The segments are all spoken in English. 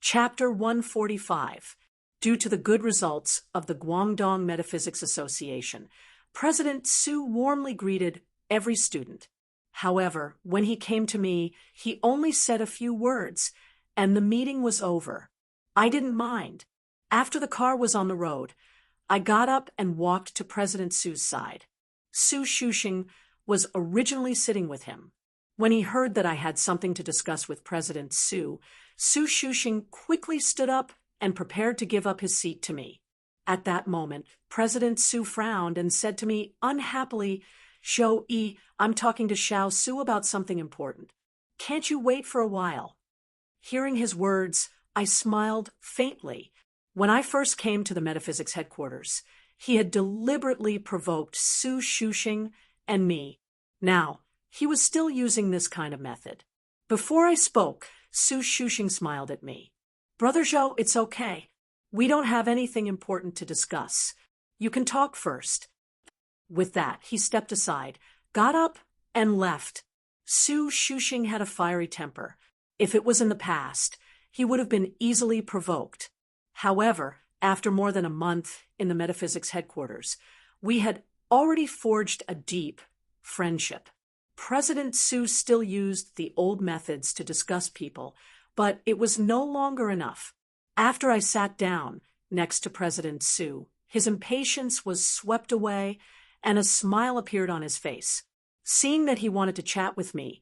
Chapter 145. Due to the good results of the Guangdong Metaphysics Association, President Su warmly greeted every student. However, when he came to me, he only said a few words, and the meeting was over. I didn't mind. After the car was on the road, I got up and walked to President Su's side. Su Shuxing was originally sitting with him. When he heard that I had something to discuss with President Su, Su Shuxing quickly stood up and prepared to give up his seat to me. At that moment, President Su frowned and said to me unhappily, "Zhou Yi, I'm talking to Xiao Su about something important. Can't you wait for a while?" Hearing his words, I smiled faintly. When I first came to the metaphysics headquarters, he had deliberately provoked Su Shuxing and me. Now, he was still using this kind of method. Before I spoke, Su Shuxing smiled at me. "Brother Zhou, it's okay. We don't have anything important to discuss. You can talk first." With that, he stepped aside, got up, and left. Su Shuxing had a fiery temper. If it was in the past, he would have been easily provoked. However, after more than a month in the metaphysics headquarters, we had already forged a deep friendship. President Su still used the old methods to discuss people, but it was no longer enough. After I sat down next to President Su, his impatience was swept away and a smile appeared on his face. Seeing that he wanted to chat with me,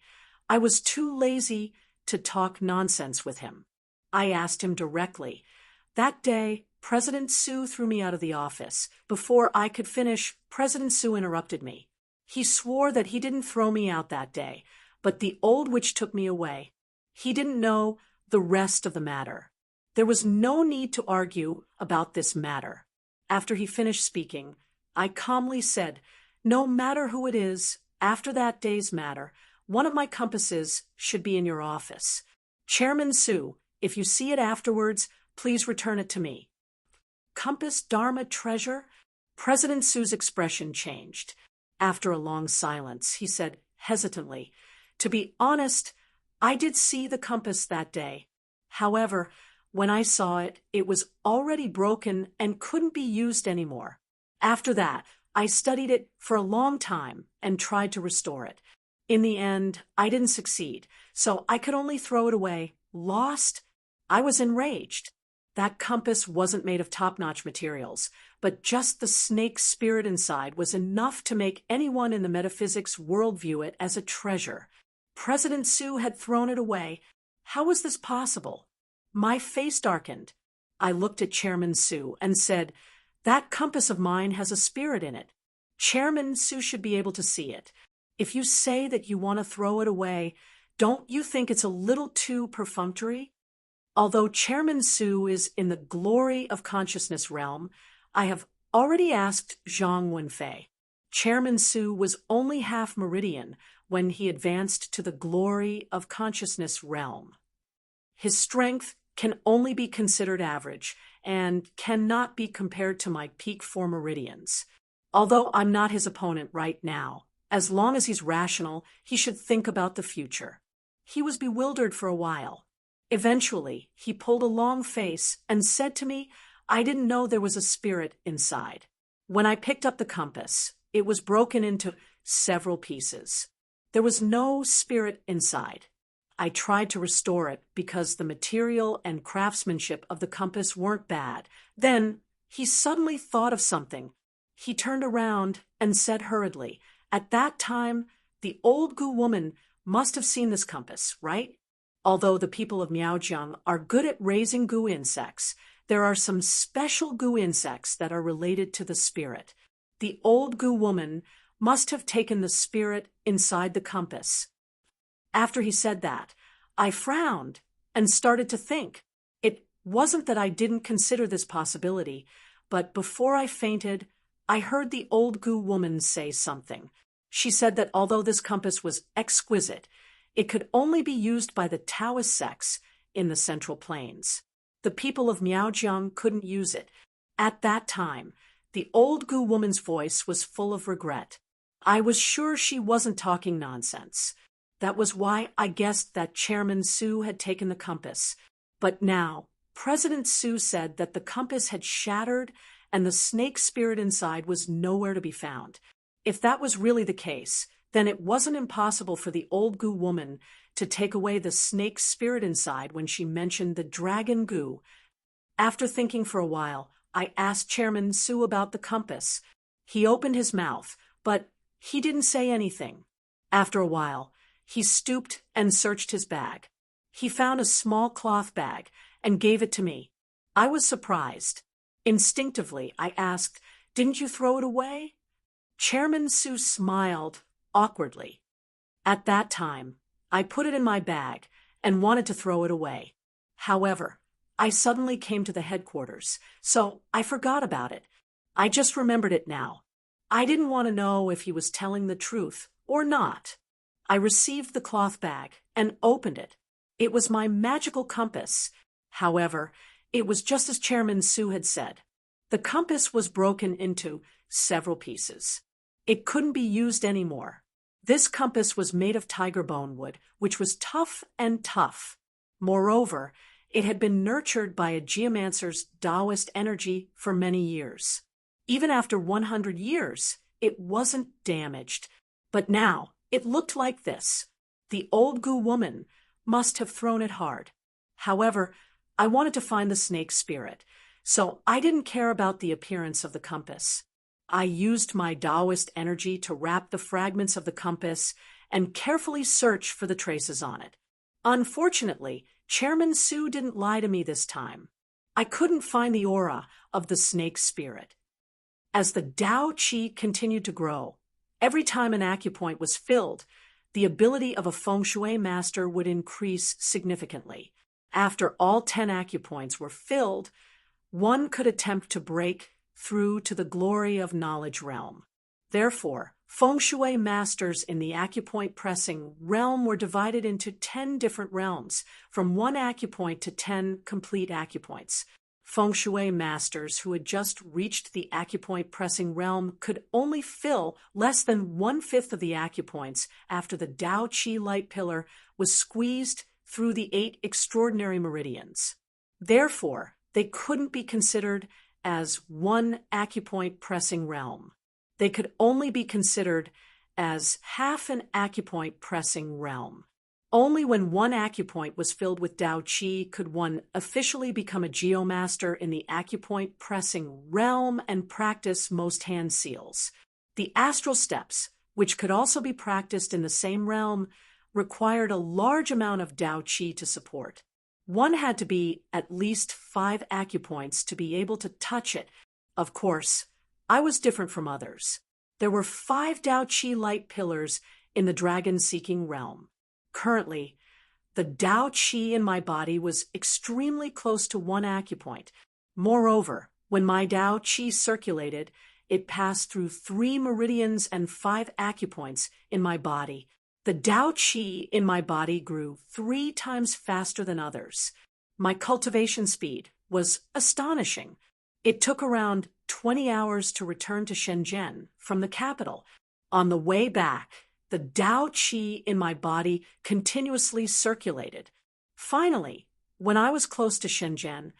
I was too lazy to talk nonsense with him. I asked him directly. That day, President Su threw me out of the office. Before I could finish, President Su interrupted me. He swore that he didn't throw me out that day, but the old witch took me away. He didn't know the rest of the matter. There was no need to argue about this matter. After he finished speaking, I calmly said, "No matter who it is, after that day's matter, one of my compasses should be in your office. Chairman Su, if you see it afterwards, please return it to me." Compass Dharma treasure? President Su's expression changed. After a long silence, he said hesitantly, "To be honest, I did see the compass that day. However, when I saw it, it was already broken and couldn't be used anymore. After that, I studied it for a long time and tried to restore it. In the end, I didn't succeed, so I could only throw it away. Lost? I was enraged. That compass wasn't made of top-notch materials, but just the snake spirit inside was enough to make anyone in the metaphysics world view it as a treasure. President Su had thrown it away. How was this possible? My face darkened. I looked at Chairman Su and said, "That compass of mine has a spirit in it. Chairman Su should be able to see it. If you say that you want to throw it away, don't you think it's a little too perfunctory?" Although Chairman Su is in the glory of consciousness realm, I have already asked Zhang Wenfei. Chairman Su was only half meridian when he advanced to the glory of consciousness realm. His strength can only be considered average and cannot be compared to my peak 4 meridians. Although I'm not his opponent right now, as long as he's rational, he should think about the future. He was bewildered for a while. Eventually, he pulled a long face and said to me, "I didn't know there was a spirit inside." When I picked up the compass, it was broken into several pieces. There was no spirit inside. I tried to restore it because the material and craftsmanship of the compass weren't bad. Then, he suddenly thought of something. He turned around and said hurriedly, "At that time, the old Gu woman must have seen this compass, right? Although the people of Miaojiang are good at raising Gu insects, there are some special Gu insects that are related to the spirit. The old Gu woman must have taken the spirit inside the compass." After he said that, I frowned and started to think. It wasn't that I didn't consider this possibility, but before I fainted, I heard the old Gu woman say something. She said that although this compass was exquisite, it could only be used by the Taoist sects in the Central Plains. The people of Miaojiang couldn't use it. At that time, the old Gu woman's voice was full of regret. I was sure she wasn't talking nonsense. That was why I guessed that Chairman Su had taken the compass. But now, President Sue said that the compass had shattered and the snake spirit inside was nowhere to be found. If that was really the case, then it wasn't impossible for the old goo woman to take away the snake spirit inside when she mentioned the dragon goo. After thinking for a while, I asked Chairman Sue about the compass. He opened his mouth, but he didn't say anything. After a while, he stooped and searched his bag. He found a small cloth bag and gave it to me. I was surprised. Instinctively, I asked, "Didn't you throw it away?" Chairman Sue smiled awkwardly. At that time, I put it in my bag and wanted to throw it away. However, I suddenly came to the headquarters, so I forgot about it. I just remembered it now. I didn't want to know if he was telling the truth or not. I received the cloth bag and opened it. It was my magical compass. However, it was just as Chairman Sue had said. The compass was broken into several pieces. It couldn't be used anymore. This compass was made of tiger bone wood, which was tough and tough. Moreover, it had been nurtured by a geomancer's Taoist energy for many years. Even after 100 years, it wasn't damaged. But now, it looked like this. The old goo woman must have thrown it hard. However, I wanted to find the snake spirit, so I didn't care about the appearance of the compass. I used my Taoist energy to wrap the fragments of the compass and carefully search for the traces on it. Unfortunately, Chairman Sue didn't lie to me this time. I couldn't find the aura of the snake spirit. As the Tao Qi continued to grow, every time an acupoint was filled, the ability of a feng shui master would increase significantly. After all 10 acupoints were filled, one could attempt to break through to the glory of knowledge realm. Therefore, feng shui masters in the acupoint pressing realm were divided into 10 different realms, from 1 acupoint to 10 complete acupoints. Feng shui masters who had just reached the acupoint pressing realm could only fill less than 1/5 of the acupoints after the Tao Qi light pillar was squeezed through the 8 extraordinary meridians. Therefore, they couldn't be considered as 1 acupoint pressing realm. They could only be considered as half an acupoint pressing realm. Only when 1 acupoint was filled with Tao Qi could one officially become a geomaster in the acupoint pressing realm and practice most hand seals. The astral steps, which could also be practiced in the same realm, required a large amount of Tao Qi to support. One had to be at least 5 acupoints to be able to touch it. Of course, I was different from others. There were 5 Tao Qi light pillars in the dragon-seeking realm. Currently, the Tao Qi in my body was extremely close to 1 acupoint. Moreover, when my Tao Qi circulated, it passed through 3 meridians and 5 acupoints in my body. The Tao Qi in my body grew 3 times faster than others. My cultivation speed was astonishing. It took around 20 hours to return to Shenzhen from the capital. On the way back, the Tao Qi in my body continuously circulated. Finally, when I was close to Shenzhen,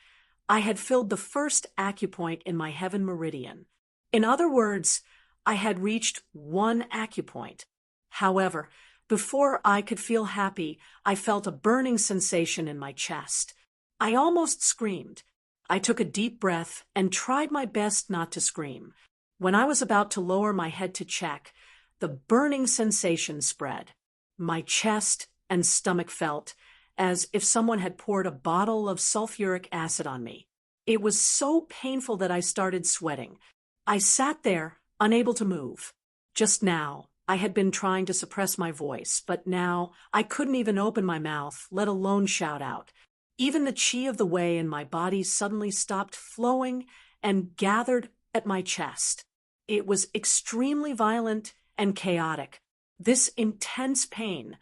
I had filled the first acupoint in my heaven meridian. In other words, I had reached 1 acupoint. However, before I could feel happy, I felt a burning sensation in my chest. I almost screamed. I took a deep breath and tried my best not to scream. When I was about to lower my head to check, the burning sensation spread. My chest and stomach felt as if someone had poured a bottle of sulfuric acid on me. It was so painful that I started sweating. I sat there, unable to move. Just now, I had been trying to suppress my voice, but now I couldn't even open my mouth, let alone shout out. Even the qi of the way in my body suddenly stopped flowing and gathered at my chest. It was extremely violent and chaotic. This intense pain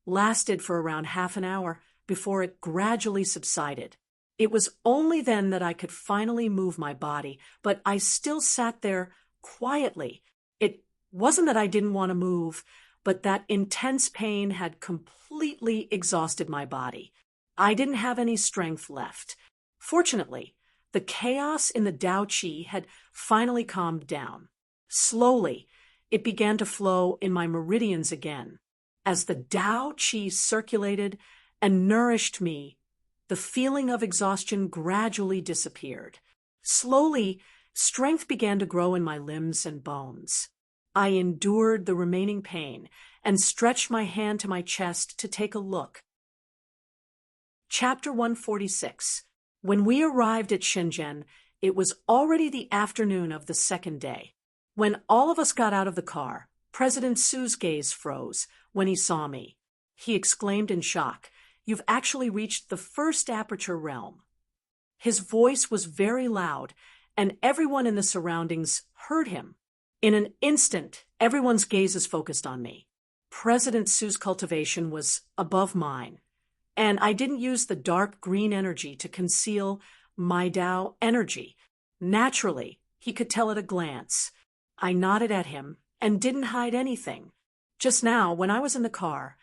lasted for around half an hour before it gradually subsided. It was only then that I could finally move my body, but I still sat there quietly. It wasn't that I didn't want to move, but that intense pain had completely exhausted my body. I didn't have any strength left. Fortunately, the chaos in the Dao Qi had finally calmed down. Slowly, it began to flow in my meridians again. As the Dao Qi circulated and nourished me, the feeling of exhaustion gradually disappeared. Slowly, strength began to grow in my limbs and bones. I endured the remaining pain and stretched my hand to my chest to take a look. Chapter 146. When we arrived at Shenzhen, it was already the afternoon of the second day. When all of us got out of the car, President Su's gaze froze when he saw me. He exclaimed in shock, "You've actually reached the first aperture realm." His voice was very loud, and everyone in the surroundings heard him. In an instant, everyone's gazes focused on me. President Su's cultivation was above mine, and I didn't use the dark green energy to conceal my Tao energy. Naturally, he could tell at a glance. I nodded at him and didn't hide anything. Just now, when I was in the car,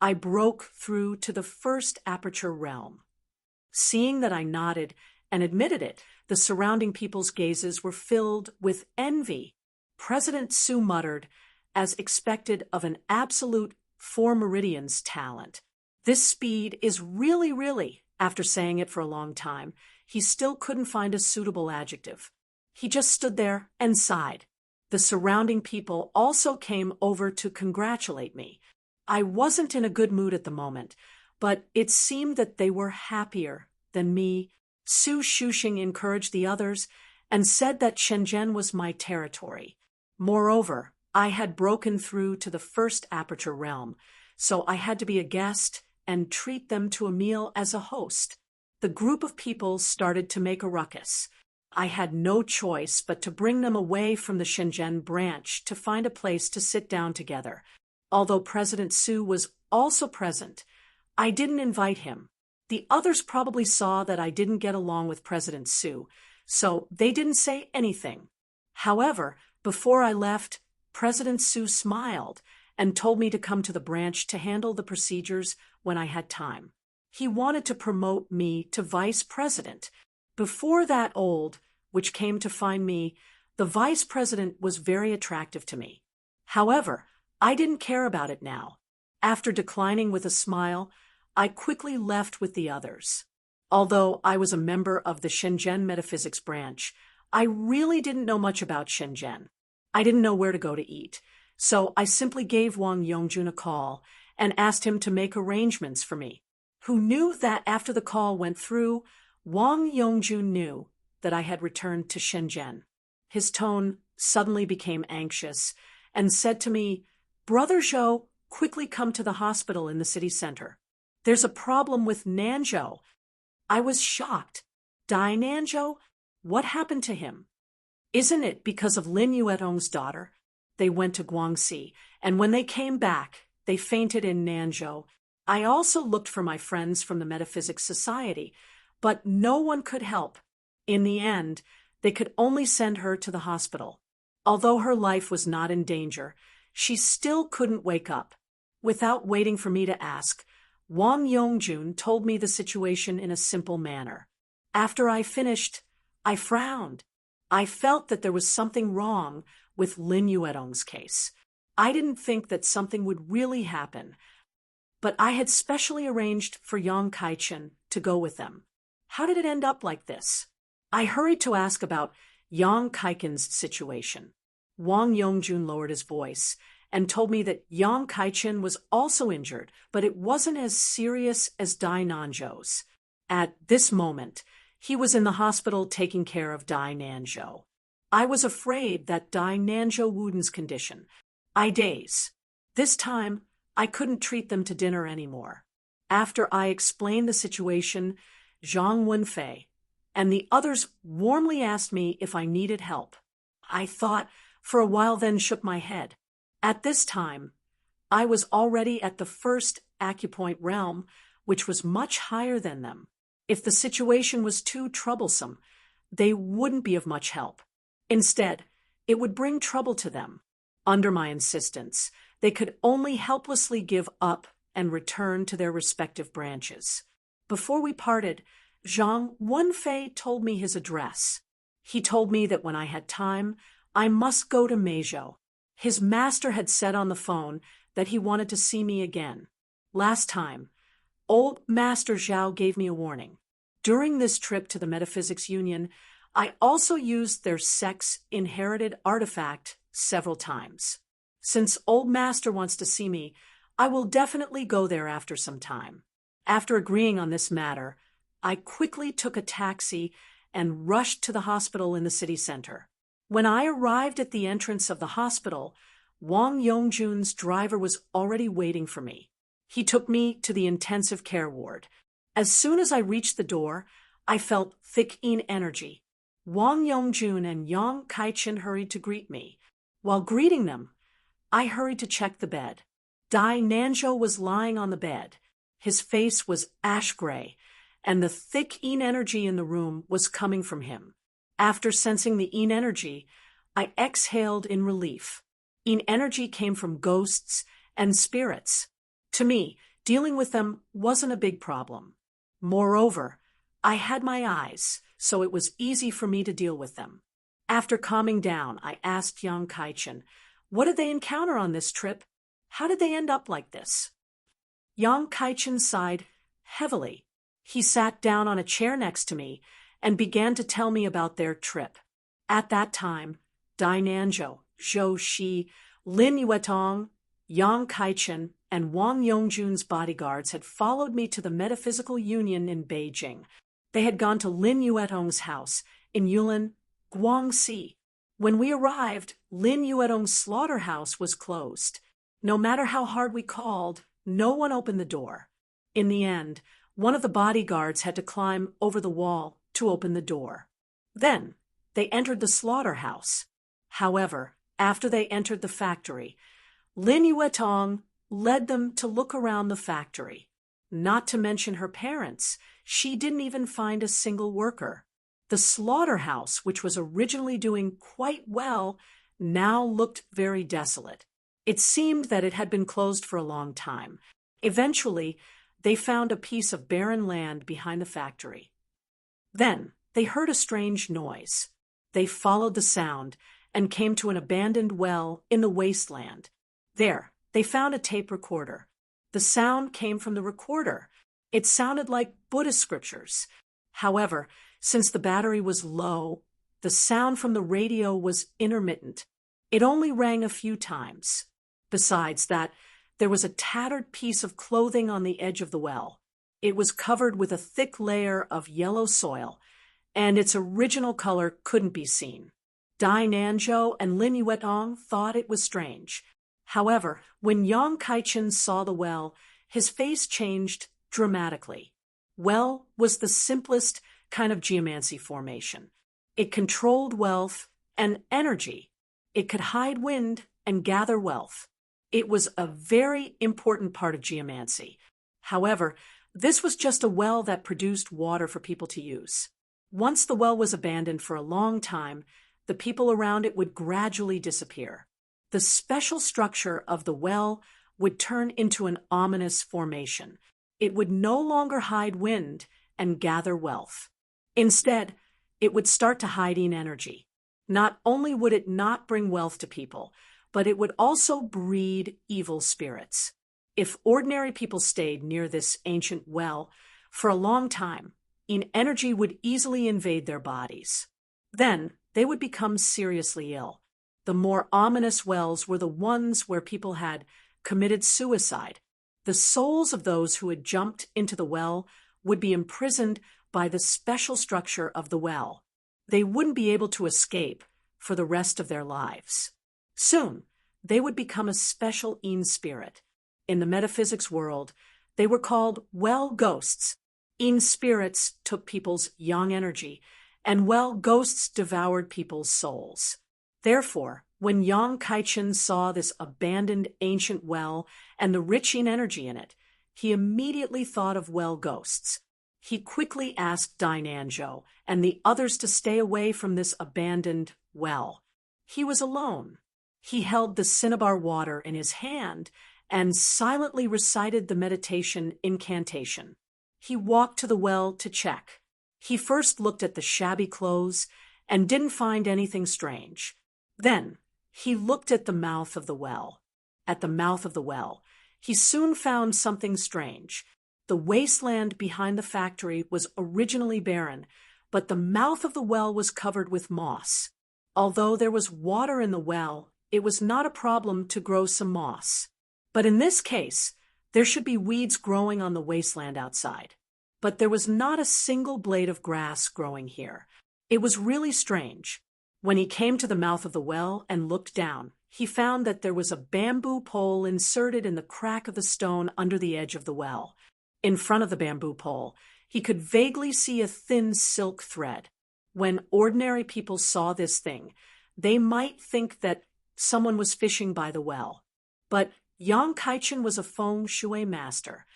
I broke through to the first aperture realm. Seeing that I nodded and admitted it, the surrounding people's gazes were filled with envy. President Su muttered, as expected of an absolute four meridians talent, "This speed is really," after saying it for a long time, he still couldn't find a suitable adjective. He just stood there and sighed. The surrounding people also came over to congratulate me. I wasn't in a good mood at the moment, but it seemed that they were happier than me. Su Shuxing encouraged the others and said that Shenzhen was my territory. Moreover, I had broken through to the first aperture realm, so I had to be a guest and treat them to a meal as a host. The group of people started to make a ruckus. I had no choice but to bring them away from the Shenzhen branch to find a place to sit down together. Although President Su was also present, I didn't invite him. The others probably saw that I didn't get along with President Su, so they didn't say anything. However, before I left, President Su smiled and told me to come to the branch to handle the procedures when I had time. He wanted to promote me to vice president. Before that old, which came to find me, the vice president was very attractive to me. However, I didn't care about it now. After declining with a smile, I quickly left with the others. Although I was a member of the Shenzhen Metaphysics branch, I really didn't know much about Shenzhen. I didn't know where to go to eat, so I simply gave Wang Yongjun a call and asked him to make arrangements for me. Who knew that after the call went through, Wang Yongjun knew that I had returned to Shenzhen. His tone suddenly became anxious and said to me, "Brother Zhou, quickly come to the hospital in the city center. There's a problem with Nanzhou." I was shocked. Dai Nanzhou? What happened to him? Isn't it because of Lin Yuetong's daughter? They went to Guangxi, and when they came back, they fainted in Nanzhou. I also looked for my friends from the Metaphysics Society, but no one could help. In the end, they could only send her to the hospital. Although her life was not in danger, she still couldn't wake up. Without waiting for me to ask, Wang Yongjun told me the situation in a simple manner. After I finished, I frowned. I felt that there was something wrong with Lin Yuetong's case. I didn't think that something would really happen, but I had specially arranged for Yang Kaichen to go with them. How did it end up like this? I hurried to ask about Yang Kaichen's situation. Wang Yongjun lowered his voice and told me that Yang Kaichen was also injured, but it wasn't as serious as Dai Nanzhou's. At this moment, he was in the hospital taking care of Dai Nanzhou. I was afraid that Dai Nanzhou Wuden's condition. I daze. This time, I couldn't treat them to dinner anymore. After I explained the situation, Zhang Wenfei and the others warmly asked me if I needed help. I thought for a while, then shook my head. At this time, I was already at the first acupoint realm, which was much higher than them. If the situation was too troublesome, they wouldn't be of much help. Instead, it would bring trouble to them. Under my insistence, they could only helplessly give up and return to their respective branches. Before we parted, Zhang Wenfei told me his address. He told me that when I had time, I must go to Meizhou. His master had said on the phone that he wanted to see me again. Last time, old Master Zhao gave me a warning. During this trip to the Metaphysics Union, I also used their sex-inherited artifact several times. Since old master wants to see me, I will definitely go there after some time. After agreeing on this matter, I quickly took a taxi and rushed to the hospital in the city center. When I arrived at the entrance of the hospital, Wang Yongjun's driver was already waiting for me. He took me to the intensive care ward. As soon as I reached the door, I felt thick yin energy. Wang Yongjun and Yang Kaichen hurried to greet me. While greeting them, I hurried to check the bed. Dai Nanzhou was lying on the bed. His face was ash gray, and the thick yin energy in the room was coming from him. After sensing the yin energy, I exhaled in relief. Yin energy came from ghosts and spirits. To me, dealing with them wasn't a big problem. Moreover, I had my eyes, so it was easy for me to deal with them. After calming down, I asked Yang Kaichen, what did they encounter on this trip? How did they end up like this? Yang Kaichen sighed heavily. He sat down on a chair next to me and began to tell me about their trip. At that time, Dai Nanzhou, Zhou Shi, Lin Yuetong, Yang Kaichen, and Wang Yongjun's bodyguards had followed me to the Metaphysical Union in Beijing. They had gone to Lin Yuetong's house in Yulin, Guangxi. When we arrived, Lin Yuetong's slaughterhouse was closed. No matter how hard we called, no one opened the door. In the end, one of the bodyguards had to climb over the wall to open the door. Then, they entered the slaughterhouse. However, after they entered the factory, Lin Yuetong led them to look around the factory. Not to mention her parents, she didn't even find a single worker. The slaughterhouse, which was originally doing quite well, now looked very desolate. It seemed that it had been closed for a long time. Eventually, they found a piece of barren land behind the factory. Then, they heard a strange noise. They followed the sound and came to an abandoned well in the wasteland. There, they found a tape recorder. The sound came from the recorder. It sounded like Buddhist scriptures. However, since the battery was low, the sound from the radio was intermittent. It only rang a few times. Besides that, there was a tattered piece of clothing on the edge of the well. It was covered with a thick layer of yellow soil, and its original color couldn't be seen. Dai Nanzhou and Lin Yuetong thought it was strange. However, when Yang Kaichen saw the well, his face changed dramatically. Well was the simplest kind of geomancy formation. It controlled wealth and energy. It could hide wind and gather wealth. It was a very important part of geomancy. However, this was just a well that produced water for people to use. Once the well was abandoned for a long time, the people around it would gradually disappear. The special structure of the well would turn into an ominous formation. It would no longer hide wind and gather wealth. Instead, it would start to hide in energy. Not only would it not bring wealth to people, but it would also breed evil spirits. If ordinary people stayed near this ancient well for a long time, energy would easily invade their bodies. Then they would become seriously ill. The more ominous wells were the ones where people had committed suicide. The souls of those who had jumped into the well would be imprisoned by the special structure of the well. They wouldn't be able to escape for the rest of their lives. Soon, they would become a special Yin spirit. In the metaphysics world, they were called well ghosts. Yin spirits took people's yang energy, and well ghosts devoured people's souls. Therefore, when Yang Kaichen saw this abandoned ancient well and the rich Yin energy in it, he immediately thought of well ghosts. He quickly asked Dai Nanzhou and the others to stay away from this abandoned well. He was alone. He held the cinnabar water in his hand and silently recited the meditation incantation. He walked to the well to check. He first looked at the shabby clothes and didn't find anything strange. Then he looked at the mouth of the well. At the mouth of the well, he soon found something strange. The wasteland behind the factory was originally barren, but the mouth of the well was covered with moss. Although there was water in the well, it was not a problem to grow some moss. But in this case, there should be weeds growing on the wasteland outside. But there was not a single blade of grass growing here. It was really strange. When he came to the mouth of the well and looked down, he found that there was a bamboo pole inserted in the crack of the stone under the edge of the well. In front of the bamboo pole, he could vaguely see a thin silk thread. When ordinary people saw this thing, they might think that someone was fishing by the well. But Yang Kaichen was a feng shui master.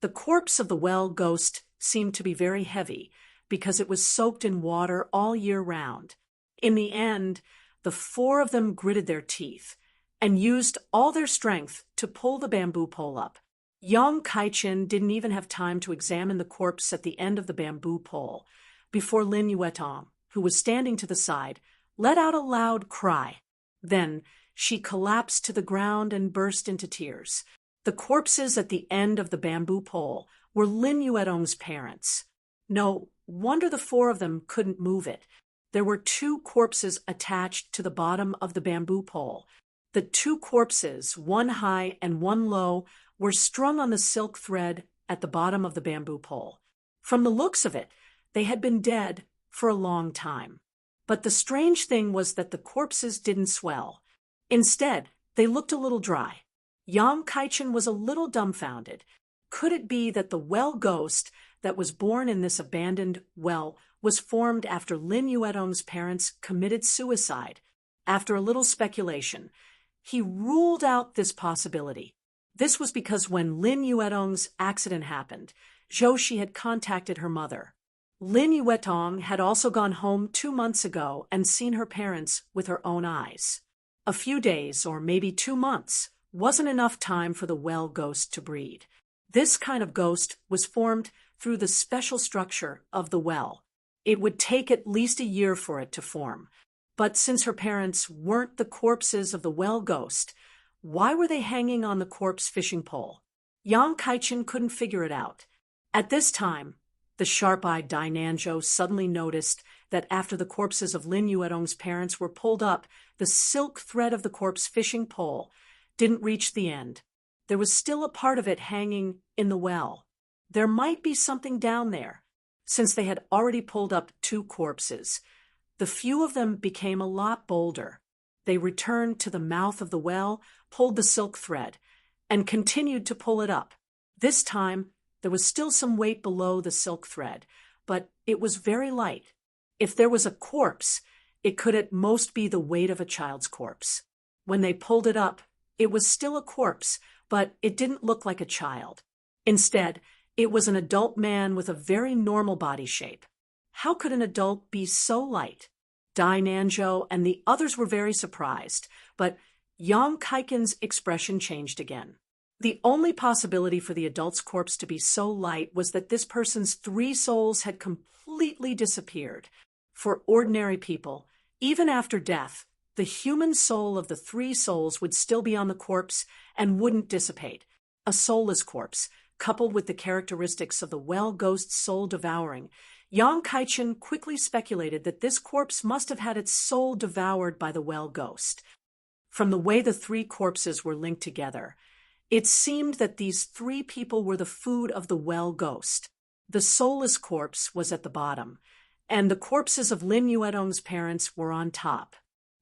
The corpse of the well ghost seemed to be very heavy because it was soaked in water all year round. In the end, the four of them gritted their teeth and used all their strength to pull the bamboo pole up. Yang Kaichen didn't even have time to examine the corpse at the end of the bamboo pole before Lin Yuetong, who was standing to the side, let out a loud cry. Then she collapsed to the ground and burst into tears. The corpses at the end of the bamboo pole were Lin Yuetong's parents. No wonder the four of them couldn't move it. There were two corpses attached to the bottom of the bamboo pole. The two corpses, one high and one low, were strung on the silk thread at the bottom of the bamboo pole. From the looks of it, they had been dead for a long time. But the strange thing was that the corpses didn't swell. Instead, they looked a little dry. Yang Kaichen was a little dumbfounded. Could it be that the well ghost that was born in this abandoned well was formed after Lin Yuetong's parents committed suicide? After a little speculation, he ruled out this possibility. This was because when Lin Yuetong's accident happened, Zhou had contacted her mother. Lin Yuetong had also gone home 2 months ago and seen her parents with her own eyes. A few days, or maybe 2 months, wasn't enough time for the well ghost to breed. This kind of ghost was formed through the special structure of the well. It would take at least a year for it to form. But since her parents weren't the corpses of the well ghost, why were they hanging on the corpse fishing pole? Yang Kaichen couldn't figure it out. At this time, the sharp-eyed Dai Nanzhou suddenly noticed that after the corpses of Lin Yuetong's parents were pulled up, the silk thread of the corpse fishing pole didn't reach the end. There was still a part of it hanging in the well. There might be something down there. Since they had already pulled up 2 corpses, the few of them became a lot bolder. They returned to the mouth of the well, pulled the silk thread, and continued to pull it up. This time, there was still some weight below the silk thread, but it was very light. If there was a corpse, it could at most be the weight of a child's corpse. When they pulled it up, it was still a corpse, but it didn't look like a child. Instead, it was an adult man with a very normal body shape. How could an adult be so light? Dai Nanzhou and the others were very surprised, but Yang Kaichen's expression changed again. The only possibility for the adult's corpse to be so light was that this person's 3 souls had completely disappeared. For ordinary people, even after death, the human soul of the 3 souls would still be on the corpse and wouldn't dissipate. A soulless corpse, coupled with the characteristics of the well ghost's soul devouring, Yang Kaichen quickly speculated that this corpse must have had its soul devoured by the well ghost. From the way the 3 corpses were linked together, it seemed that these 3 people were the food of the well ghost. The soulless corpse was at the bottom, and the corpses of Lin Yuetong's parents were on top.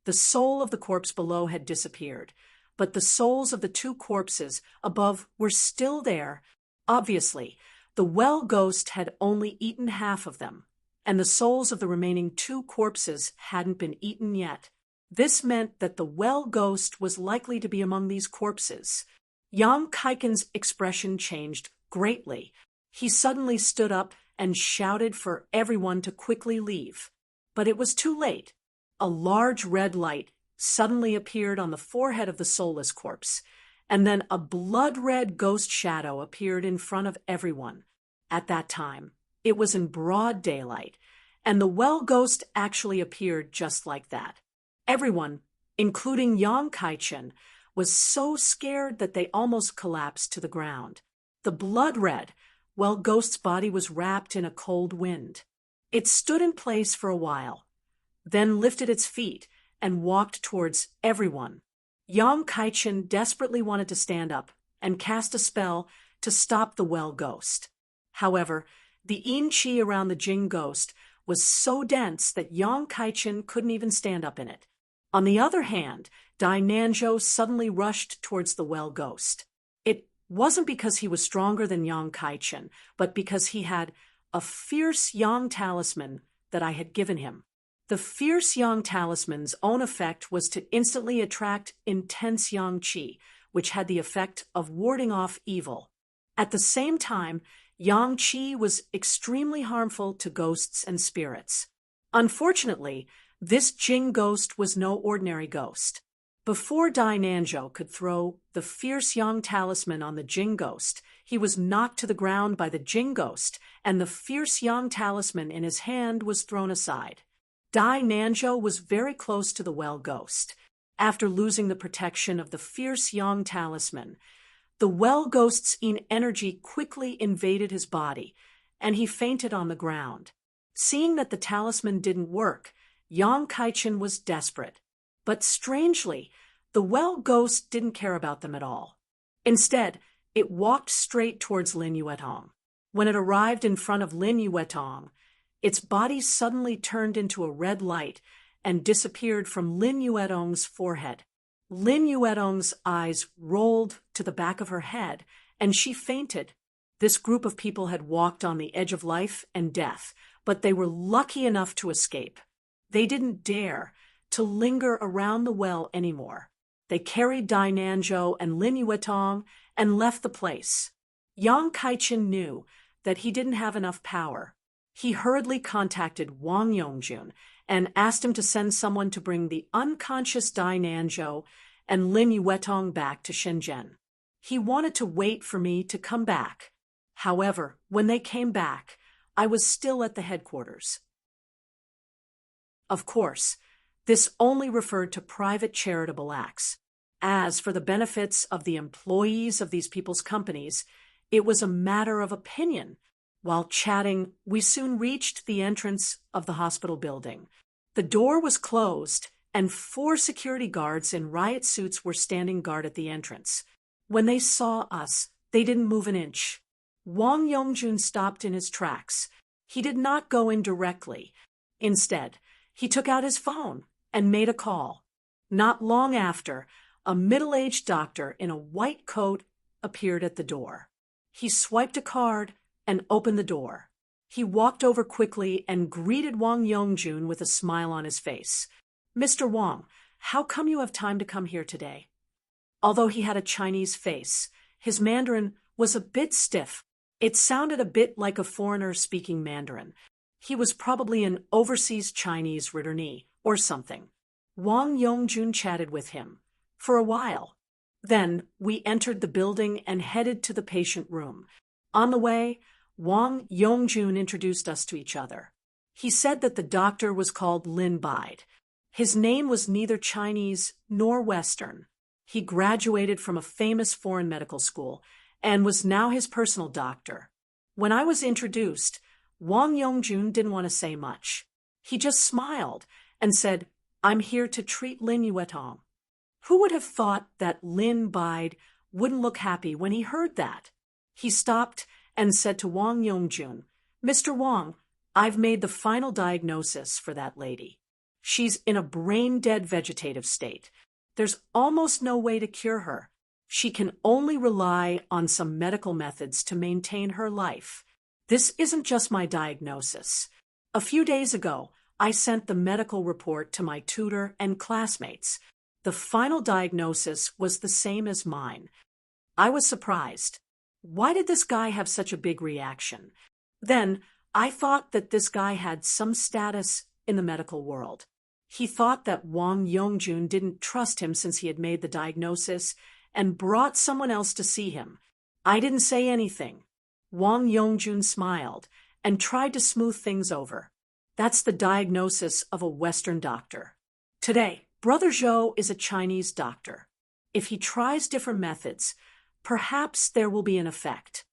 The soul of the corpse below had disappeared, but the souls of the 2 corpses above were still there. Obviously, the well ghost had only eaten half of them, and the souls of the remaining 2 corpses hadn't been eaten yet. This meant that the well ghost was likely to be among these corpses. Yang Kaichen's expression changed greatly. He suddenly stood up and shouted for everyone to quickly leave. But it was too late. A large red light suddenly appeared on the forehead of the soulless corpse, and then a blood-red ghost shadow appeared in front of everyone. At that time, It was in broad daylight, and the well ghost actually appeared just like that. Everyone, including Yang Kaichen, was so scared that they almost collapsed to the ground. The blood-red well ghost's body was wrapped in a cold wind. It stood in place for a while, then lifted its feet and walked towards everyone. Yang Kaichen desperately wanted to stand up and cast a spell to stop the well ghost. However, the yin qi around the Jing ghost was so dense that Yang Kaichen couldn't even stand up in it. On the other hand, Dai Nanzhou suddenly rushed towards the well ghost. It wasn't because he was stronger than Yang Kaichen, but because he had a fierce Yang talisman that I had given him. The fierce Yang talisman's own effect was to instantly attract intense Yang qi, which had the effect of warding off evil. At the same time, Yang qi was extremely harmful to ghosts and spirits. Unfortunately, this Jing ghost was no ordinary ghost. Before Dai Nanzhou could throw the fierce Yang talisman on the Jing ghost, he was knocked to the ground by the Jing ghost, and the fierce Yang talisman in his hand was thrown aside. Dai Nanzhou was very close to the well ghost. After losing the protection of the fierce Yang talisman, the well ghost's energy quickly invaded his body, and he fainted on the ground. Seeing that the talisman didn't work, Yang Kaichen was desperate. But strangely, the well ghost didn't care about them at all. Instead, it walked straight towards Lin Yuetong. When it arrived in front of Lin Yuetong, its body suddenly turned into a red light and disappeared from Lin Yuetong's forehead. Lin Yuetong's eyes rolled to the back of her head, and she fainted. This group of people had walked on the edge of life and death, but they were lucky enough to escape. They didn't dare to linger around the well anymore. They carried Dai Nanzhou and Lin Yuetong and left the place. Yang Kaichen knew that he didn't have enough power. He hurriedly contacted Wang Yongjun and asked him to send someone to bring the unconscious Dai Nanzhou and Lin Yuetong back to Shenzhen. He wanted to wait for me to come back. However, when they came back, I was still at the headquarters. Of course, this only referred to private charitable acts. As for the benefits of the employees of these people's companies, it was a matter of opinion. While chatting, we soon reached the entrance of the hospital building. The door was closed, and 4 security guards in riot suits were standing guard at the entrance. When they saw us, they didn't move an inch. Wang Yongjun stopped in his tracks. He did not go in directly. Instead, he took out his phone and made a call. Not long after, a middle-aged doctor in a white coat appeared at the door. He swiped a card and opened the door. He walked over quickly and greeted Wang Yongjun with a smile on his face. "Mr. Wang, how come you have time to come here today?" Although he had a Chinese face, his Mandarin was a bit stiff. It sounded a bit like a foreigner speaking Mandarin. He was probably an overseas Chinese returnee or something. Wang Yongjun chatted with him for a while. Then we entered the building and headed to the patient room. On the way, Wang Yongjun introduced us to each other. He said that the doctor was called Lin Bide. His name was neither Chinese nor Western. He graduated from a famous foreign medical school and was now his personal doctor. When I was introduced, Wang Yongjun didn't want to say much. He just smiled and said, "I'm here to treat Lin Yuetong." Who would have thought that Lin Bide wouldn't look happy when he heard that? He stopped and said to Wang Yongjun, "Mr. Wang, I've made the final diagnosis for that lady. She's in a brain-dead vegetative state. There's almost no way to cure her. She can only rely on some medical methods to maintain her life. This isn't just my diagnosis. A few days ago, I sent the medical report to my tutor and classmates. The final diagnosis was the same as mine." I was surprised. Why did this guy have such a big reaction? Then I thought that this guy had some status in the medical world. He thought that Wang Yongjun didn't trust him since he had made the diagnosis and brought someone else to see him. I didn't say anything. Wang Yongjun smiled and tried to smooth things over. That's the diagnosis of a Western doctor. Today, Brother Zhou is a Chinese doctor. If he tries different methods, perhaps there will be an effect.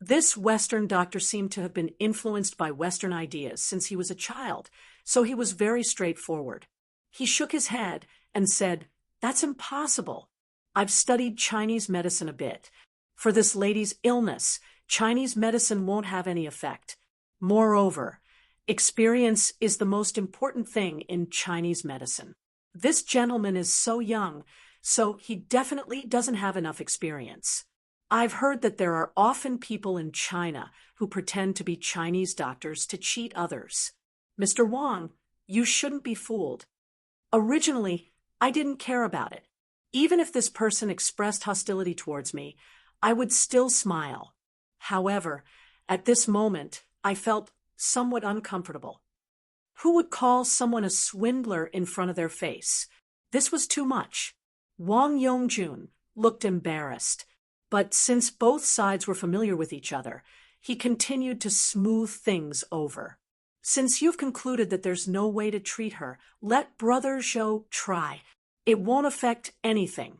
This Western doctor seemed to have been influenced by Western ideas since he was a child, so he was very straightforward. He shook his head and said, "That's impossible. I've studied Chinese medicine a bit. For this lady's illness, Chinese medicine won't have any effect. Moreover, experience is the most important thing in Chinese medicine. This gentleman is so young, so he definitely doesn't have enough experience. I've heard that there are often people in China who pretend to be Chinese doctors to cheat others. Mr. Wang, you shouldn't be fooled. Originally, I didn't care about it. Even if this person expressed hostility towards me, I would still smile. However, at this moment, I felt somewhat uncomfortable. Who would call someone a swindler in front of their face? This was too much. Wang Yongjun looked embarrassed, but since both sides were familiar with each other, he continued to smooth things over. Since you've concluded that there's no way to treat her, let Brother Zhou try. It won't affect anything.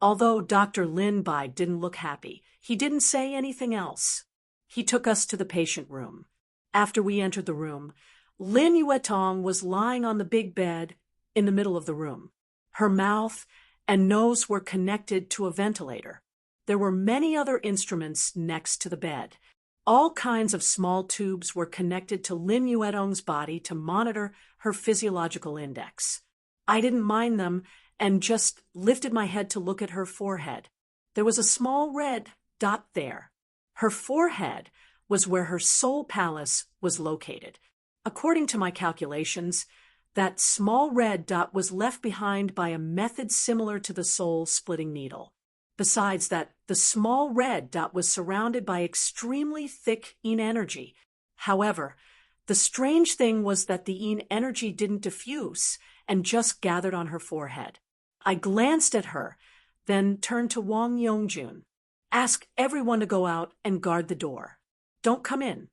Although Dr. Lin Bai didn't look happy, he didn't say anything else. He took us to the patient room. After we entered the room, Lin Yuetong was lying on the big bed in the middle of the room. Her mouth and nose were connected to a ventilator. There were many other instruments next to the bed. All kinds of small tubes were connected to Lin Yuetong's body to monitor her physiological index. I didn't mind them and just lifted my head to look at her forehead. There was a small red dot there. Her forehead was where her soul palace was located. According to my calculations, that small red dot was left behind by a method similar to the soul-splitting needle. Besides that, the small red dot was surrounded by extremely thick yin energy. However, the strange thing was that the yin energy didn't diffuse and just gathered on her forehead. I glanced at her, then turned to Wang Yongjun. Ask everyone to go out and guard the door. Don't come in.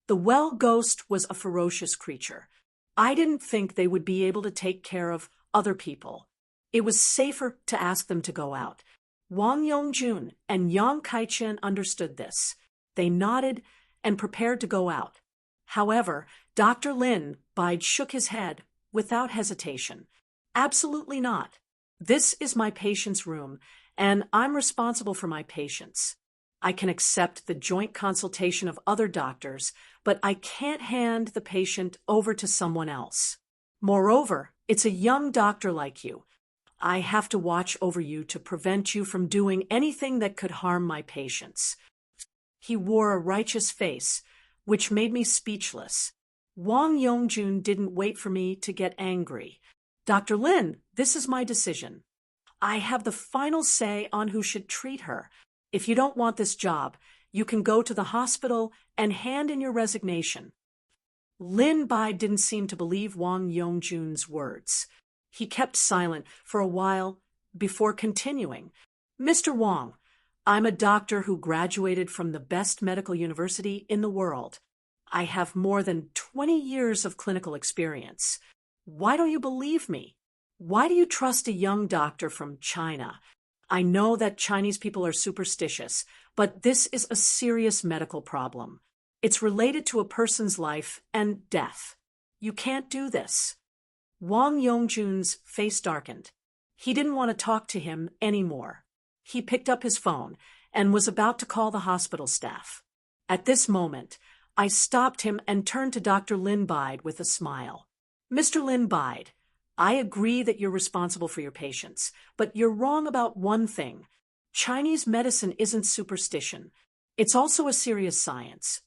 The well ghost was a ferocious creature. I didn't think they would be able to take care of other people. It was safer to ask them to go out. Wang Yongjun and Yang Kaichen understood this. They nodded and prepared to go out. However, Dr. Lin Bai shook his head without hesitation. Absolutely not. This is my patient's room, and I'm responsible for my patients. I can accept the joint consultation of other doctors, but I can't hand the patient over to someone else. Moreover, it's a young doctor like you. I have to watch over you to prevent you from doing anything that could harm my patients. He wore a righteous face, which made me speechless. Wang Yongjun didn't wait for me to get angry. Dr. Lin, this is my decision. I have the final say on who should treat her. If you don't want this job, you can go to the hospital and hand in your resignation. Lin Bai didn't seem to believe Wang Yongjun's words. He kept silent for a while before continuing. Mr. Wang, I'm a doctor who graduated from the best medical university in the world. I have more than 20 years of clinical experience. Why don't you believe me? Why do you trust a young doctor from China? I know that Chinese people are superstitious, but this is a serious medical problem. It's related to a person's life and death. You can't do this. Wang Yongjun's face darkened. He didn't want to talk to him anymore. He picked up his phone and was about to call the hospital staff. At this moment, I stopped him and turned to Dr. Lin Bai with a smile. Mr. Lin Bai, I agree that you're responsible for your patients, but you're wrong about one thing. Chinese medicine isn't superstition. It's also a serious science.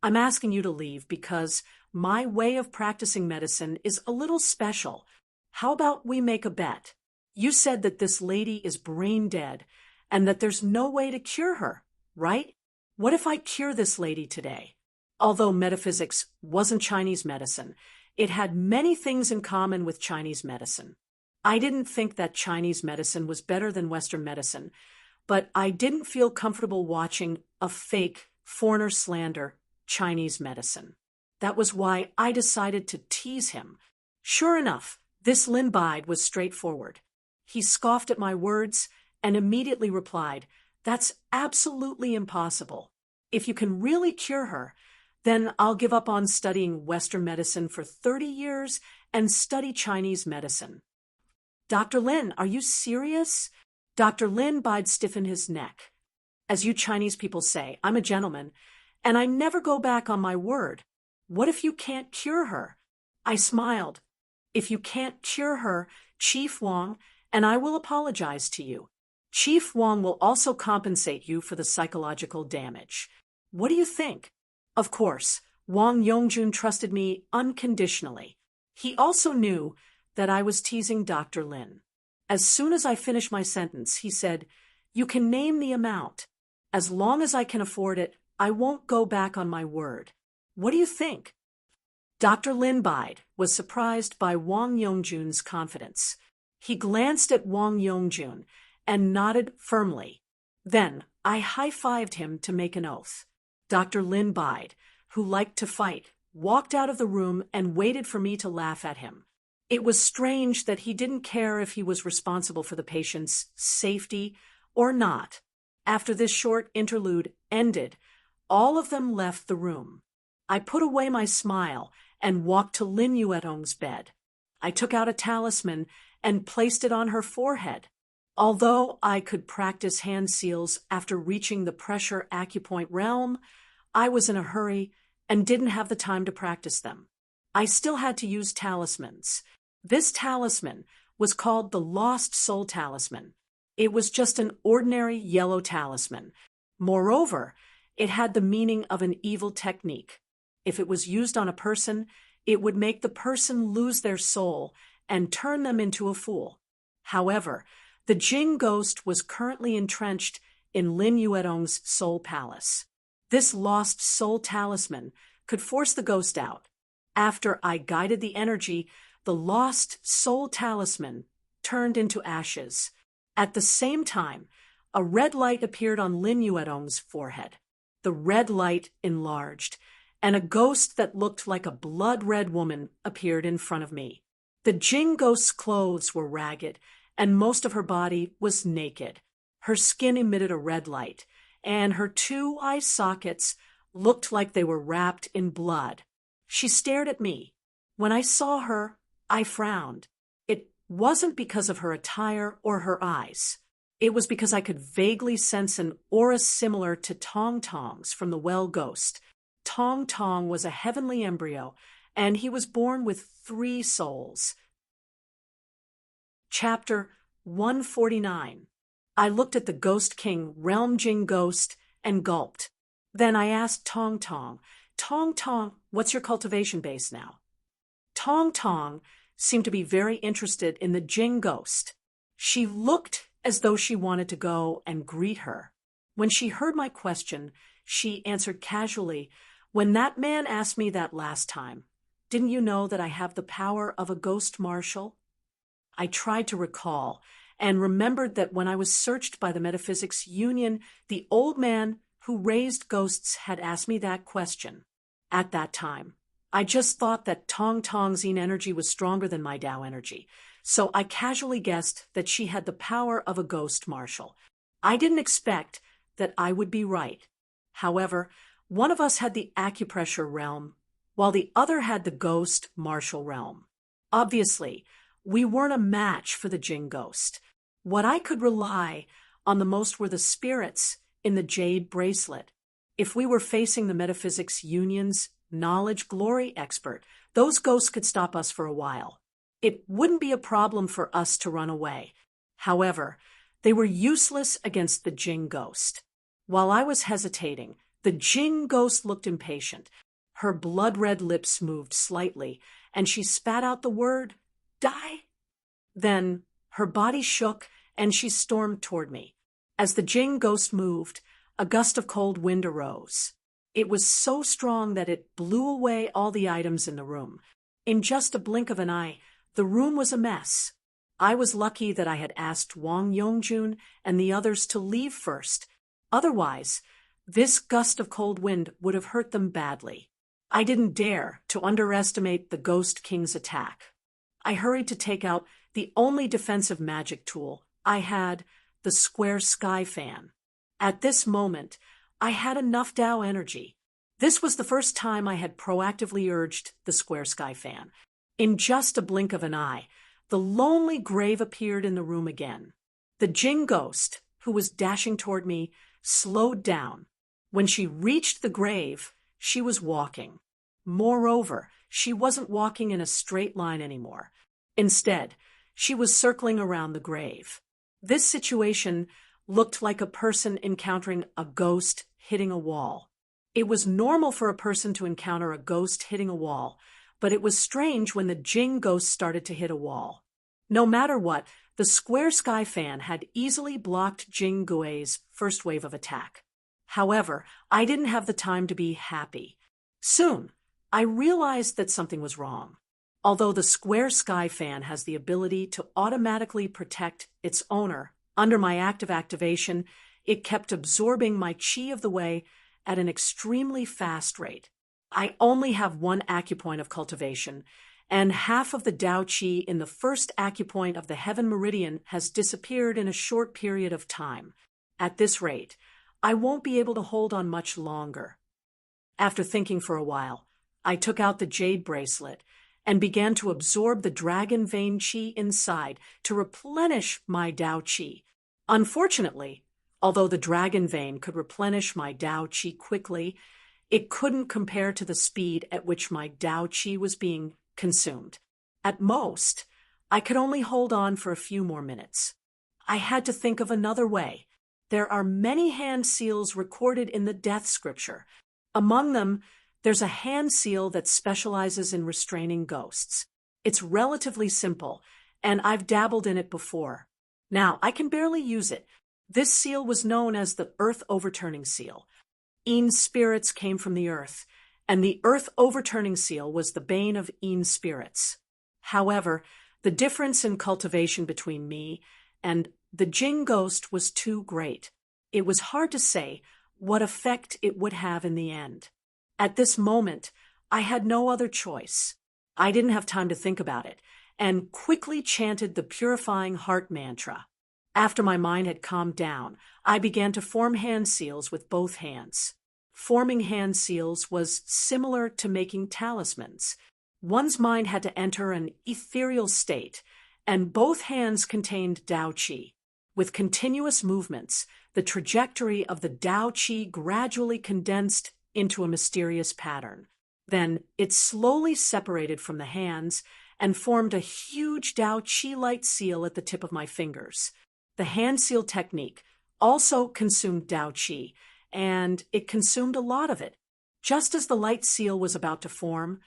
I'm asking you to leave because my way of practicing medicine is a little special. How about we make a bet? You said that this lady is brain dead and that there's no way to cure her, right? What if I cure this lady today? Although metaphysics wasn't Chinese medicine, it had many things in common with Chinese medicine. I didn't think that Chinese medicine was better than Western medicine, but I didn't feel comfortable watching a fake foreigner slander Chinese medicine. That was why I decided to tease him. Sure enough, this Lin Bide was straightforward. He scoffed at my words and immediately replied, "That's absolutely impossible. If you can really cure her, then I'll give up on studying Western medicine for 30 years and study Chinese medicine." "Dr. Lin, are you serious?" Dr. Lin Bide stiffened his neck. "As you Chinese people say, I'm a gentleman, and I never go back on my word. What if you can't cure her?" I smiled. "If you can't cure her, Chief Wang and I will apologize to you. Chief Wang will also compensate you for the psychological damage. What do you think?" Of course, Wang Yongjun trusted me unconditionally. He also knew that I was teasing Dr. Lin. As soon as I finished my sentence, he said, "You can name the amount. As long as I can afford it, I won't go back on my word. What do you think?" Dr. Lin Bide was surprised by Wang Yongjun's confidence. He glanced at Wang Yongjun and nodded firmly. Then I high-fived him to make an oath. Dr. Lin Bide, who liked to fight, walked out of the room and waited for me to laugh at him. It was strange that he didn't care if he was responsible for the patient's safety or not. After this short interlude ended, all of them left the room. I put away my smile and walked to Lin Yuetong's bed. I took out a talisman and placed it on her forehead. Although I could practice hand seals after reaching the pressure acupoint realm, I was in a hurry and didn't have the time to practice them. I still had to use talismans. This talisman was called the Lost Soul Talisman. It was just an ordinary yellow talisman. Moreover, it had the meaning of an evil technique. If it was used on a person, it would make the person lose their soul and turn them into a fool. However, the Jing ghost was currently entrenched in Lin Yuetong's soul palace. This lost soul talisman could force the ghost out. After I guided the energy, the lost soul talisman turned into ashes. At the same time, a red light appeared on Lin Yuetong's forehead. The red light enlarged, and a ghost that looked like a blood-red woman appeared in front of me. The Jing ghost's clothes were ragged, and most of her body was naked. Her skin emitted a red light, and her two eye sockets looked like they were wrapped in blood. She stared at me. When I saw her, I frowned. It wasn't because of her attire or her eyes. It was because I could vaguely sense an aura similar to Tong Tong's from the well ghost. Tong Tong was a heavenly embryo, and he was born with 3 souls. Chapter 149. I looked at the Ghost King, Realm Jing Ghost, and gulped. Then I asked Tong Tong, "Tong Tong, what's your cultivation base now?" Tong Tong seemed to be very interested in the Jing Ghost. She looked as though she wanted to go and greet her. When she heard my question, she answered casually, "When that man asked me that last time, didn't you know that I have the power of a ghost marshal?" I tried to recall and remembered that when I was searched by the Metaphysics Union, the old man who raised ghosts had asked me that question. At that time, I just thought that Tong Tong's yin energy was stronger than my Tao energy, so I casually guessed that she had the power of a ghost marshal. I didn't expect that I would be right. However, one of us had the acupressure realm, while the other had the ghost marshal realm. Obviously, we weren't a match for the Jing ghost. What I could rely on the most were the spirits in the jade bracelet. If we were facing the Metaphysics Union's knowledge glory expert, those ghosts could stop us for a while. It wouldn't be a problem for us to run away. However, they were useless against the Jing ghost. While I was hesitating, the Jing ghost looked impatient. Her blood-red lips moved slightly, and she spat out the word, "Die." Then her body shook, and she stormed toward me. As the Jing ghost moved, a gust of cold wind arose. It was so strong that it blew away all the items in the room. In just a blink of an eye, the room was a mess. I was lucky that I had asked Wang Yongjun and the others to leave first. Otherwise, This gust of cold wind would have hurt them badly. I didn't dare to underestimate the Ghost King's attack. I hurried to take out the only defensive magic tool I had, the square sky fan. At this moment, I had enough Tao energy. This was the first time I had proactively urged the square sky fan. In just a blink of an eye, the lonely grave appeared in the room again. The Jing ghost, who was dashing toward me, slowed down. When she reached the grave, she was walking. Moreover, she wasn't walking in a straight line anymore. Instead, she was circling around the grave. This situation looked like a person encountering a ghost hitting a wall. It was normal for a person to encounter a ghost hitting a wall, but it was strange when the Jing ghost started to hit a wall. No matter what, the square sky fan had easily blocked Jing Gui's first wave of attack. However, I didn't have the time to be happy. Soon, I realized that something was wrong. Although the square sky fan has the ability to automatically protect its owner, under my active activation, it kept absorbing my chi of the way at an extremely fast rate. I only have one acupoint of cultivation, and half of the Tao Qi in the first acupoint of the heaven meridian has disappeared in a short period of time. At this rate, I won't be able to hold on much longer. After thinking for a while, I took out the jade bracelet and began to absorb the dragon vein qi inside to replenish my Tao Qi. Unfortunately, although the dragon vein could replenish my Tao Qi quickly, it couldn't compare to the speed at which my Tao Qi was being consumed. At most, I could only hold on for a few more minutes. I had to think of another way. There are many hand seals recorded in the death scripture. Among them, there's a hand seal that specializes in restraining ghosts. It's relatively simple, and I've dabbled in it before. Now, I can barely use it. This seal was known as the Earth Overturning Seal. Een spirits came from the earth, and the Earth Overturning Seal was the bane of Een spirits. However, the difference in cultivation between me and the Jing ghost was too great. It was hard to say what effect it would have in the end. At this moment, I had no other choice. I didn't have time to think about it, and quickly chanted the purifying heart mantra. After my mind had calmed down, I began to form hand seals with both hands. Forming hand seals was similar to making talismans. One's mind had to enter an ethereal state, and both hands contained Tao Qi. With continuous movements, the trajectory of the Tao Qi gradually condensed into a mysterious pattern. Then it slowly separated from the hands and formed a huge Tao Qi light seal at the tip of my fingers. The hand seal technique also consumed Tao Qi, and it consumed a lot of it. Just as the light seal was about to form,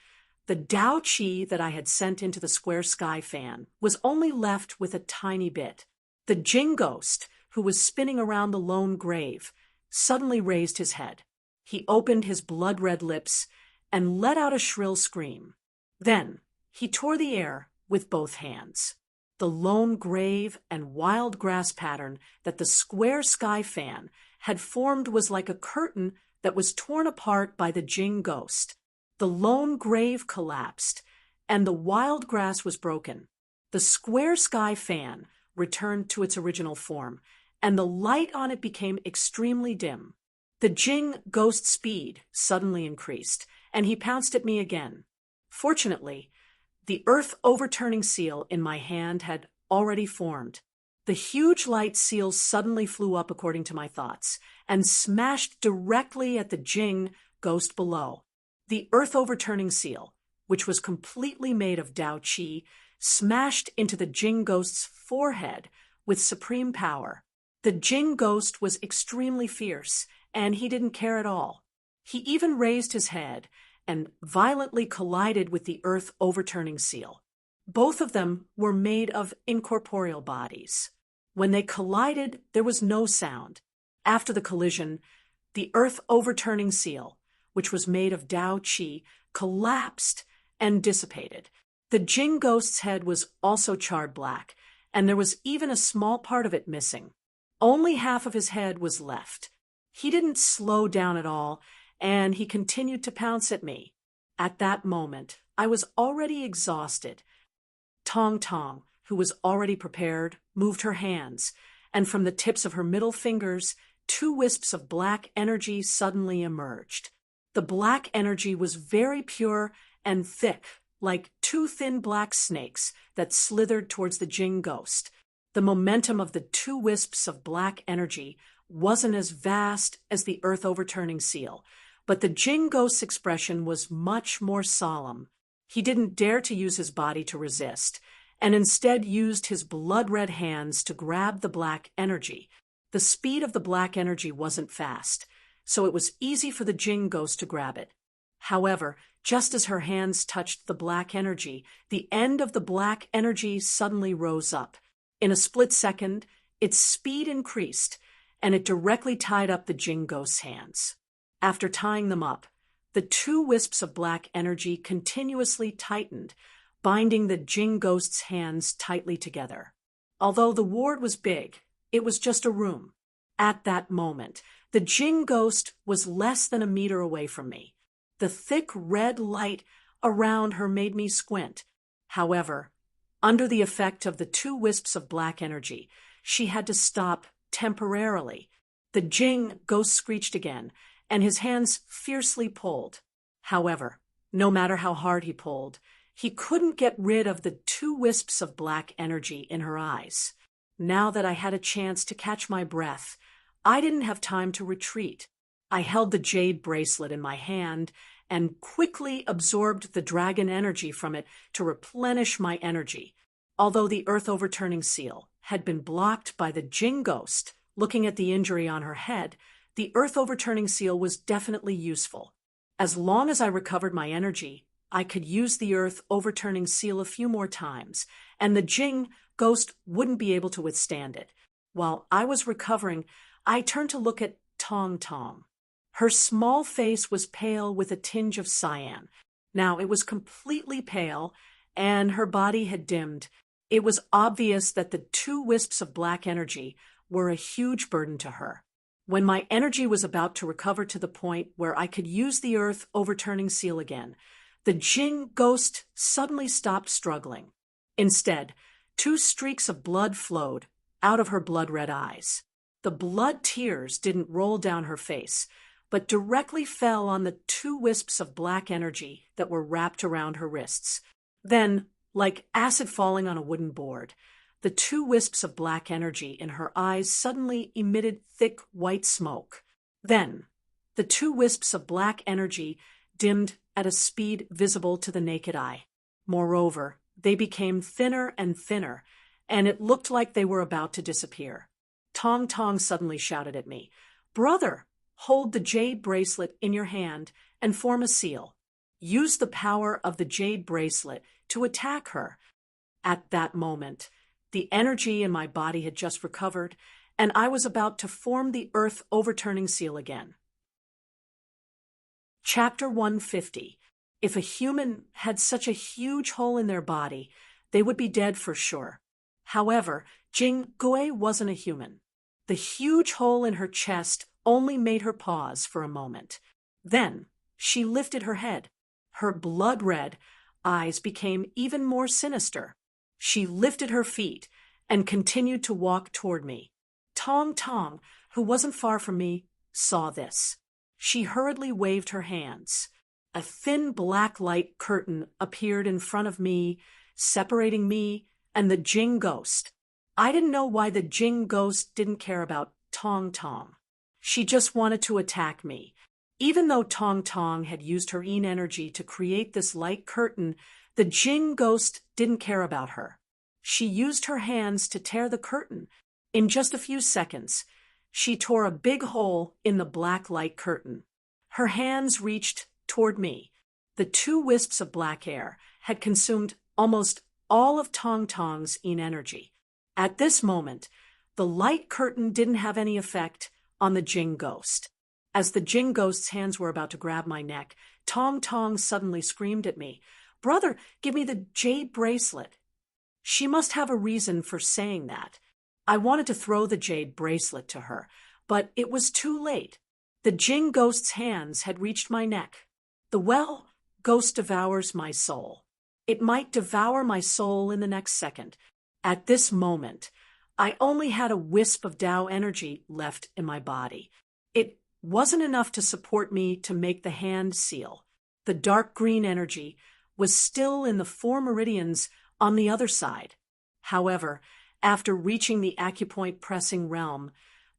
the Tao Qi that I had sent into the square sky fan was only left with a tiny bit. The Jing ghost, who was spinning around the lone grave, suddenly raised his head. He opened his blood-red lips and let out a shrill scream. Then he tore the air with both hands. The lone grave and wild grass pattern that the square sky fan had formed was like a curtain that was torn apart by the Jing ghost. The lone grave collapsed, and the wild grass was broken. The square sky fan returned to its original form, and the light on it became extremely dim. The Jing ghost's speed suddenly increased, and he pounced at me again. Fortunately, the Earth Overturning Seal in my hand had already formed. The huge light seal suddenly flew up according to my thoughts, and smashed directly at the Jing ghost below. The Earth Overturning Seal, which was completely made of Tao Qi, smashed into the Jing ghost's forehead with supreme power. The Jing ghost was extremely fierce, and he didn't care at all. He even raised his head and violently collided with the Earth Overturning Seal. Both of them were made of incorporeal bodies. When they collided, there was no sound. After the collision, the Earth Overturning Seal, which was made of Tao Qi, collapsed and dissipated. The Jing ghost's head was also charred black, and there was even a small part of it missing. Only half of his head was left. He didn't slow down at all, and he continued to pounce at me. At that moment, I was already exhausted. Tong Tong, who was already prepared, moved her hands, and from the tips of her middle fingers, 2 wisps of black energy suddenly emerged. The black energy was very pure and thick, like 2 thin black snakes that slithered towards the Jing ghost. The momentum of the 2 wisps of black energy wasn't as vast as the earth overturning seal, but the Jing ghost's expression was much more solemn. He didn't dare to use his body to resist, and instead used his blood-red hands to grab the black energy. The speed of the black energy wasn't fast, so it was easy for the Jing ghost to grab it. However, just as her hands touched the black energy, the end of the black energy suddenly rose up. In a split second, its speed increased, and it directly tied up the Jing ghost's hands. After tying them up, the 2 wisps of black energy continuously tightened, binding the Jing ghost's hands tightly together. Although the ward was big, it was just a room. At that moment, the Jing ghost was less than a meter away from me. The thick red light around her made me squint. However, under the effect of the 2 wisps of black energy, she had to stop temporarily. The Jing ghost screeched again, and his hands fiercely pulled. However, no matter how hard he pulled, he couldn't get rid of the 2 wisps of black energy in her eyes. Now that I had a chance to catch my breath, I didn't have time to retreat. I held the jade bracelet in my hand and quickly absorbed the dragon energy from it to replenish my energy. Although the earth overturning seal had been blocked by the Jing ghost, looking at the injury on her head, the earth overturning seal was definitely useful. As long as I recovered my energy, I could use the earth overturning seal a few more times, and the Jing ghost wouldn't be able to withstand it. While I was recovering, I turned to look at Tong Tong. Her small face was pale with a tinge of cyan. Now it was completely pale, and her body had dimmed. It was obvious that the 2 wisps of black energy were a huge burden to her. When my energy was about to recover to the point where I could use the earth overturning seal again, the Jing ghost suddenly stopped struggling. Instead, 2 streaks of blood flowed out of her blood-red eyes. The blood tears didn't roll down her face, but directly fell on the 2 wisps of black energy that were wrapped around her wrists. Then, like acid falling on a wooden board, the 2 wisps of black energy in her eyes suddenly emitted thick white smoke. Then, the 2 wisps of black energy dimmed at a speed visible to the naked eye. Moreover, they became thinner and thinner, and it looked like they were about to disappear. Tong Tong suddenly shouted at me, "Brother, hold the jade bracelet in your hand and form a seal. Use the power of the jade bracelet to attack her." At that moment, the energy in my body had just recovered, and I was about to form the earth overturning seal again. Chapter 150. If a human had such a huge hole in their body, they would be dead for sure. However, Jing Gui wasn't a human. The huge hole in her chest only made her pause for a moment. Then she lifted her head. Her blood-red eyes became even more sinister. She lifted her feet and continued to walk toward me. Tong Tong, who wasn't far from me, saw this. She hurriedly waved her hands. A thin black light curtain appeared in front of me, separating me and the Jing ghost. I didn't know why the Jing ghost didn't care about Tong Tong. She just wanted to attack me. Even though Tong Tong had used her yin energy to create this light curtain, the Jing ghost didn't care about her. She used her hands to tear the curtain. In just a few seconds, she tore a big hole in the black light curtain. Her hands reached toward me. The 2 wisps of black air had consumed almost all of Tong Tong's yin energy. At this moment, the light curtain didn't have any effect on the Jing ghost. As the Jing ghost's hands were about to grab my neck, Tong Tong suddenly screamed at me, "Brother, give me the jade bracelet." She must have a reason for saying that. I wanted to throw the jade bracelet to her, but it was too late. The Jing ghost's hands had reached my neck. The well ghost devours my soul. It might devour my soul in the next second. At this moment, I only had a wisp of Tao energy left in my body. It wasn't enough to support me to make the hand seal. The dark green energy was still in the 4 meridians on the other side. However, after reaching the acupoint pressing realm,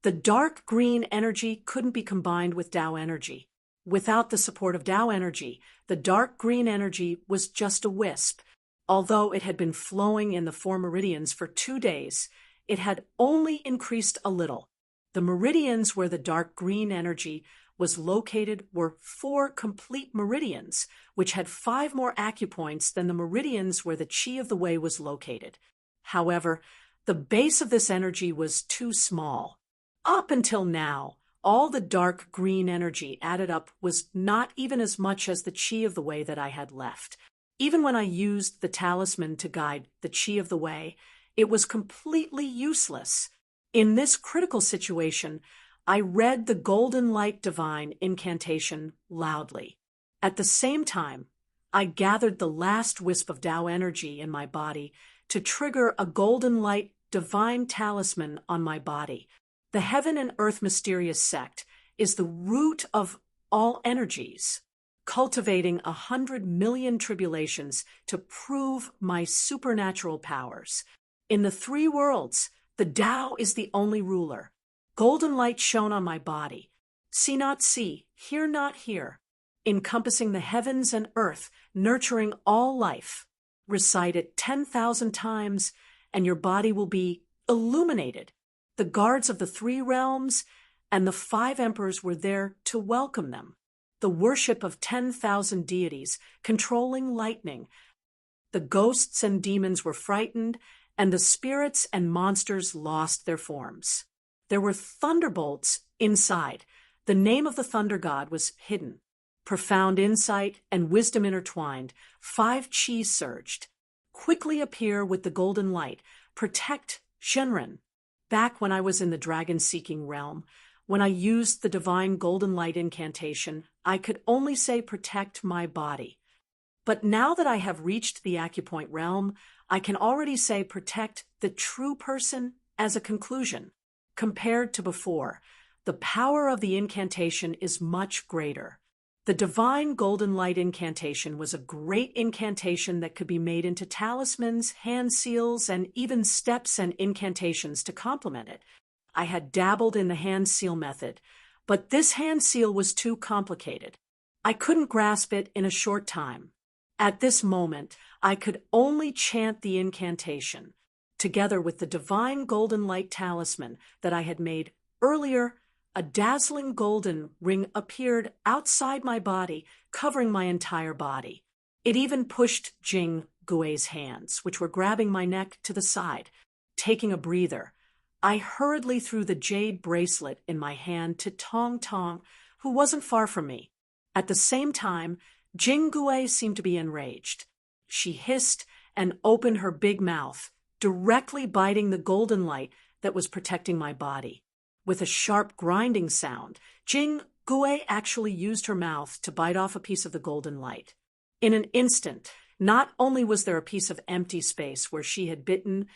the dark green energy couldn't be combined with Tao energy. Without the support of Tao energy, the dark green energy was just a wisp. Although it had been flowing in the 4 meridians for 2 days, it had only increased a little. The meridians where the dark green energy was located were 4 complete meridians, which had 5 more acupoints than the meridians where the Qi of the Way was located. However, the base of this energy was too small. Up until now, all the dark green energy added up was not even as much as the Qi of the Way that I had left. Even when I used the talisman to guide the Qi of the Way, it was completely useless. In this critical situation, I read the Golden Light Divine incantation loudly. At the same time, I gathered the last wisp of Tao energy in my body to trigger a Golden Light Divine talisman on my body. The Heaven and Earth Mysterious Sect is the root of all energies, cultivating 100 million tribulations to prove my supernatural powers. In the 3 worlds, the Tao is the only ruler. Golden light shone on my body. See not see, hear not hear, encompassing the heavens and earth, nurturing all life. Recite it 10,000 times, and your body will be illuminated. The guards of the 3 realms and the 5 emperors were there to welcome them. The worship of 10,000 deities controlling lightning. The ghosts and demons were frightened, and the spirits and monsters lost their forms. There were thunderbolts inside. The name of the thunder god was hidden. Profound insight and wisdom intertwined. 5 Qi surged. Quickly appear with the golden light. Protect Shenren. Back when I was in the dragon-seeking realm, when I used the divine golden light incantation, I could only say protect my body. But now that I have reached the acupoint realm, I can already say protect the true person as a conclusion. Compared to before, the power of the incantation is much greater. The divine golden light incantation was a great incantation that could be made into talismans, hand seals, and even steps and incantations to complement it. I had dabbled in the hand seal method, but this hand seal was too complicated. I couldn't grasp it in a short time. At this moment, I could only chant the incantation, together with the divine golden light talisman that I had made earlier. A dazzling golden ring appeared outside my body, covering my entire body. It even pushed Jing Gui's hands, which were grabbing my neck, to the side. Taking a breather, I hurriedly threw the jade bracelet in my hand to Tong Tong, who wasn't far from me. At the same time, Jing Gui seemed to be enraged. She hissed and opened her big mouth, directly biting the golden light that was protecting my body. With a sharp grinding sound, Jing Gui actually used her mouth to bite off a piece of the golden light. In an instant, not only was there a piece of empty space where she had bitten,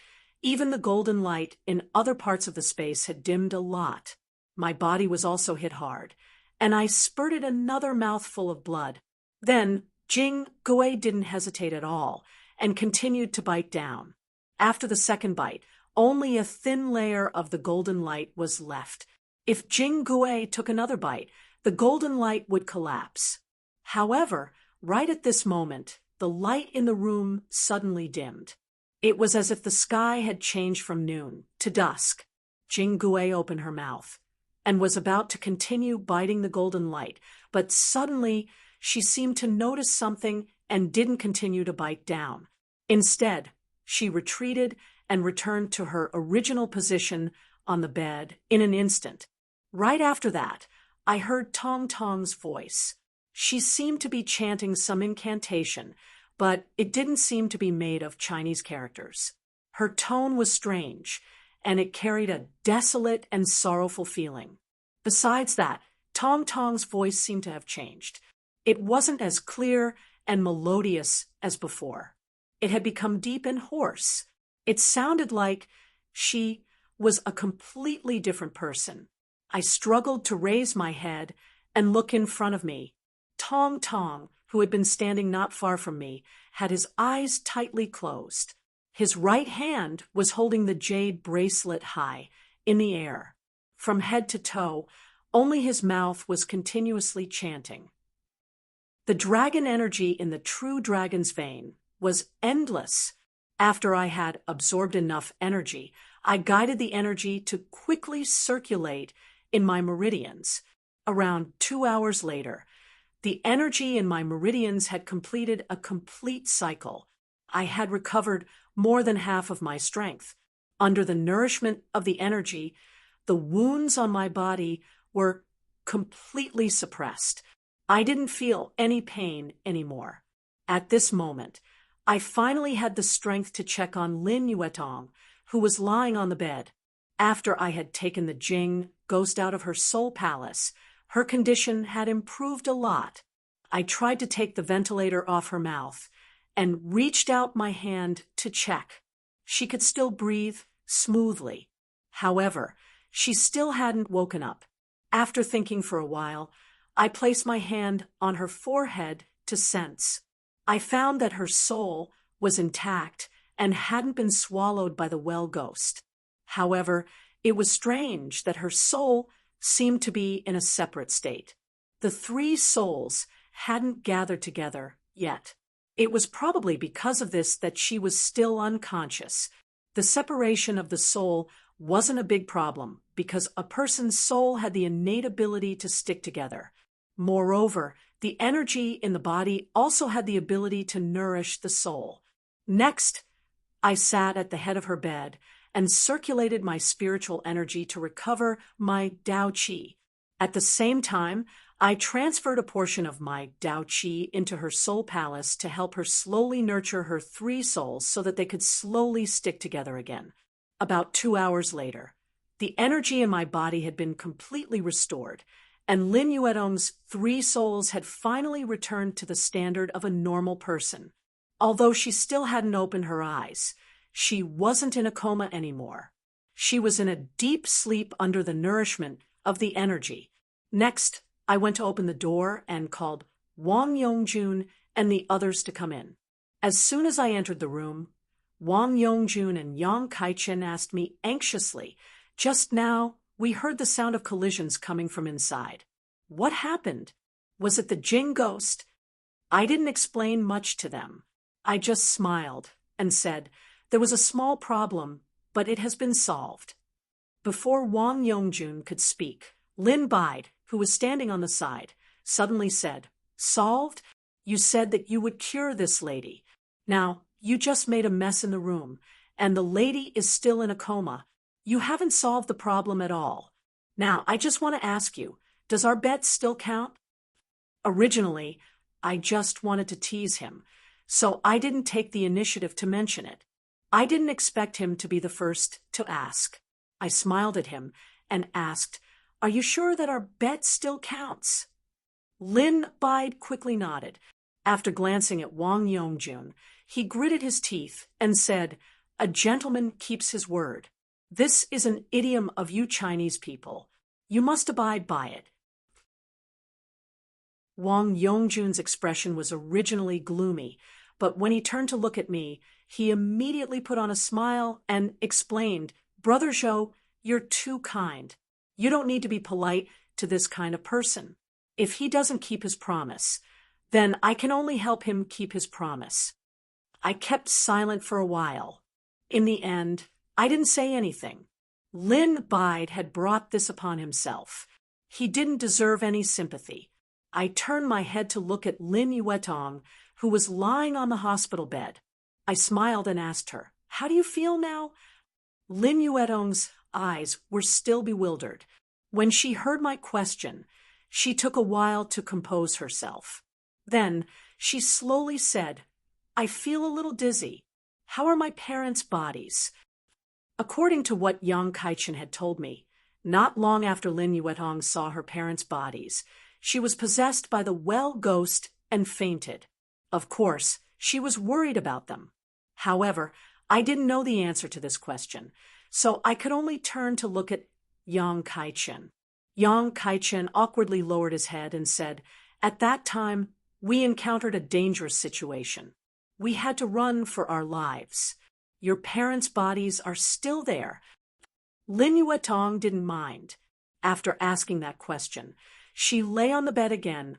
even the golden light in other parts of the space had dimmed a lot. My body was also hit hard, and I spurted another mouthful of blood. Then Jing Gui didn't hesitate at all and continued to bite down. After the second bite, only a thin layer of the golden light was left. If Jing Gui took another bite, the golden light would collapse. However, right at this moment, the light in the room suddenly dimmed. It was as if the sky had changed from noon to dusk. Jing Gui opened her mouth and was about to continue biting the golden light, but suddenly she seemed to notice something and didn't continue to bite down. Instead, she retreated and returned to her original position on the bed in an instant. Right after that, I heard Tong Tong's voice. She seemed to be chanting some incantation, but it didn't seem to be made of Chinese characters. Her tone was strange, and it carried a desolate and sorrowful feeling. Besides that, Tong Tong's voice seemed to have changed. It wasn't as clear and melodious as before. It had become deep and hoarse. It sounded like she was a completely different person. I struggled to raise my head and look in front of me. Tong Tong, who had been standing not far from me, had his eyes tightly closed. His right hand was holding the jade bracelet high, in the air. From head to toe, only his mouth was continuously chanting. The dragon energy in the true dragon's vein was endless. After I had absorbed enough energy, I guided the energy to quickly circulate in my meridians. Around 2 hours later, the energy in my meridians had completed a complete cycle. I had recovered more than half of my strength. Under the nourishment of the energy, the wounds on my body were completely suppressed. I didn't feel any pain anymore. At this moment, I finally had the strength to check on Lin Yuetong, who was lying on the bed. After I had taken the Jing ghost out of her soul palace, her condition had improved a lot. I tried to take the ventilator off her mouth and reached out my hand to check. She could still breathe smoothly. However, she still hadn't woken up. After thinking for a while, I placed my hand on her forehead to sense. I found that her soul was intact and hadn't been swallowed by the well ghost. However, it was strange that her soul seemed to be in a separate state. The three souls hadn't gathered together yet. It was probably because of this that she was still unconscious. The separation of the soul wasn't a big problem because a person's soul had the innate ability to stick together. Moreover, the energy in the body also had the ability to nourish the soul. Next, I sat at the head of her bed and circulated my spiritual energy to recover my Dao Qi. At the same time, I transferred a portion of my Dao Qi into her soul palace to help her slowly nurture her three souls so that they could slowly stick together again. About 2 hours later, the energy in my body had been completely restored, and Lin Yuetong's three souls had finally returned to the standard of a normal person. Although she still hadn't opened her eyes, she wasn't in a coma anymore. She was in a deep sleep under the nourishment of the energy. Next, I went to open the door and called Wang Yongjun and the others to come in. As soon as I entered the room, Wang Yongjun and Yang Kaichen asked me anxiously, "Just now, we heard the sound of collisions coming from inside. What happened? Was it the Jing ghost?" I didn't explain much to them. I just smiled and said, "There was a small problem, but it has been solved." Before Wang Yongjun could speak, Lin Bide, who was standing on the side, suddenly said, "Solved? You said that you would cure this lady. Now, you just made a mess in the room, and the lady is still in a coma. You haven't solved the problem at all. Now, I just want to ask you, does our bet still count?" Originally, I just wanted to tease him, so I didn't take the initiative to mention it. I didn't expect him to be the first to ask. I smiled at him and asked, "Are you sure that our bet still counts?" Lin Bide quickly nodded. After glancing at Wang Yongjun, he gritted his teeth and said, "A gentleman keeps his word. This is an idiom of you Chinese people. You must abide by it." Wang Yongjun's expression was originally gloomy, but when he turned to look at me, he immediately put on a smile and explained, "Brother Zhou, you're too kind. You don't need to be polite to this kind of person. If he doesn't keep his promise, then I can only help him keep his promise." I kept silent for a while. In the end, I didn't say anything. Lin Bide had brought this upon himself. He didn't deserve any sympathy. I turned my head to look at Lin Yuetong, who was lying on the hospital bed. I smiled and asked her, "How do you feel now?" Lin Yuetong's eyes were still bewildered. When she heard my question, she took a while to compose herself. Then she slowly said, "I feel a little dizzy. How are my parents' bodies?" According to what Yang Kaichen had told me, Not long after Lin Yuetong saw her parents' bodies, she was possessed by the well ghost and fainted. Of course, she was worried about them. However, I didn't know the answer to this question, so I could only turn to look at Yang Kai-chen. Yang Kai-chen awkwardly lowered his head and said, "At that time, we encountered a dangerous situation. We had to run for our lives. Your parents' bodies are still there." Lin Yuetong didn't mind. After asking that question, she lay on the bed again,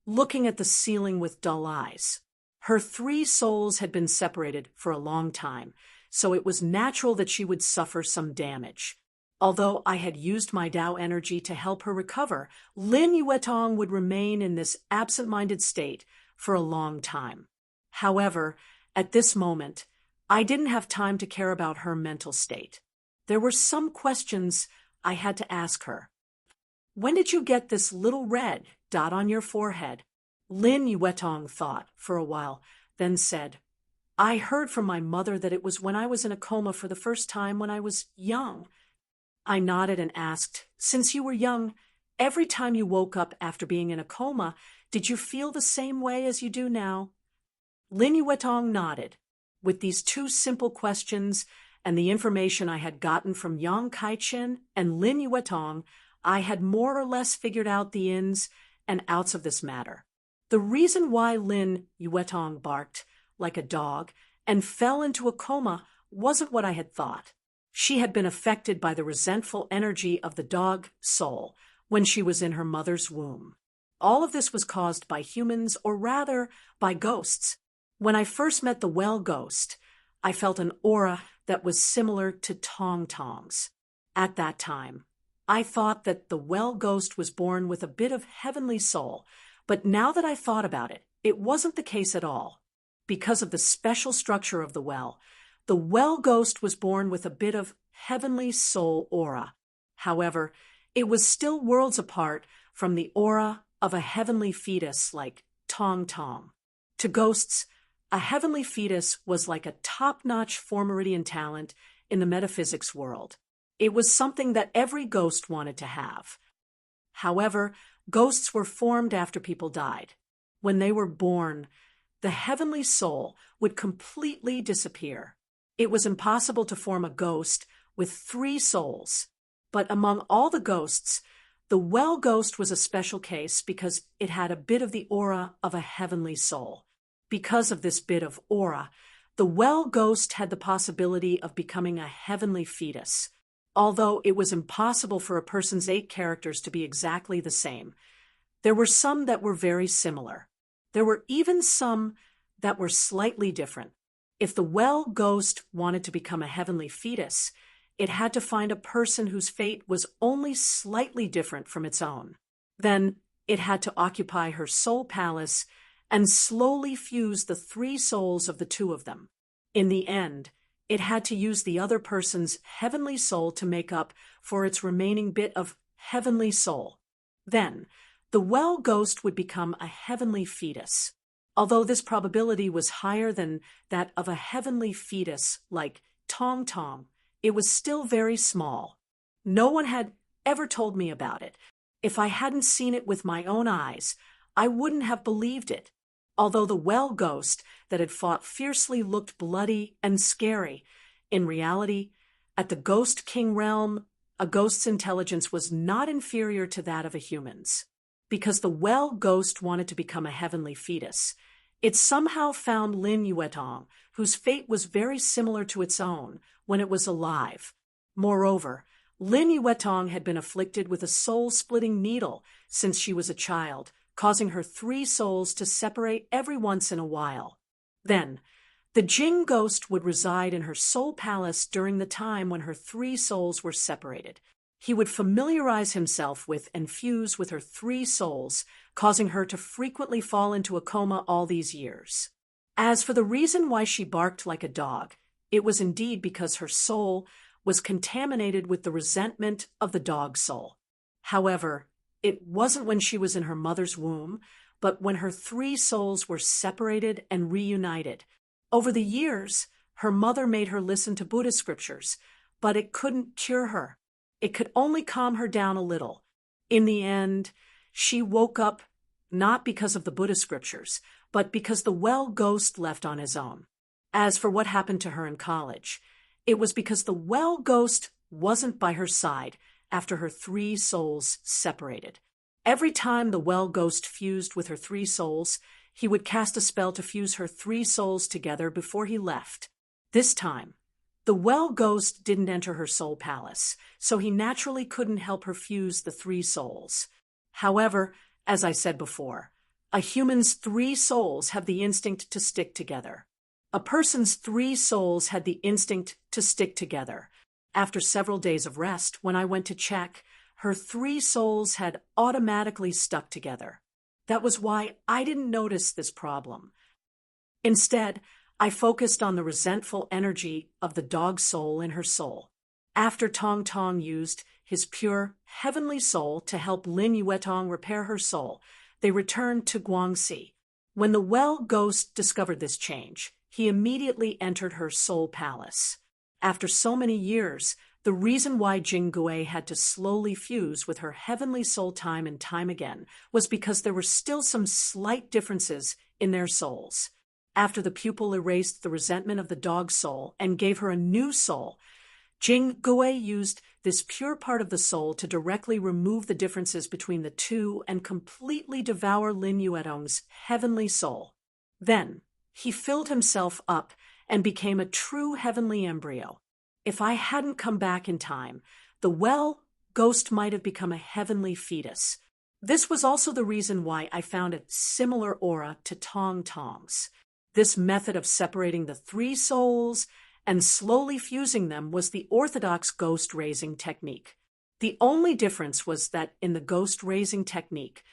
looking at the ceiling with dull eyes. Her 3 souls had been separated for a long time, so it was natural that she would suffer some damage. Although I had used my Tao energy to help her recover, Lin Yuetong would remain in this absent-minded state for a long time. However, at this moment, I didn't have time to care about her mental state. There were some questions I had to ask her. "When did you get this little red dot on your forehead?" Lin Yuetong thought for a while, then said, "I heard from my mother that it was when I was in a coma for the first time when I was young." I nodded and asked, "Since you were young, every time you woke up after being in a coma, did you feel the same way as you do now?" Lin Yuetong nodded. With these 2 simple questions and the information I had gotten from Yang Kai-chen and Lin Yuetong, I had more or less figured out the ins and outs of this matter. The reason why Lin Yuetong barked like a dog and fell into a coma wasn't what I had thought. She had been affected by the resentful energy of the dog soul when she was in her mother's womb. All of this was caused by humans, or rather, by ghosts. When I first met the well ghost, I felt an aura that was similar to Tong Tong's. At that time, I thought that the well ghost was born with a bit of heavenly soul, but now that I thought about it, it wasn't the case at all. Because of the special structure of the well ghost was born with a bit of heavenly soul aura. However, it was still worlds apart from the aura of a heavenly fetus like Tong Tong. To ghosts, a heavenly fetus was like a top-notch four-meridian talent in the metaphysics world. It was something that every ghost wanted to have. However, ghosts were formed after people died. When they were born, the heavenly soul would completely disappear. It was impossible to form a ghost with 3 souls. But among all the ghosts, the well ghost was a special case because it had a bit of the aura of a heavenly soul. Because of this bit of aura, the well ghost had the possibility of becoming a heavenly fetus. Although it was impossible for a person's 8 characters to be exactly the same, there were some that were very similar. There were even some that were slightly different. If the well ghost wanted to become a heavenly fetus, it had to find a person whose fate was only slightly different from its own. Then it had to occupy her soul palace and slowly fuse the 3 souls of the 2 of them. In the end, it had to use the other person's heavenly soul to make up for its remaining bit of heavenly soul. Then, the well ghost would become a heavenly fetus. Although this probability was higher than that of a heavenly fetus like Tong Tong, it was still very small. No one had ever told me about it. If I hadn't seen it with my own eyes, I wouldn't have believed it. Although the well ghost that had fought fiercely looked bloody and scary, in reality, at the Ghost King realm, a ghost's intelligence was not inferior to that of a human's. Because the well ghost wanted to become a heavenly fetus, it somehow found Lin Yuetong, whose fate was very similar to its own when it was alive. Moreover, Lin Yuetong had been afflicted with a soul-splitting needle since she was a child, causing her 3 souls to separate every once in a while. Then, the Jing ghost would reside in her soul palace during the time when her 3 souls were separated. He would familiarize himself with and fuse with her 3 souls, causing her to frequently fall into a coma all these years. As for the reason why she barked like a dog, it was indeed because her soul was contaminated with the resentment of the dog soul. However, it wasn't when she was in her mother's womb, but when her 3 souls were separated and reunited. Over the years, her mother made her listen to Buddhist scriptures, but it couldn't cure her. it could only calm her down a little. In the end, she woke up not because of the Buddha scriptures, but because the well ghost left on his own. As for what happened to her in college, it was because the well ghost wasn't by her side after her three souls separated. Every time the well ghost fused with her three souls, he would cast a spell to fuse her three souls together before he left. This time, the well ghost didn't enter her soul palace, so he naturally couldn't help her fuse the three souls. However, as I said before, a human's three souls have the instinct to stick together. A person's three souls had the instinct to stick together. After several days of rest, when I went to check, her three souls had automatically stuck together. That was why I didn't notice this problem. Instead, I focused on the resentful energy of the dog soul in her soul. After Tong Tong used his pure, heavenly soul to help Lin Yuetong repair her soul, they returned to Guangxi. When the well ghost discovered this change, he immediately entered her soul palace. After so many years, the reason why Jing Gui had to slowly fuse with her heavenly soul time and time again was because there were still some slight differences in their souls. After the pupil erased the resentment of the dog soul and gave her a new soul, Jing Gui used this pure part of the soul to directly remove the differences between the two and completely devour Lin Yuetong's heavenly soul. Then, he filled himself up and became a true heavenly embryo. If I hadn't come back in time, the well ghost might have become a heavenly fetus. This was also the reason why I found a similar aura to Tong Tong's. This method of separating the three souls and slowly fusing them was the orthodox ghost-raising technique. The only difference was that in the ghost-raising technique,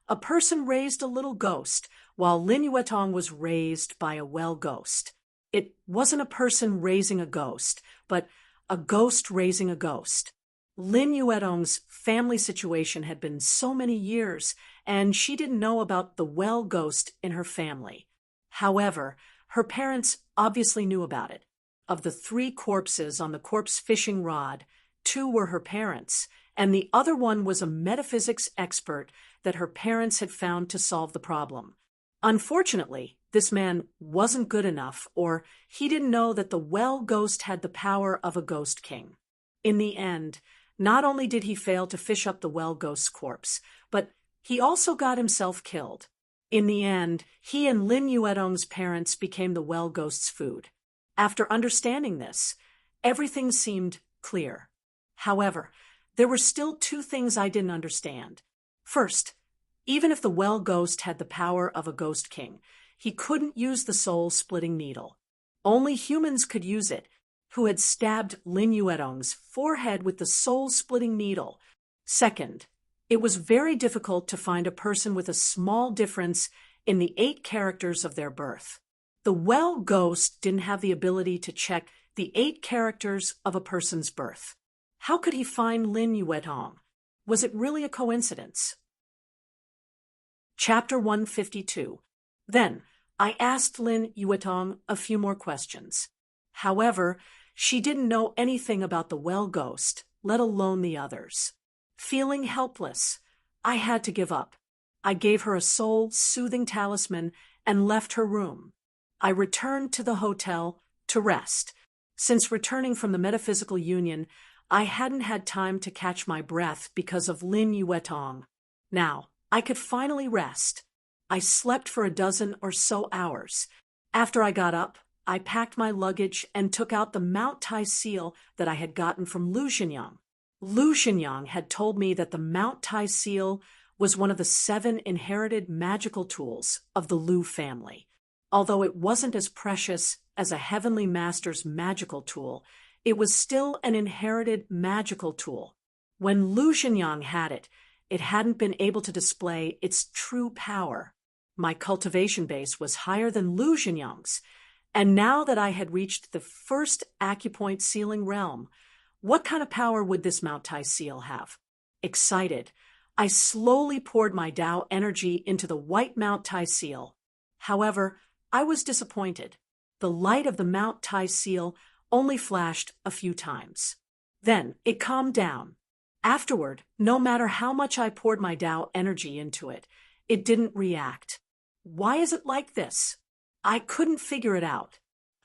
a person raised a little ghost, while Lin Yuetong was raised by a well ghost. It wasn't a person raising a ghost, but a ghost raising a ghost. Lin Yuetong's family situation had been so many years, and she didn't know about the well ghost in her family. However, her parents obviously knew about it. Of the three corpses on the corpse fishing rod, two were her parents, and the other one was a metaphysics expert that her parents had found to solve the problem. Unfortunately, this man wasn't good enough, or he didn't know that the well ghost had the power of a ghost king. In the end, not only did he fail to fish up the well ghost's corpse, but he also got himself killed. In the end, he and Lin Yuetong's parents became the well ghost's food. After understanding this, everything seemed clear. However, there were still two things I didn't understand. First, even if the well ghost had the power of a ghost king, he couldn't use the soul-splitting needle. Only humans could use it, who had stabbed Lin Yuetong's forehead with the soul-splitting needle. Second, it was very difficult to find a person with a small difference in the 8 characters of their birth. The well ghost didn't have the ability to check the 8 characters of a person's birth. How could he find Lin Yuetong? Was it really a coincidence? Chapter 152. Then, I asked Lin Yuetong a few more questions. However, she didn't know anything about the well ghost, let alone the others. Feeling helpless, I had to give up. I gave her a soul-soothing talisman and left her room. I returned to the hotel to rest. Since returning from the metaphysical union, I hadn't had time to catch my breath because of Lin Yuetong. Now, I could finally rest. I slept for a dozen or so hours. After I got up, I packed my luggage and took out the Mount Tai seal that I had gotten from Lu Xinyang. Lu Xinyang had told me that the Mount Tai seal was one of the 7 inherited magical tools of the Lu family. Although it wasn't as precious as a heavenly master's magical tool, it was still an inherited magical tool. When Lu Xinyang had it, it hadn't been able to display its true power. My cultivation base was higher than Lu Xinyang's, and now that I had reached the first acupoint sealing realm, what kind of power would this Mount Tai seal have? Excited, I slowly poured my Tao energy into the white Mount Tai seal. However, I was disappointed. The light of the Mount Tai seal only flashed a few times. Then it calmed down. Afterward, no matter how much I poured my Tao energy into it, it didn't react. Why is it like this? I couldn't figure it out.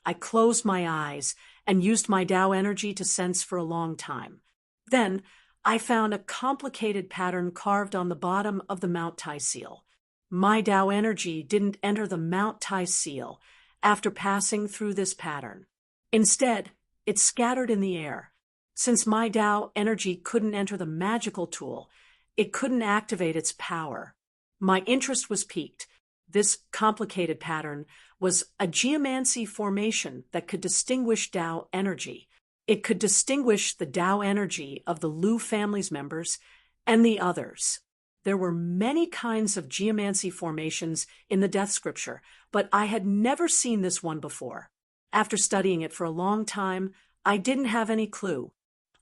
I closed my eyes and used my Tao energy to sense for a long time. Then, I found a complicated pattern carved on the bottom of the Mount Tai seal. My Tao energy didn't enter the Mount Tai seal after passing through this pattern. Instead, it scattered in the air. Since my Tao energy couldn't enter the magical tool, it couldn't activate its power. My interest was piqued. This complicated pattern was a geomancy formation that could distinguish Tao energy. It could distinguish the Tao energy of the Lu family's members and the others. There were many kinds of geomancy formations in the death scripture, but I had never seen this one before. After studying it for a long time, I didn't have any clue.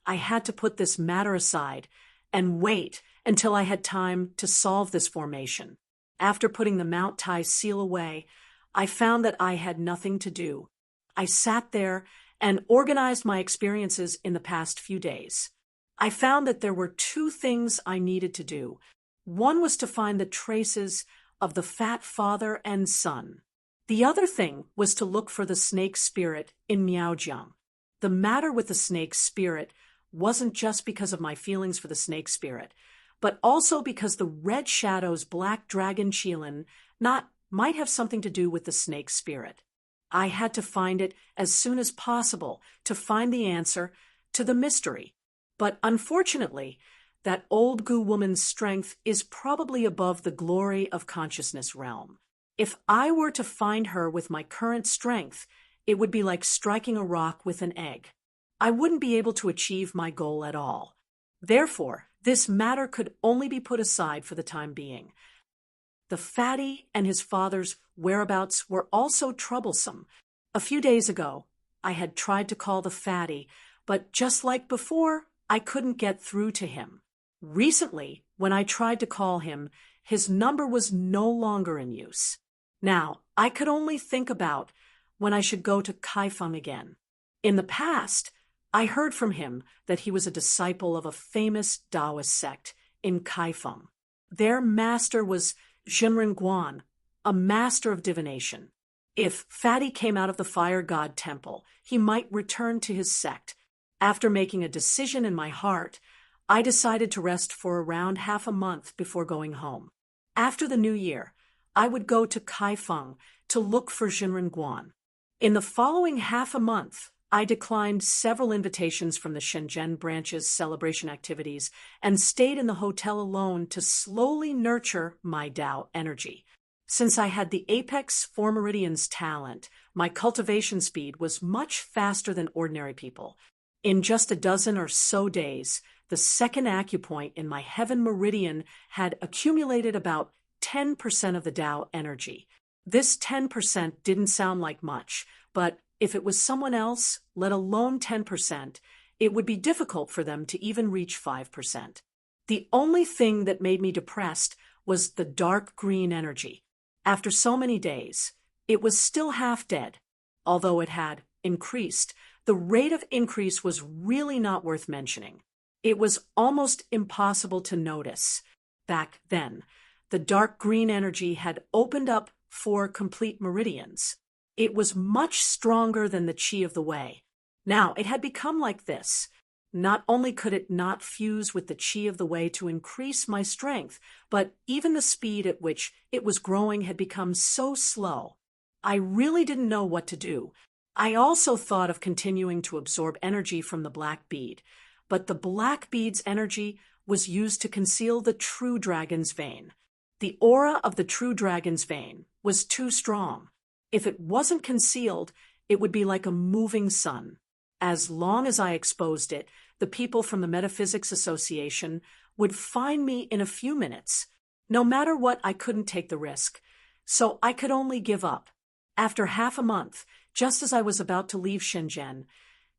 I had to put this matter aside and wait until I had time to solve this formation. After putting the Mount Tai seal away, I found that I had nothing to do. I sat there and organized my experiences in the past few days. I found that there were two things I needed to do. One was to find the traces of the fat father and son. The other thing was to look for the snake spirit in Miaojiang. The matter with the snake spirit wasn't just because of my feelings for the snake spirit, but also because the red shadow's black dragon Qilin might have something to do with the snake spirit. I had to find it as soon as possible to find the answer to the mystery. But unfortunately, that old Gu woman's strength is probably above the glory of consciousness realm. If I were to find her with my current strength, it would be like striking a rock with an egg. I wouldn't be able to achieve my goal at all. Therefore, this matter could only be put aside for the time being. The fatty and his father's whereabouts were also troublesome. A few days ago, I had tried to call the fatty, but just like before, I couldn't get through to him. Recently, when I tried to call him, his number was no longer in use. Now, I could only think about when I should go to Kaifeng again. In the past, I heard from him that he was a disciple of a famous Taoist sect in Kaifeng. Their master was Zhenren Guan, a master of divination. If Fatty came out of the fire god temple, he might return to his sect. After making a decision in my heart, I decided to rest for around half a month before going home. After the new year, I would go to Kaifeng to look for Zhenren Guan. In the following half a month, I declined several invitations from the Shenzhen branch's celebration activities and stayed in the hotel alone to slowly nurture my Tao energy. Since I had the Apex 4 Meridian's talent, my cultivation speed was much faster than ordinary people. In just a dozen or so days, the second acupoint in my Heaven Meridian had accumulated about 10% of the Tao energy. This 10% didn't sound like much, but if it was someone else, let alone 10%, it would be difficult for them to even reach 5%. The only thing that made me depressed was the dark green energy. After so many days, it was still half dead. Although it had increased, the rate of increase was really not worth mentioning. It was almost impossible to notice. Back then, the dark green energy had opened up 4 complete meridians. It was much stronger than the Qi of the Way. Now, it had become like this. Not only could it not fuse with the Qi of the Way to increase my strength, but even the speed at which it was growing had become so slow. I really didn't know what to do. I also thought of continuing to absorb energy from the black bead, but the black bead's energy was used to conceal the true dragon's vein. The aura of the true dragon's vein was too strong. If it wasn't concealed, it would be like a moving sun. As long as I exposed it, the people from the Metaphysics Association would find me in a few minutes. No matter what, I couldn't take the risk, so I could only give up. After half a month, just as I was about to leave Shenzhen,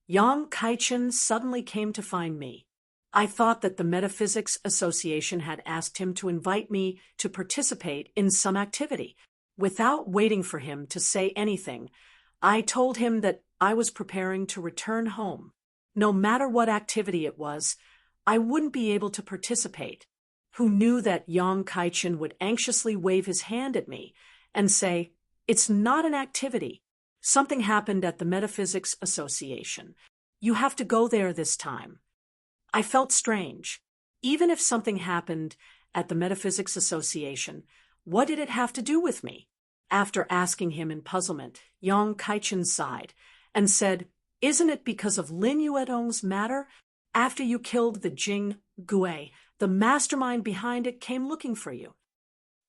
Yang Kaichen suddenly came to find me. I thought that the Metaphysics Association had asked him to invite me to participate in some activity. Without waiting for him to say anything, I told him that I was preparing to return home. No matter what activity it was, I wouldn't be able to participate, who knew that Yang Kaichen would anxiously wave his hand at me and say, "It's not an activity. Something happened at the Metaphysics Association. You have to go there this time." I felt strange. Even if something happened at the Metaphysics Association, what did it have to do with me? After asking him in puzzlement, Yang Kaichen sighed and said, "Isn't it because of Lin Yuedong's matter? After you killed the Jing Gui, the mastermind behind it came looking for you."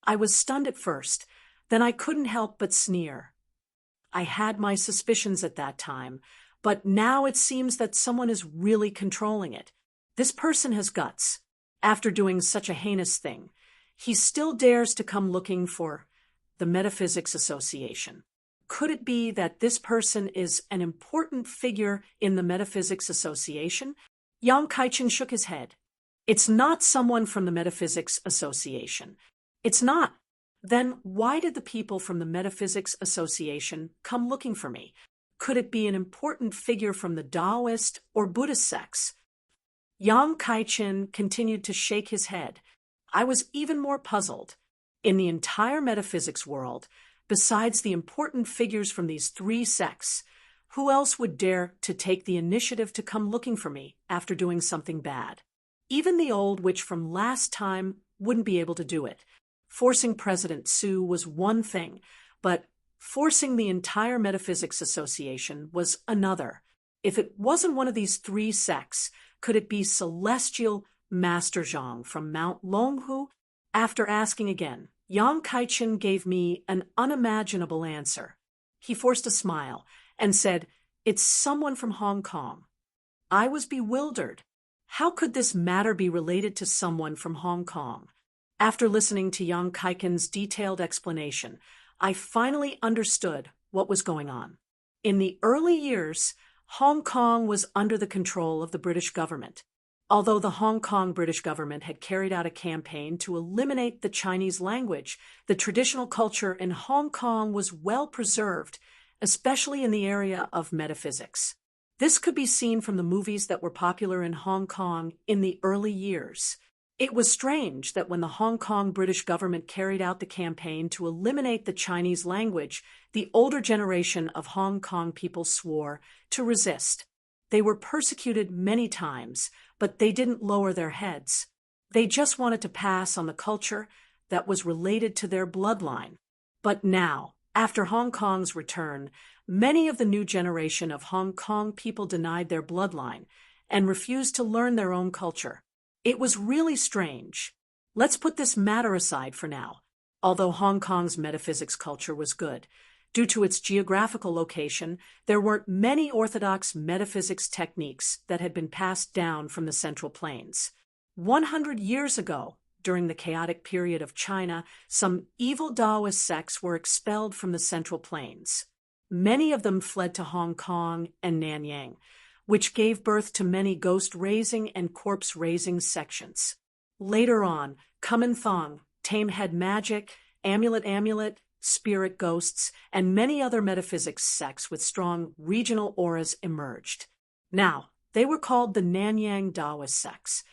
I was stunned at first, then I couldn't help but sneer. I had my suspicions at that time, but now it seems that someone is really controlling it. This person has guts. After doing such a heinous thing, he still dares to come looking for the Metaphysics Association. Could it be that this person is an important figure in the Metaphysics Association? Yang Kaichen shook his head. "It's not someone from the Metaphysics Association. It's not." Then why did the people from the Metaphysics Association come looking for me? Could it be an important figure from the Taoist or Buddhist sects? Yang Kaichen continued to shake his head. I was even more puzzled. In the entire metaphysics world, besides the important figures from these three sects, who else would dare to take the initiative to come looking for me after doing something bad? Even the old witch from last time wouldn't be able to do it. Forcing President Su was one thing, but forcing the entire Metaphysics Association was another. If it wasn't one of these three sects, could it be Celestial Master Zhang from Mount Longhu? After asking again, Yang Kaichen gave me an unimaginable answer. He forced a smile and said, "It's someone from Hong Kong." I was bewildered. How could this matter be related to someone from Hong Kong? After listening to Yang Kaichen's detailed explanation, I finally understood what was going on. In the early years, Hong Kong was under the control of the British government. Although the Hong Kong British government had carried out a campaign to eliminate the Chinese language, the traditional culture in Hong Kong was well preserved, especially in the area of metaphysics. This could be seen from the movies that were popular in Hong Kong in the early years. It was strange that when the Hong Kong British government carried out the campaign to eliminate the Chinese language, the older generation of Hong Kong people swore to resist. They were persecuted many times, but they didn't lower their heads. They just wanted to pass on the culture that was related to their bloodline. But now, after Hong Kong's return, many of the new generation of Hong Kong people denied their bloodline and refused to learn their own culture. It was really strange. Let's put this matter aside for now. Although Hong Kong's metaphysics culture was good, due to its geographical location, there weren't many orthodox metaphysics techniques that had been passed down from the Central Plains. 100 years ago, during the chaotic period of China, some evil Taoist sects were expelled from the Central Plains. Many of them fled to Hong Kong and Nanyang, which gave birth to many ghost-raising and corpse-raising sections. Later on, Kumanthong, Tame Head Magic, Amulet, Spirit Ghosts, and many other metaphysics sects with strong regional auras emerged. Now, they were called the Nanyang Taoist sects.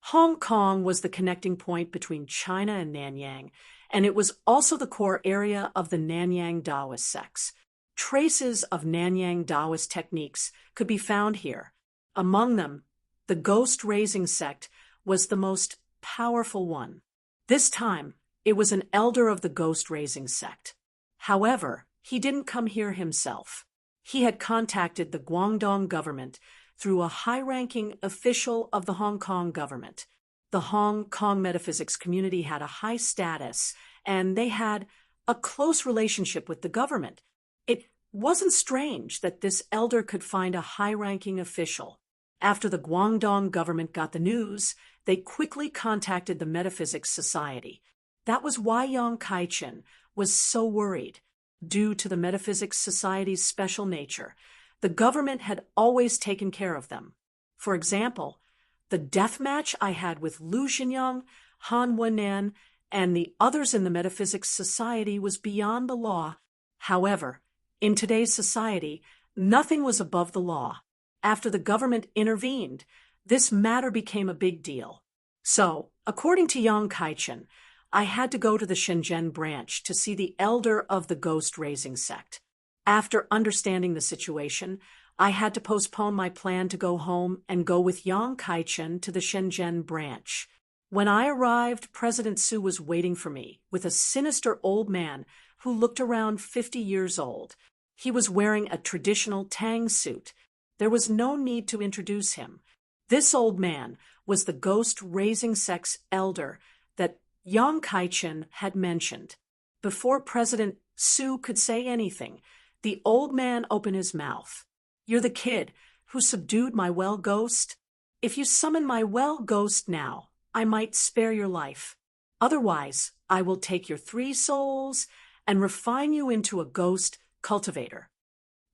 Hong Kong was the connecting point between China and Nanyang, and it was also the core area of the Nanyang Taoist sects. Traces of Nanyang Taoist techniques could be found here. Among them, the ghost-raising sect was the most powerful one. This time, it was an elder of the ghost-raising sect. However, he didn't come here himself. He had contacted the Guangdong government through a high-ranking official of the Hong Kong government. The Hong Kong metaphysics community had a high status, and they had a close relationship with the government. It wasn't strange that this elder could find a high-ranking official. After the Guangdong government got the news, they quickly contacted the Metaphysics Society. That was why Yang Kaichen was so worried. Due to the Metaphysics Society's special nature, the government had always taken care of them. For example, the death match I had with Lu Xinyang, Han Wennan, and the others in the Metaphysics Society was beyond the law. However, in today's society, nothing was above the law. After the government intervened, This matter became a big deal. So, according to Yang Kaichen, I had to go to the Shenzhen branch to see the elder of the ghost-raising sect. After understanding the situation, I had to postpone my plan to go home and go with Yang Kaichen to the Shenzhen branch. When I arrived, President Su was waiting for me with a sinister old man who looked around 50 years old. He was wearing a traditional Tang suit. There was no need to introduce him. This old man was the ghost-raising sect's elder that Yang Kaichen had mentioned. Before President Su could say anything, the old man opened his mouth. "You're the kid who subdued my well ghost? If you summon my well ghost now, I might spare your life. Otherwise, I will take your 3 souls and refine you into a ghost cultivator."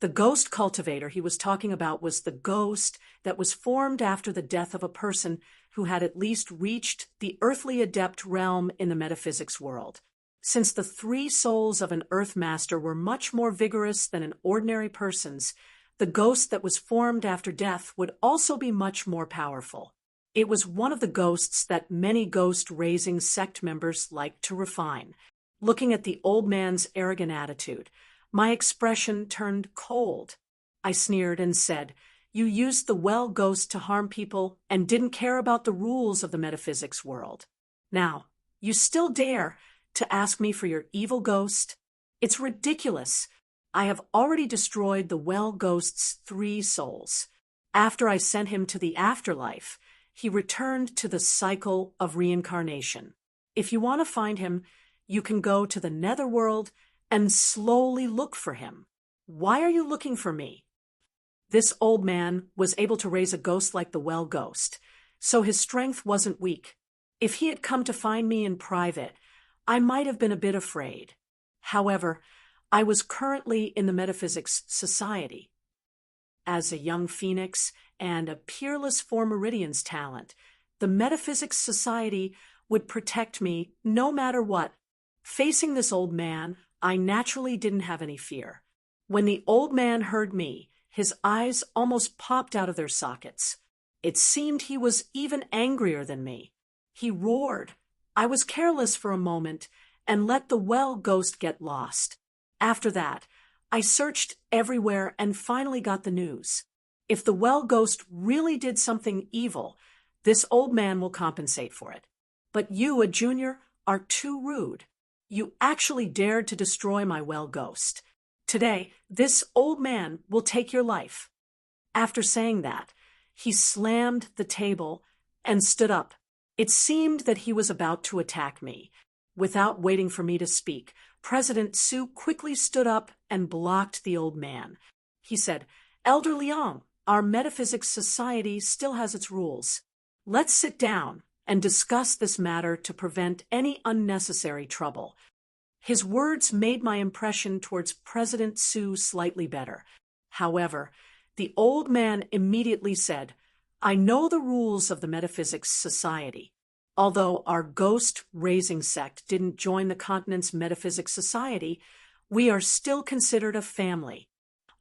The ghost cultivator he was talking about was the ghost that was formed after the death of a person who had at least reached the earthly adept realm in the metaphysics world. Since the 3 souls of an earth master were much more vigorous than an ordinary person's, the ghost that was formed after death would also be much more powerful. It was one of the ghosts that many ghost-raising sect members liked to refine. Looking at the old man's arrogant attitude, my expression turned cold. I sneered and said, "You used the well ghost to harm people and didn't care about the rules of the metaphysics world. Now, you still dare to ask me for your evil ghost? It's ridiculous. I have already destroyed the well ghost's 3 souls. After I sent him to the afterlife, he returned to the cycle of reincarnation. If you want to find him, you can go to the netherworld and slowly look for him. Why are you looking for me?" This old man was able to raise a ghost like the well ghost, so his strength wasn't weak. If he had come to find me in private, I might have been a bit afraid. However, I was currently in the Metaphysics Society. As a young phoenix and a peerless Four Meridians talent, the Metaphysics Society would protect me no matter what. Facing this old man, I naturally didn't have any fear. When the old man heard me, his eyes almost popped out of their sockets. It seemed he was even angrier than me. He roared. I was careless for a moment and let the well ghost get lost. After that, I searched everywhere and finally got the news. If the well ghost really did something evil, this old man will compensate for it. But you, a junior, are too rude. You actually dared to destroy my well ghost. Today, this old man will take your life." After saying that, he slammed the table and stood up. It seemed that he was about to attack me. Without waiting for me to speak, President Su quickly stood up and blocked the old man. He said, "Elder Liang, our Metaphysics Society still has its rules. Let's sit down and discuss this matter to prevent any unnecessary trouble." His words made my impression towards President Su slightly better. However, the old man immediately said, "I know the rules of the Metaphysics Society. Although our ghost-raising sect didn't join the continent's Metaphysics Society, we are still considered a family.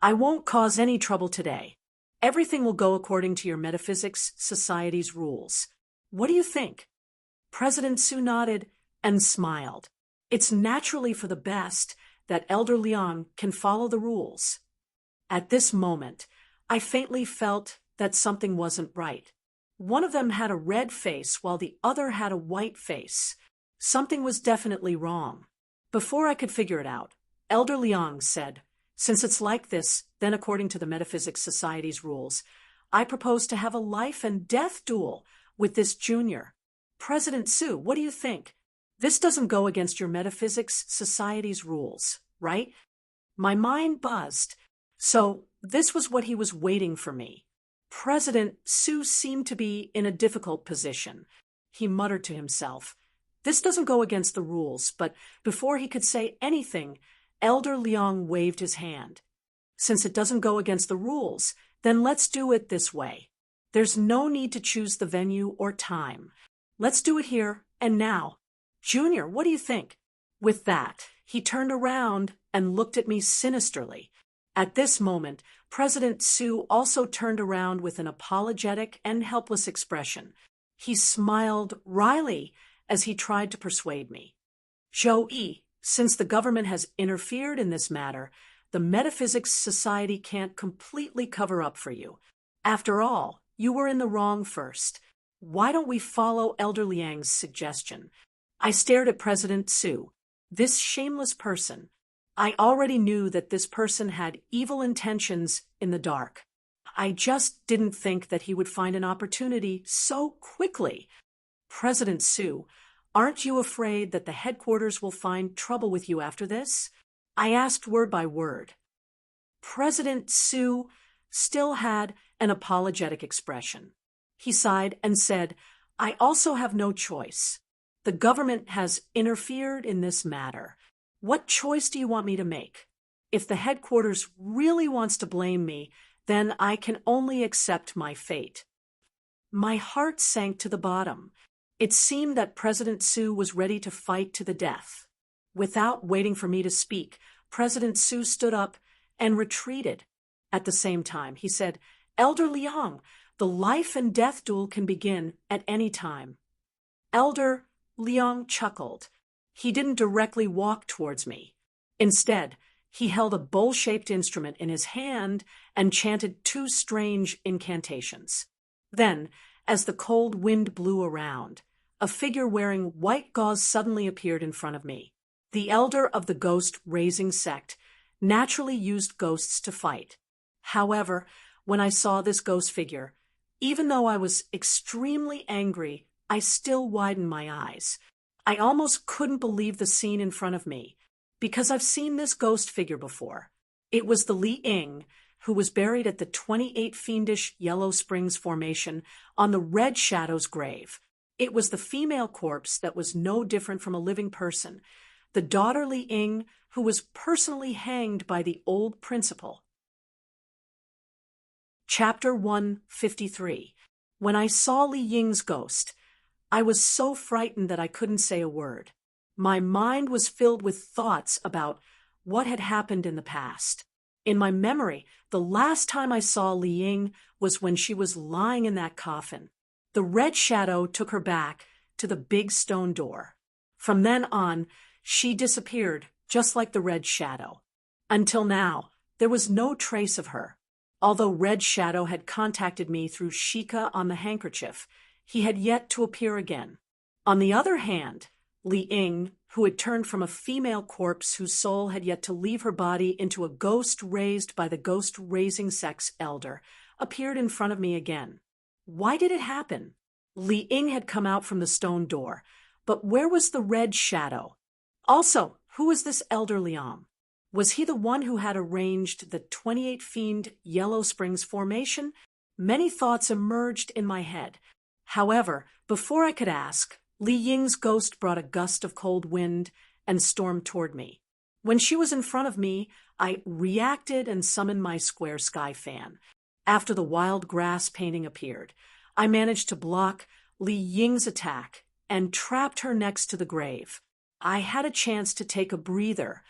I won't cause any trouble today. Everything will go according to your Metaphysics Society's rules. What do you think?" President Su nodded and smiled. It's naturally for the best that Elder Liang can follow the rules. At this moment, I faintly felt that something wasn't right. One of them had a red face while the other had a white face. Something was definitely wrong. Before I could figure it out, Elder Liang said, "Since it's like this, then according to the Metaphysics Society's rules, I propose to have a life and death duel with this junior. President Su, what do you think? This doesn't go against your Metaphysics Society's rules, right?" My mind buzzed. So this was what he was waiting for me. President Su seemed to be in a difficult position. He muttered to himself, "This doesn't go against the rules," but before he could say anything, Elder Liang waved his hand. "Since it doesn't go against the rules, then let's do it this way. There's no need to choose the venue or time. Let's do it here and now. Junior, what do you think?" With that, he turned around and looked at me sinisterly. At this moment, President Su also turned around with an apologetic and helpless expression. He smiled wryly as he tried to persuade me. Zhou, since the government has interfered in this matter, the Metaphysics Society can't completely cover up for you. After all, you were in the wrong first. Why don't we follow Elder Liang's suggestion? I stared at President Su. This shameless person. I already knew that this person had evil intentions in the dark. I just didn't think that he would find an opportunity so quickly. President Su, aren't you afraid that the headquarters will find trouble with you after this? I asked word by word. President Su still had an apologetic expression. He sighed and said, I also have no choice. The government has interfered in this matter. What choice do you want me to make? If the headquarters really wants to blame me, then I can only accept my fate. My heart sank to the bottom. It seemed that President Su was ready to fight to the death. Without waiting for me to speak, President Su stood up and retreated. At the same time, he said, Elder Liang, the life and death duel can begin at any time. Elder Liang chuckled. He didn't directly walk towards me. Instead, he held a bowl-shaped instrument in his hand and chanted two strange incantations. Then, as the cold wind blew around, a figure wearing white gauze suddenly appeared in front of me. The elder of the ghost-raising sect naturally used ghosts to fight. However, when I saw this ghost figure, even though I was extremely angry, I still widened my eyes. I almost couldn't believe the scene in front of me, because I've seen this ghost figure before. It was the Li Ying, who was buried at the 28 fiendish Yellow Springs formation on the Red Shadow's grave. It was the female corpse that was no different from a living person, the daughter Li Ying, who was personally hanged by the old principal. Chapter 153. When I saw Li Ying's ghost, I was so frightened that I couldn't say a word. My mind was filled with thoughts about what had happened in the past. In my memory, the last time I saw Li Ying was when she was lying in that coffin. The red shadow took her back to the big stone door. From then on, she disappeared, just like the red shadow. Until now, there was no trace of her. Although Red Shadow had contacted me through Shika on the handkerchief, he had yet to appear again. On the other hand, Li Ying, who had turned from a female corpse whose soul had yet to leave her body into a ghost raised by the ghost-raising sect's elder, appeared in front of me again. Why did it happen? Li Ying had come out from the stone door, but where was the Red Shadow? Also, who was this Elder Liang? Was he the one who had arranged the 28 fiend Yellow Springs formation? Many thoughts emerged in my head. However, before I could ask, Li Ying's ghost brought a gust of cold wind and stormed toward me. When she was in front of me, I reacted and summoned my square sky fan. After the wild grass painting appeared, I managed to block Li Ying's attack and trapped her next to the grave. I had a chance to take a breather.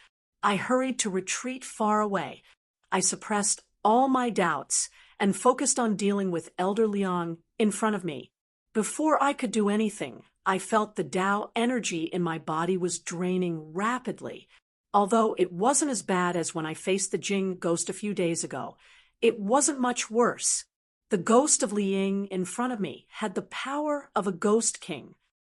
I hurried to retreat far away. I suppressed all my doubts and focused on dealing with Elder Liang in front of me. Before I could do anything, I felt the Tao energy in my body was draining rapidly. Although it wasn't as bad as when I faced the Jing ghost a few days ago, it wasn't much worse. The ghost of Li Ying in front of me had the power of a ghost king.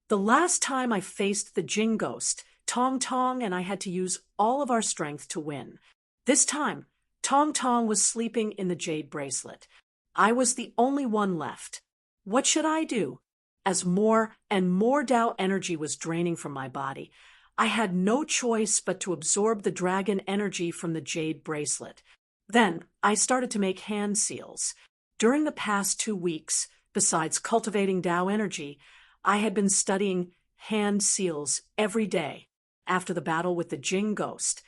The last time I faced the Jing ghost, Tong Tong and I had to use all of our strength to win. This time, Tong Tong was sleeping in the jade bracelet. I was the only one left. What should I do? As more and more Tao energy was draining from my body, I had no choice but to absorb the dragon energy from the jade bracelet. Then I started to make hand seals. During the past 2 weeks, besides cultivating Tao energy, I had been studying hand seals every day. After the battle with the Jing ghost,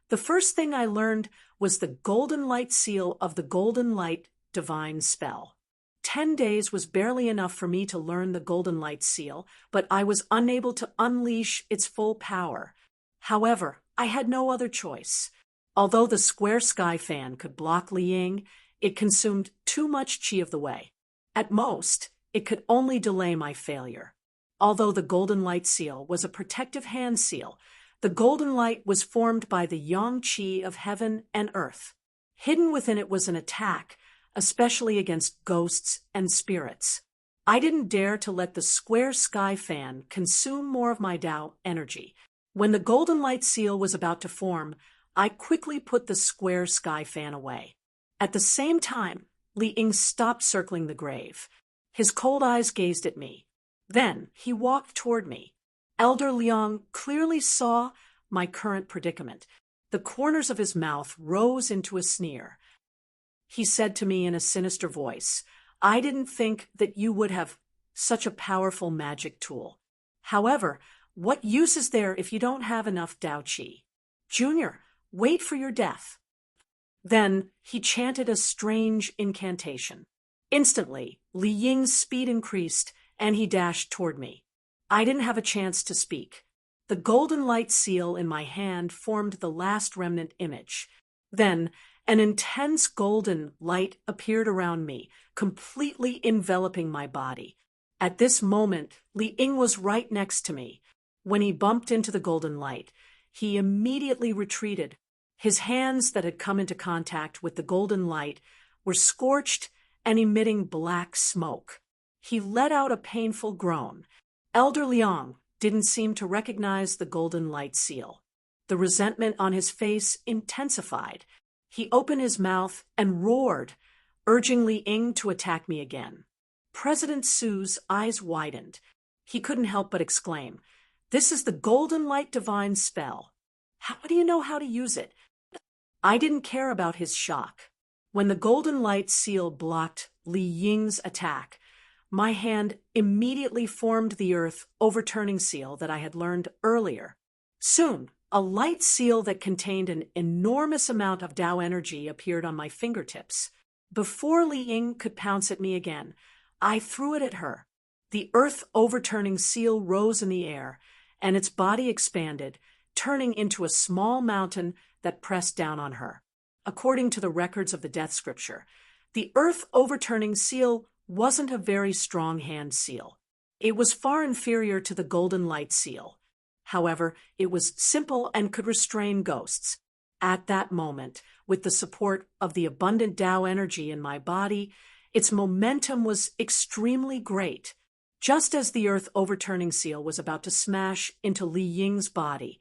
the first thing I learned was the Golden Light seal of the Golden Light divine spell. 10 days was barely enough for me to learn the Golden Light seal, but I was unable to unleash its full power. However, I had no other choice. Although the square sky fan could block Li Ying, it consumed too much chi of the way. At most, it could only delay my failure. Although the golden light seal was a protective hand seal, the golden light was formed by the yang qi of heaven and earth. Hidden within it was an attack, especially against ghosts and spirits. I didn't dare to let the square sky fan consume more of my Tao energy. When the golden light seal was about to form, I quickly put the square sky fan away. At the same time, Li Ying stopped circling the grave. His cold eyes gazed at me. Then he walked toward me. Elder Liang clearly saw my current predicament. The corners of his mouth rose into a sneer. He said to me in a sinister voice, "I didn't think that you would have such a powerful magic tool. However, what use is there if you don't have enough Tao Qi? Junior, wait for your death." Then he chanted a strange incantation. Instantly, Li Ying's speed increased, and he dashed toward me. I didn't have a chance to speak. The golden light seal in my hand formed the last remnant image. Then, an intense golden light appeared around me, completely enveloping my body. At this moment, Li Ying was right next to me. When he bumped into the golden light, he immediately retreated. His hands that had come into contact with the golden light were scorched and emitting black smoke. He let out a painful groan. Elder Liang didn't seem to recognize the golden light seal. The resentment on his face intensified. He opened his mouth and roared, urging Li Ying to attack me again. President Su's eyes widened. He couldn't help but exclaim, "This is the golden light divine spell. How do you know how to use it?" I didn't care about his shock. When the golden light seal blocked Li Ying's attack, my hand immediately formed the earth overturning seal that I had learned earlier. Soon, a light seal that contained an enormous amount of Tao energy appeared on my fingertips. Before Li Ying could pounce at me again, I threw it at her. The earth overturning seal rose in the air, and its body expanded, turning into a small mountain that pressed down on her. According to the records of the death scripture, the earth overturning seal wasn't a very strong hand seal. It was far inferior to the golden light seal. However, it was simple and could restrain ghosts. At that moment, with the support of the abundant Tao energy in my body, its momentum was extremely great. Just as the earth overturning seal was about to smash into Li Ying's body,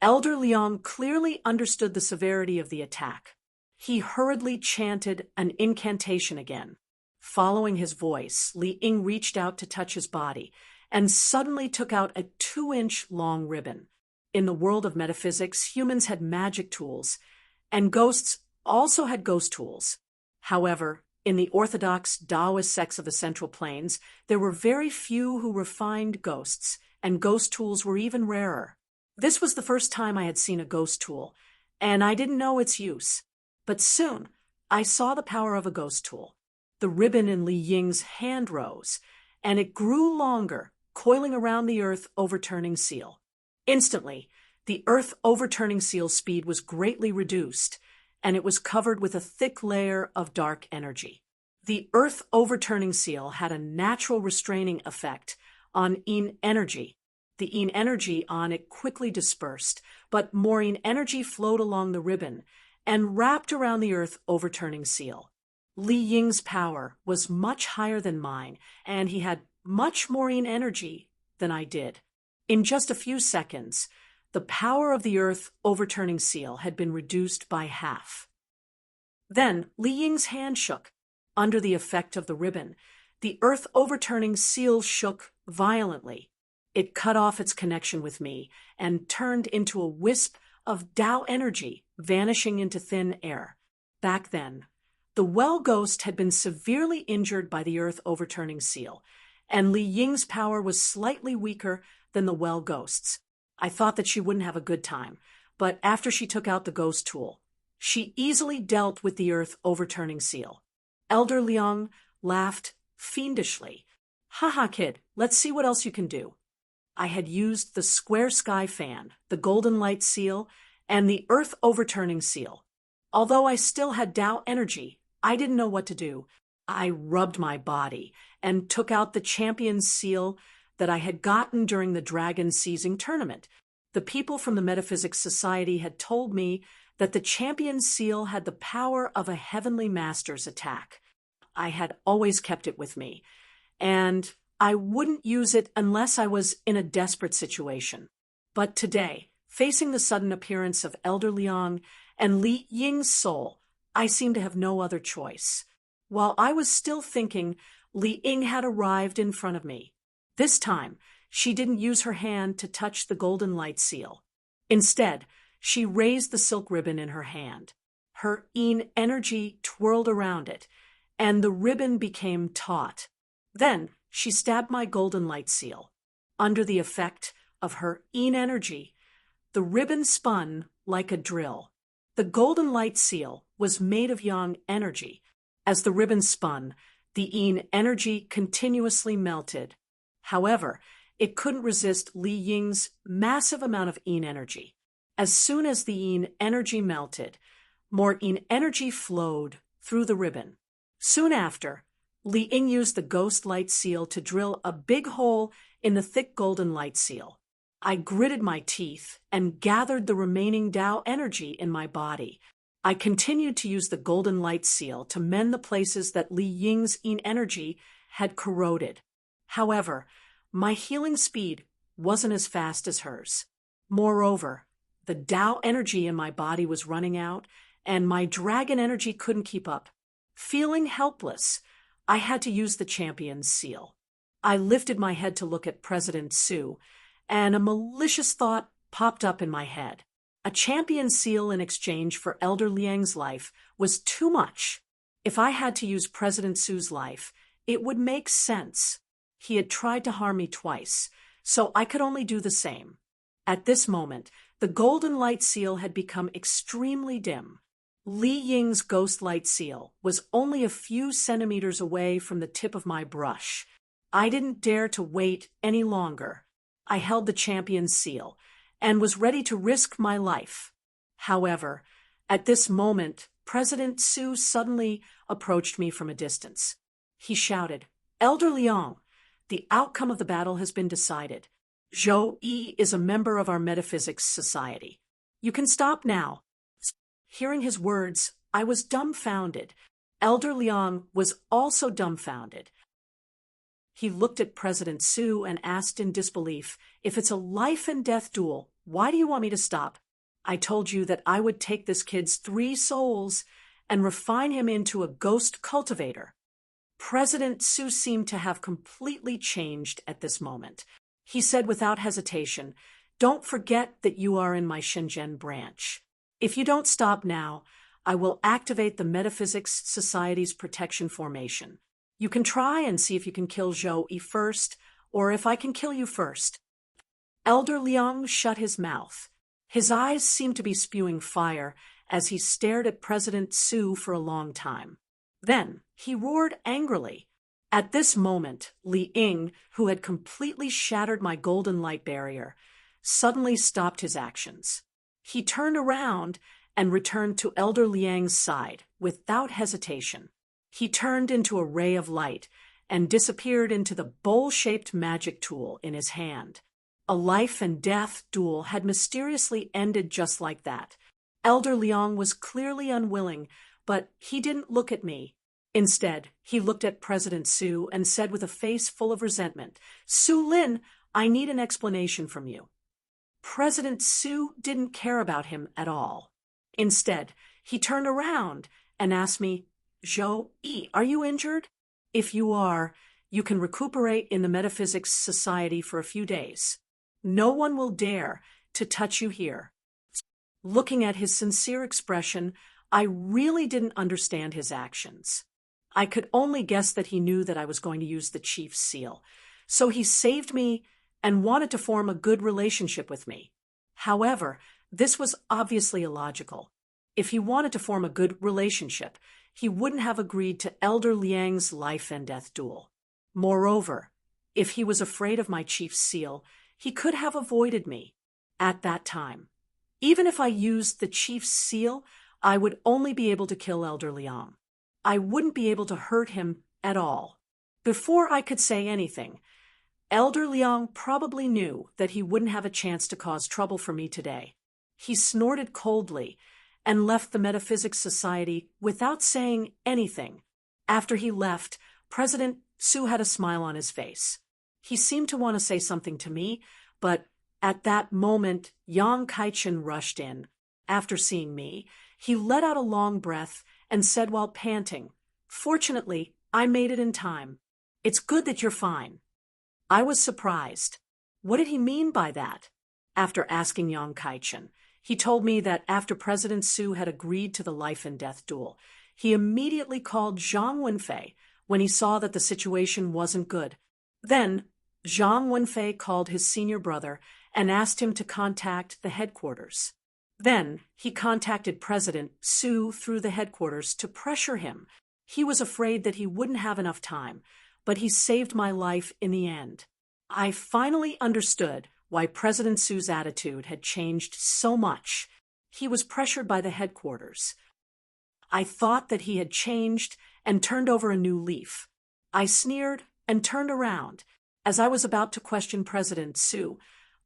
Elder Liang clearly understood the severity of the attack. He hurriedly chanted an incantation again. Following his voice, Li Ying reached out to touch his body and suddenly took out a 2-inch long ribbon. In the world of metaphysics, humans had magic tools, and ghosts also had ghost tools. However, in the orthodox Taoist sects of the Central Plains, there were very few who refined ghosts, and ghost tools were even rarer. This was the first time I had seen a ghost tool, and I didn't know its use. But soon, I saw the power of a ghost tool. The ribbon in Li Ying's hand rose, and it grew longer, coiling around the earth overturning seal. Instantly, the earth overturning seal's speed was greatly reduced, and it was covered with a thick layer of dark energy. The earth overturning seal had a natural restraining effect on yin energy. The yin energy on it quickly dispersed, but more yin energy flowed along the ribbon and wrapped around the earth overturning seal. Li Ying's power was much higher than mine, and he had much more yin energy than I did. In just a few seconds, the power of the earth overturning seal had been reduced by half. Then Li Ying's hand shook. Under the effect of the ribbon, the earth overturning seal shook violently. It cut off its connection with me and turned into a wisp of Tao energy, vanishing into thin air. Back then, the well ghost had been severely injured by the earth overturning seal, and Li Ying's power was slightly weaker than the well ghost's. I thought that she wouldn't have a good time, but after she took out the ghost tool, she easily dealt with the earth overturning seal. Elder Liang laughed fiendishly. "Haha, kid, let's see what else you can do." I had used the square sky fan, the golden light seal, and the earth overturning seal. Although I still had Tao energy, I didn't know what to do. I rubbed my body and took out the champion seal that I had gotten during the dragon seizing tournament. The people from the Metaphysics Society had told me that the champion seal had the power of a heavenly master's attack. I had always kept it with me, and I wouldn't use it unless I was in a desperate situation. But today, facing the sudden appearance of Elder Liang and Li Ying's soul, I seemed to have no other choice. While I was still thinking, Li Ying had arrived in front of me. This time, she didn't use her hand to touch the golden light seal. Instead, she raised the silk ribbon in her hand. Her yin energy twirled around it, and the ribbon became taut. Then she stabbed my golden light seal. Under the effect of her yin energy, the ribbon spun like a drill. The golden light seal was made of yang energy. As the ribbon spun, the yin energy continuously melted. However, it couldn't resist Li Ying's massive amount of yin energy. As soon as the yin energy melted, more yin energy flowed through the ribbon. Soon after, Li Ying used the ghost light seal to drill a big hole in the thick golden light seal. I gritted my teeth and gathered the remaining Tao energy in my body. I continued to use the golden light seal to mend the places that Li Ying's yin energy had corroded. However, my healing speed wasn't as fast as hers. Moreover, the Tao energy in my body was running out, and my dragon energy couldn't keep up. Feeling helpless, I had to use the champion's seal. I lifted my head to look at President Su, and a malicious thought popped up in my head. A champion seal in exchange for Elder Liang's life was too much. If I had to use President Su's life, it would make sense. He had tried to harm me twice, so I could only do the same. At this moment, the golden light seal had become extremely dim. Li Ying's ghost light seal was only a few centimeters away from the tip of my brush. I didn't dare to wait any longer. I held the champion's seal and was ready to risk my life. However, at this moment, President Su suddenly approached me from a distance. He shouted, "Elder Liang, the outcome of the battle has been decided. Zhou Yi is a member of our Metaphysics Society. You can stop now." Hearing his words, I was dumbfounded. Elder Liang was also dumbfounded. He looked at President Su and asked in disbelief, "If it's a life-and-death duel, why do you want me to stop? I told you that I would take this kid's 3 souls and refine him into a ghost cultivator." President Su seemed to have completely changed at this moment. He said without hesitation, "Don't forget that you are in my Shenzhen branch. If you don't stop now, I will activate the Metaphysics Society's protection formation. You can try and see if you can kill Zhou Yi first, or if I can kill you first." Elder Liang shut his mouth. His eyes seemed to be spewing fire as he stared at President Su for a long time. Then he roared angrily. At this moment, Li Ying, who had completely shattered my golden light barrier, suddenly stopped his actions. He turned around and returned to Elder Liang's side without hesitation. He turned into a ray of light and disappeared into the bowl-shaped magic tool in his hand. A life-and-death duel had mysteriously ended just like that. Elder Liang was clearly unwilling, but he didn't look at me. Instead, he looked at President Su and said with a face full of resentment, "Su Lin, I need an explanation from you." President Su didn't care about him at all. Instead, he turned around and asked me, "Zhou Yi, are you injured? If you are, you can recuperate in the Metaphysics Society for a few days. No one will dare to touch you here." Looking at his sincere expression, I really didn't understand his actions. I could only guess that he knew that I was going to use the chief's seal, so he saved me and wanted to form a good relationship with me. However, this was obviously illogical. If he wanted to form a good relationship, he wouldn't have agreed to Elder Liang's life-and-death duel. Moreover, if he was afraid of my chief's seal, he could have avoided me. At that time, Even if I used the chief's seal, I would only be able to kill Elder Liang. I wouldn't be able to hurt him at all. Before I could say anything, Elder Liang probably knew that he wouldn't have a chance to cause trouble for me today. He snorted coldly and left the Metaphysics Society without saying anything. After he left, President Su had a smile on his face. He seemed to want to say something to me, but at that moment, Yang Kaichen rushed in. After seeing me, he let out a long breath and said while panting, "Fortunately, I made it in time. It's good that you're fine." I was surprised. What did he mean by that? After asking Yang Kaichen, he told me that after President Su had agreed to the life and death duel, he immediately called Zhang Wenfei when he saw that the situation wasn't good. Then, Zhang Wenfei called his senior brother and asked him to contact the headquarters. Then, he contacted President Su through the headquarters to pressure him. He was afraid that he wouldn't have enough time, but he saved my life in the end. I finally understood why President Su's attitude had changed so much. He was pressured by the headquarters. I thought that he had changed and turned over a new leaf. I sneered and turned around. As I was about to question President Su,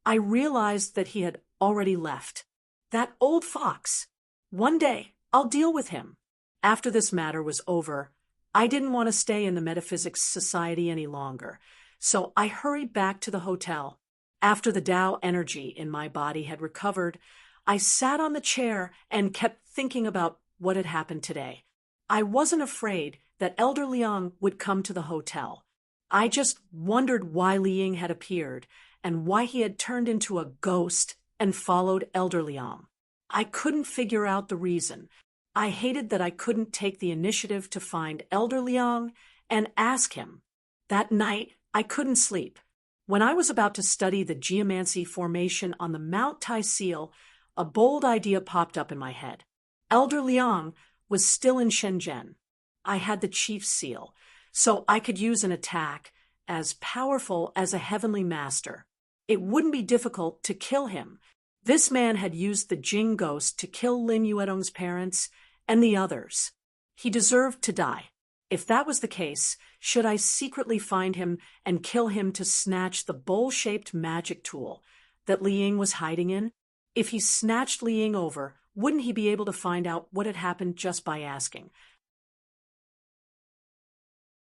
I realized that he had already left. That old fox. One day, I'll deal with him. After this matter was over, I didn't want to stay in the Metaphysics Society any longer, so I hurried back to the hotel. After the Tao energy in my body had recovered, I sat on the chair and kept thinking about what had happened today. I wasn't afraid that Elder Liang would come to the hotel. I just wondered why Li Ying had appeared and why he had turned into a ghost and followed Elder Liang. I couldn't figure out the reason. I hated that I couldn't take the initiative to find Elder Liang and ask him. That night, I couldn't sleep. When I was about to study the geomancy formation on the Mount Tai Seal, a bold idea popped up in my head. Elder Liang was still in Shenzhen. I had the chief's seal, so I could use an attack as powerful as a heavenly master. It wouldn't be difficult to kill him. This man had used the Jing ghost to kill Lin Yuedong's parents and the others. He deserved to die. If that was the case, should I secretly find him and kill him to snatch the bowl-shaped magic tool that Li Ying was hiding in? If he snatched Li Ying over, wouldn't he be able to find out what had happened just by asking?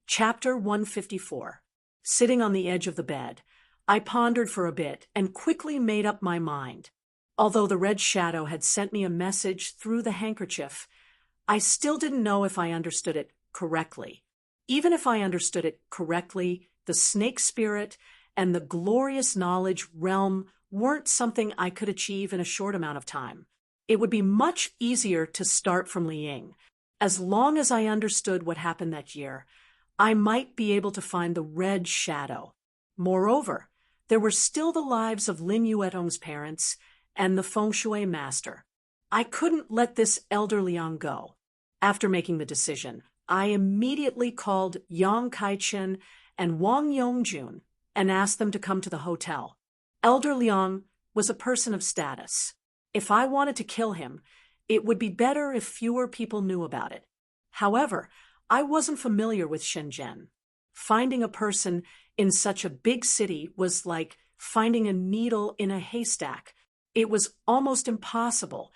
Chapter 154. Sitting on the edge of the bed, I pondered for a bit and quickly made up my mind. Although the red shadow had sent me a message through the handkerchief, I still didn't know if I understood it correctly. Even if I understood it correctly, the snake spirit and the glorious knowledge realm weren't something I could achieve in a short amount of time. It would be much easier to start from Li Ying. As long as I understood what happened that year, I might be able to find the red shadow. Moreover, there were still the lives of Lin Yuedong's parents and the feng shui master. I couldn't let this Elder Liang go. After making the decision, I immediately called Yang Kaichen and Wang Yongjun and asked them to come to the hotel. Elder Liang was a person of status. If I wanted to kill him, it would be better if fewer people knew about it. However, I wasn't familiar with Shenzhen. Finding a person in such a big city was like finding a needle in a haystack. It was almost impossible.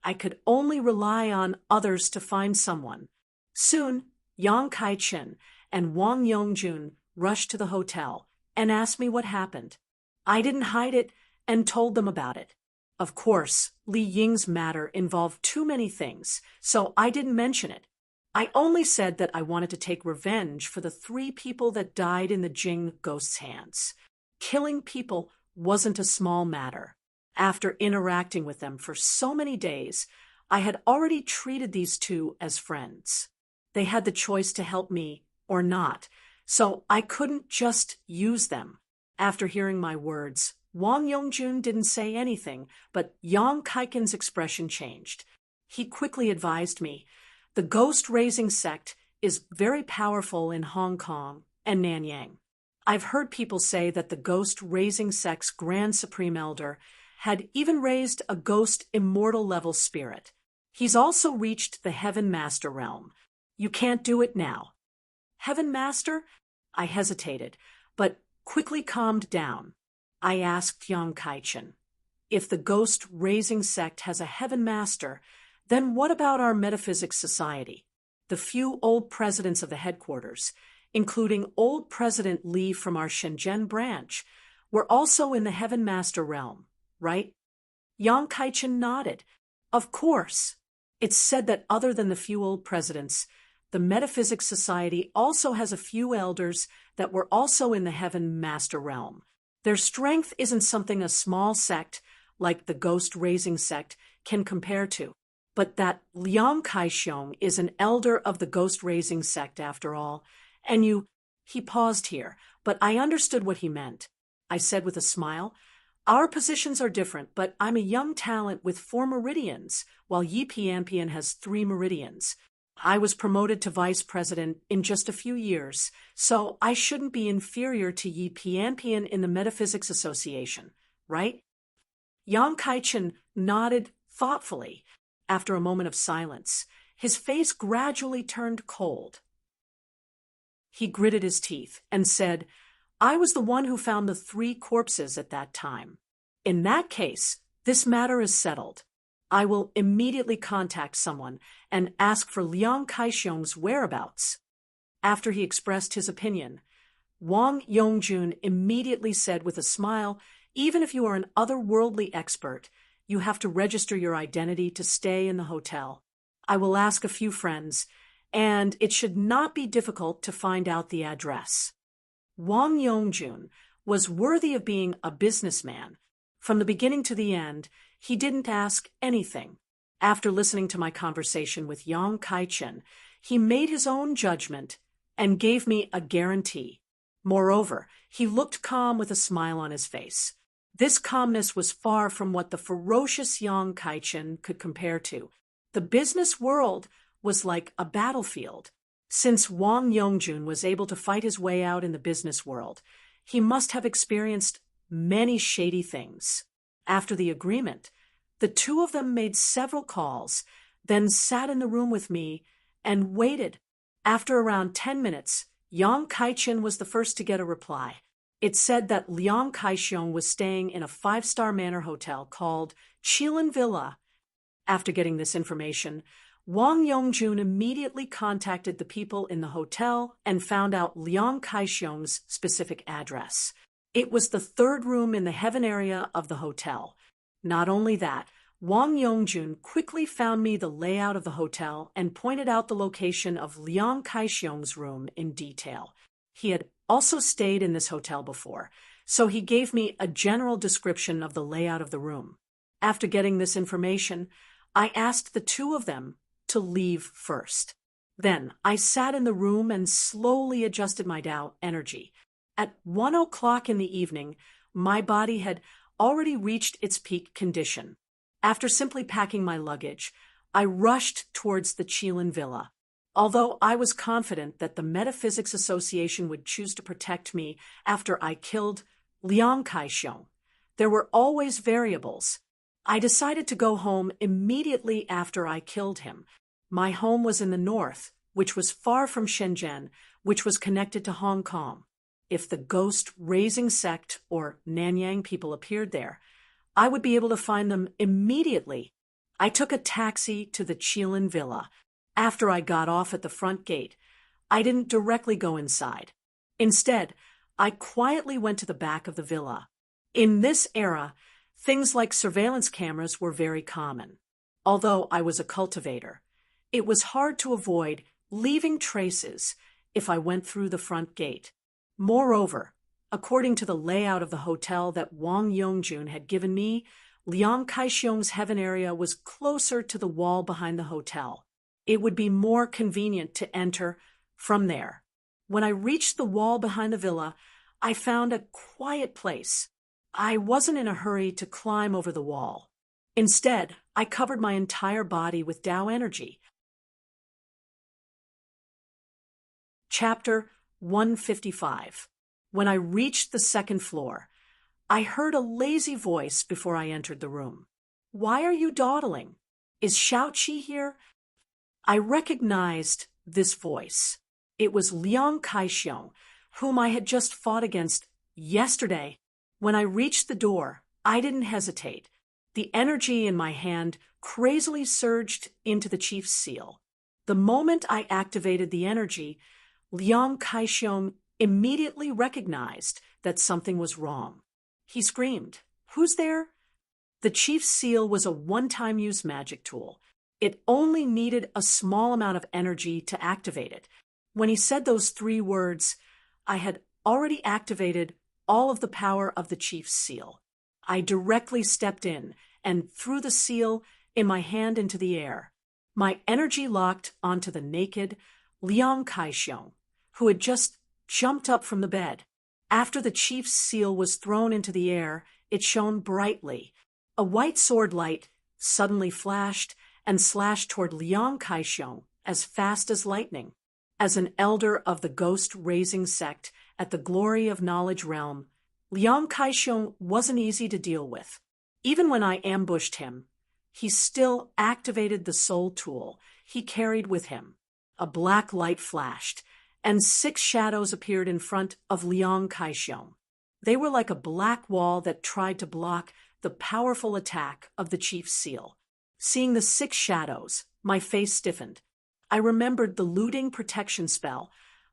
I could only rely on others to find someone. Soon, Yang Kaichen and Wang Yongjun rushed to the hotel and asked me what happened. I didn't hide it and told them about it. Of course, Li Ying's matter involved too many things, so I didn't mention it. I only said that I wanted to take revenge for the 3 people that died in the Jing ghost's hands. Killing people wasn't a small matter. After interacting with them for so many days, I had already treated these 2 as friends. They had the choice to help me or not, so I couldn't just use them. After hearing my words, Wang Yongjun didn't say anything, but Yang Kaiken's expression changed. He quickly advised me, the ghost-raising sect is very powerful in Hong Kong and Nanyang. I've heard people say that the ghost-raising sect's Grand Supreme Elder had even raised a ghost immortal level spirit. He's also reached the Heaven Master realm. You can't do it now. Heaven Master? I hesitated, but quickly calmed down. I asked Yang Kaichen, if the ghost-raising sect has a Heaven Master, then what about our Metaphysics Society? The few old presidents of the headquarters, including old President Li from our Shenzhen branch, were also in the Heaven Master realm, right? Yang Kaichen nodded. Of course. It's said that other than the few old presidents, the Metaphysics Society also has a few elders that were also in the Heaven Master realm. Their strength isn't something a small sect, like the ghost-raising sect, can compare to. But that Liang Kaixiong is an elder of the ghost-raising sect after all, and He paused here, but I understood what he meant. I said with a smile, our positions are different, but I'm a young talent with 4 meridians, while Yi Pianpian has 3 meridians. I was promoted to vice president in just a few years, so I shouldn't be inferior to Yi Pianpian in the Metaphysics Association, right? Yang Kaichen nodded thoughtfully. After a moment of silence, his face gradually turned cold. He gritted his teeth and said, I was the one who found the 3 corpses at that time. In that case, this matter is settled. I will immediately contact someone and ask for Liang Kaixiong's whereabouts. After he expressed his opinion, Wang Yongjun immediately said with a smile, even if you are an otherworldly expert, you have to register your identity to stay in the hotel. I will ask a few friends, and it should not be difficult to find out the address. Wang Yongjun was worthy of being a businessman. From the beginning to the end, he didn't ask anything. After listening to my conversation with Yang Kaichen, he made his own judgment and gave me a guarantee. Moreover, he looked calm with a smile on his face. This calmness was far from what the ferocious Yang Kaichen could compare to. The business world was like a battlefield. Since Wang Yongjun was able to fight his way out in the business world, he must have experienced many shady things. After the agreement, the 2 of them made several calls, then sat in the room with me and waited. After around 10 minutes, Yang Kaichen was the first to get a reply. It said that Liang Kaixiong was staying in a 5-star manor hotel called Qilin Villa. After getting this information, Wang Yongjun immediately contacted the people in the hotel and found out Liang Kaixiong's specific address. It was the 3rd room in the heaven area of the hotel. Not only that, Wang Yongjun quickly found me the layout of the hotel and pointed out the location of Liang Kaixiong's room in detail. He had also stayed in this hotel before, so he gave me a general description of the layout of the room. After getting this information, I asked the 2 of them to leave first. Then I sat in the room and slowly adjusted my Tao energy. At 1 o'clock in the evening, my body had already reached its peak condition. After simply packing my luggage, I rushed towards the Qilin Villa. Although I was confident that the Metaphysics Association would choose to protect me after I killed Liang Kaixiong, there were always variables. I decided to go home immediately after I killed him. My home was in the north, which was far from Shenzhen, which was connected to Hong Kong. If the ghost-raising sect or Nanyang people appeared there, I would be able to find them immediately. I took a taxi to the Qilin Villa. After I got off at the front gate, I didn't directly go inside. Instead, I quietly went to the back of the villa. In this era, things like surveillance cameras were very common. Although I was a cultivator, it was hard to avoid leaving traces if I went through the front gate. Moreover, according to the layout of the hotel that Wang Yongjun had given me, Liang Kaixiong's heaven area was closer to the wall behind the hotel. It would be more convenient to enter from there. When I reached the wall behind the villa, I found a quiet place. I wasn't in a hurry to climb over the wall. Instead, I covered my entire body with Tao energy. Chapter 155. When I reached the 2nd floor, I heard a lazy voice before I entered the room. "Why are you dawdling? Is Xiaoqi here?" I recognized this voice. It was Liang Kaixiong, whom I had just fought against yesterday. When I reached the door, I didn't hesitate. The energy in my hand crazily surged into the chief's seal. The moment I activated the energy, Liang Kaixiong immediately recognized that something was wrong. He screamed, "Who's there?" The chief's seal was a one-time use magic tool. It only needed a small amount of energy to activate it. When he said those 3 words, I had already activated all of the power of the chief's seal. I directly stepped in and threw the seal in my hand into the air. My energy locked onto the naked Liang Kaixiong, who had just jumped up from the bed. After the chief's seal was thrown into the air, it shone brightly. A white sword light suddenly flashed and slashed toward Liang Kaixiong as fast as lightning. As an elder of the ghost-raising sect at the Glory of Knowledge realm, Liang Kaixiong wasn't easy to deal with. Even when I ambushed him, he still activated the soul tool he carried with him. A black light flashed, and 6 shadows appeared in front of Liang Kaixiong. They were like a black wall that tried to block the powerful attack of the chief's seal. Seeing the 6 shadows, my face stiffened. I remembered the looting protection spell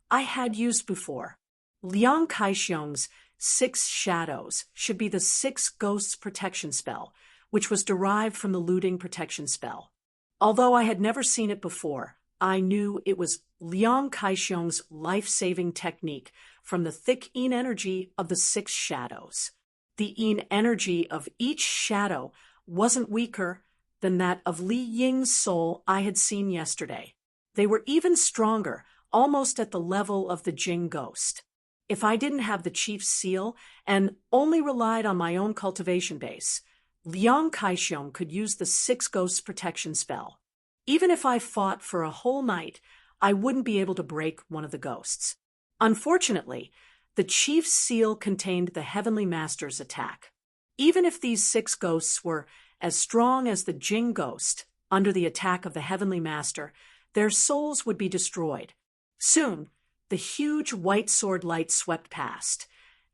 I had used before. Liang Kaixiong's 6 shadows should be the 6 ghosts protection spell, which was derived from the looting protection spell. Although I had never seen it before, I knew it was Liang Kaixiong's life-saving technique from the thick yin energy of the 6 shadows. The yin energy of each shadow wasn't weaker than that of Li Ying's soul I had seen yesterday. They were even stronger, almost at the level of the Jing ghost. If I didn't have the chief's seal and only relied on my own cultivation base, Liang Kaixiong could use the 6 ghosts protection spell. Even if I fought for a whole night, I wouldn't be able to break one of the ghosts. Unfortunately, the chief's seal contained the Heavenly Master's attack. Even if these 6 ghosts were as strong as the Jing ghost under the attack of the Heavenly Master, their souls would be destroyed. Soon, the huge white sword light swept past,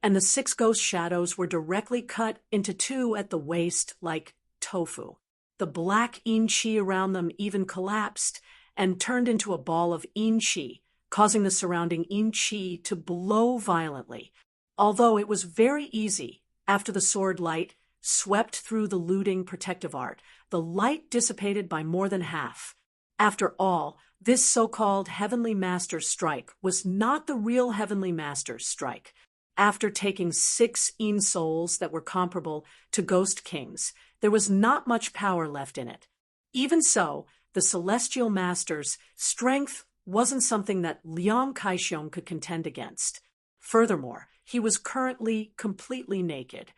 and the 6 ghost shadows were directly cut into 2 at the waist like tofu. The black yin qi around them even collapsed and turned into a ball of yin qi, causing the surrounding yin qi to blow violently. Although it was very easy, after the sword light swept through the looting protective art, the light dissipated by more than half. After all, this so-called Heavenly Master's strike was not the real Heavenly Master's strike. After taking 6 yin souls that were comparable to Ghost Kings, there was not much power left in it. Even so, the Celestial Master's strength wasn't something that Liang Kaixiong could contend against. Furthermore, he was currently completely naked.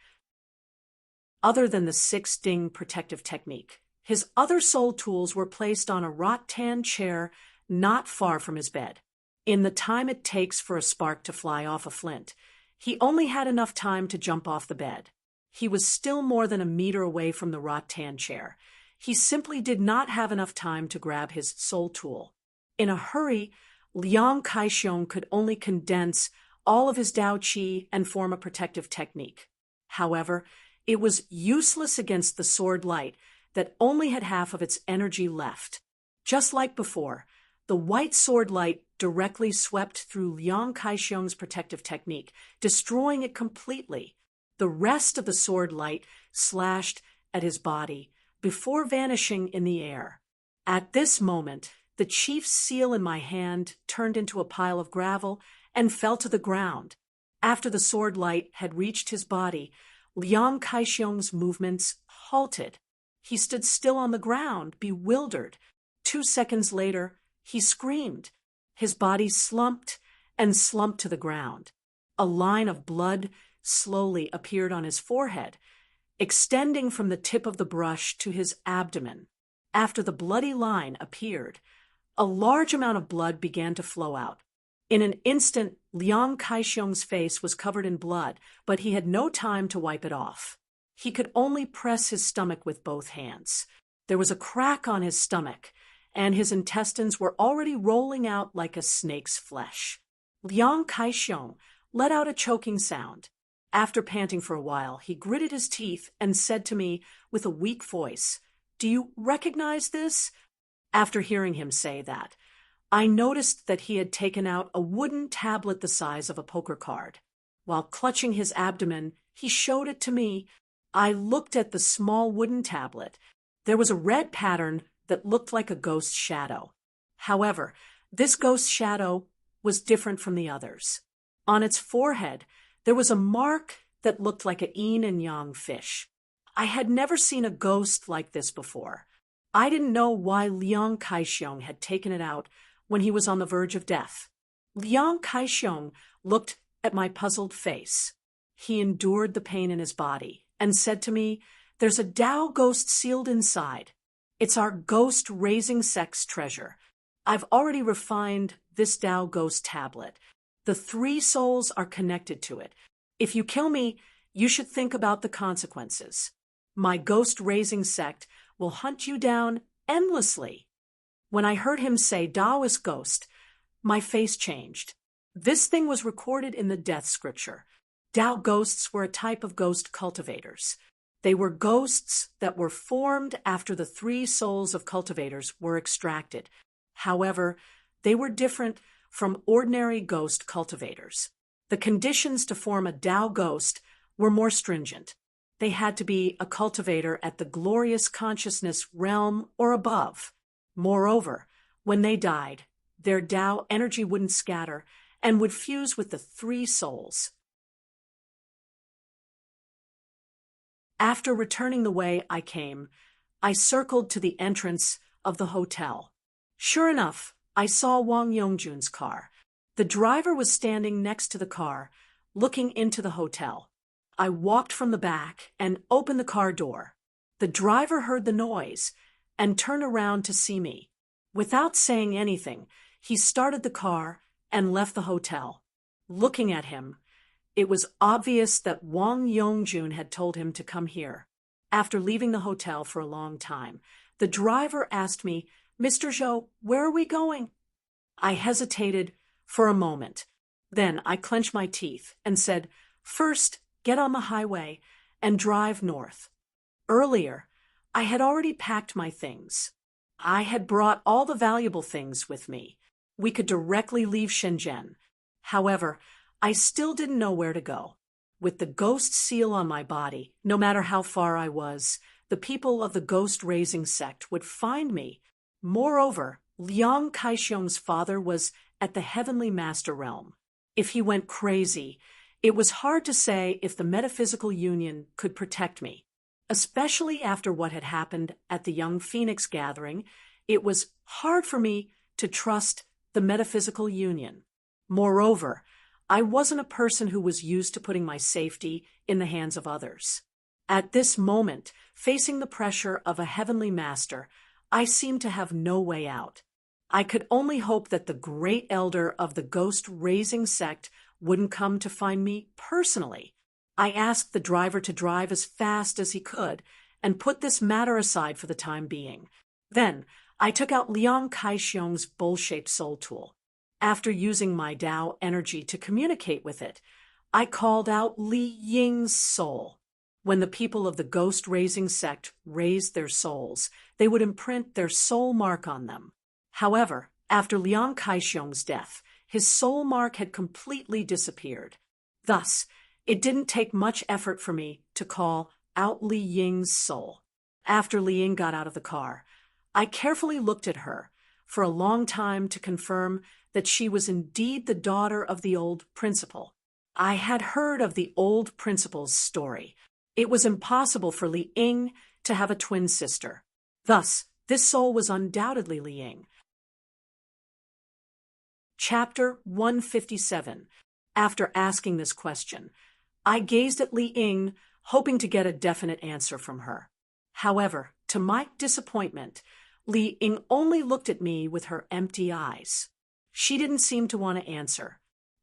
Other than the 6 ding protective technique, his other soul tools were placed on a rattan chair not far from his bed. In the time it takes for a spark to fly off a flint, he only had enough time to jump off the bed. He was still more than a meter away from the rattan chair. He simply did not have enough time to grab his soul tool. In a hurry, Liang Kaixiong could only condense all of his Dao Qi and form a protective technique. However, it was useless against the sword light that only had half of its energy left. Just like before, the white sword light directly swept through Liang Kaixiong's protective technique, destroying it completely. The rest of the sword light slashed at his body before vanishing in the air. At this moment, the chief's seal in my hand turned into a pile of gravel and fell to the ground. After the sword light had reached his body, Liang Kaixiong's movements halted. He stood still on the ground, bewildered. 2 seconds later, he screamed. His body slumped and slumped to the ground. A line of blood slowly appeared on his forehead, extending from the tip of the brush to his abdomen. After the bloody line appeared, a large amount of blood began to flow out. In an instant, Liang Kaixiong's face was covered in blood, but he had no time to wipe it off. He could only press his stomach with both hands. There was a crack on his stomach, and his intestines were already rolling out like a snake's flesh. Liang Kaixiong let out a choking sound. After panting for a while, he gritted his teeth and said to me with a weak voice, "Do you recognize this?" After hearing him say that, I noticed that he had taken out a wooden tablet the size of a poker card. While clutching his abdomen, he showed it to me. I looked at the small wooden tablet. There was a red pattern that looked like a ghost shadow. However, this ghost shadow was different from the others. On its forehead, there was a mark that looked like a yin and yang fish. I had never seen a ghost like this before. I didn't know why Liang Kaixiong had taken it out when he was on the verge of death. Liang Kaixiong looked at my puzzled face. He endured the pain in his body and said to me, "There's a Tao ghost sealed inside. It's our ghost-raising sex treasure. I've already refined this Tao ghost tablet. The 3 souls are connected to it. If you kill me, you should think about the consequences. My ghost-raising sect will hunt you down endlessly." When I heard him say Taoist ghost, my face changed. This thing was recorded in the death scripture. Tao ghosts were a type of ghost cultivators. They were ghosts that were formed after the 3 souls of cultivators were extracted. However, they were different from ordinary ghost cultivators. The conditions to form a Tao ghost were more stringent. They had to be a cultivator at the glorious consciousness realm or above. Moreover, when they died, their Tao energy wouldn't scatter and would fuse with the 3 souls. After returning the way I came, I circled to the entrance of the hotel. Sure enough, I saw Wang Yongjun's car. The driver was standing next to the car, looking into the hotel. I walked from the back and opened the car door. The driver heard the noise and turned around to see me. Without saying anything, he started the car and left the hotel. Looking at him, it was obvious that Wang Yongjun had told him to come here. After leaving the hotel for a long time, the driver asked me, "Mr. Zhou, where are we going?" I hesitated for a moment. Then I clenched my teeth and said, "First, get on the highway and drive north." Earlier, I had already packed my things. I had brought all the valuable things with me. We could directly leave Shenzhen. However, I still didn't know where to go. With the ghost seal on my body, no matter how far I was, the people of the ghost-raising sect would find me. Moreover, Liang Kaixiong's father was at the heavenly master realm. If he went crazy, it was hard to say if the metaphysical union could protect me. Especially after what had happened at the Young Phoenix gathering, it was hard for me to trust the metaphysical union. Moreover, I wasn't a person who was used to putting my safety in the hands of others. At this moment, facing the pressure of a heavenly master, I seemed to have no way out. I could only hope that the great elder of the ghost-raising sect wouldn't come to find me personally. I asked the driver to drive as fast as he could and put this matter aside for the time being. Then, I took out Liang Kaixiong's bowl-shaped soul tool. After using my Tao energy to communicate with it, I called out Li Ying's soul. When the people of the ghost-raising sect raised their souls, they would imprint their soul mark on them. However, after Liang Kaixiong's death, his soul mark had completely disappeared. Thus, it didn't take much effort for me to call out Li Ying's soul. After Li Ying got out of the car, I carefully looked at her for a long time to confirm that she was indeed the daughter of the old principal. I had heard of the old principal's story. It was impossible for Li Ying to have a twin sister. Thus, this soul was undoubtedly Li Ying. Chapter 157. After asking this question, I gazed at Li Ying, hoping to get a definite answer from her. However, to my disappointment, Li Ying only looked at me with her empty eyes. She didn't seem to want to answer.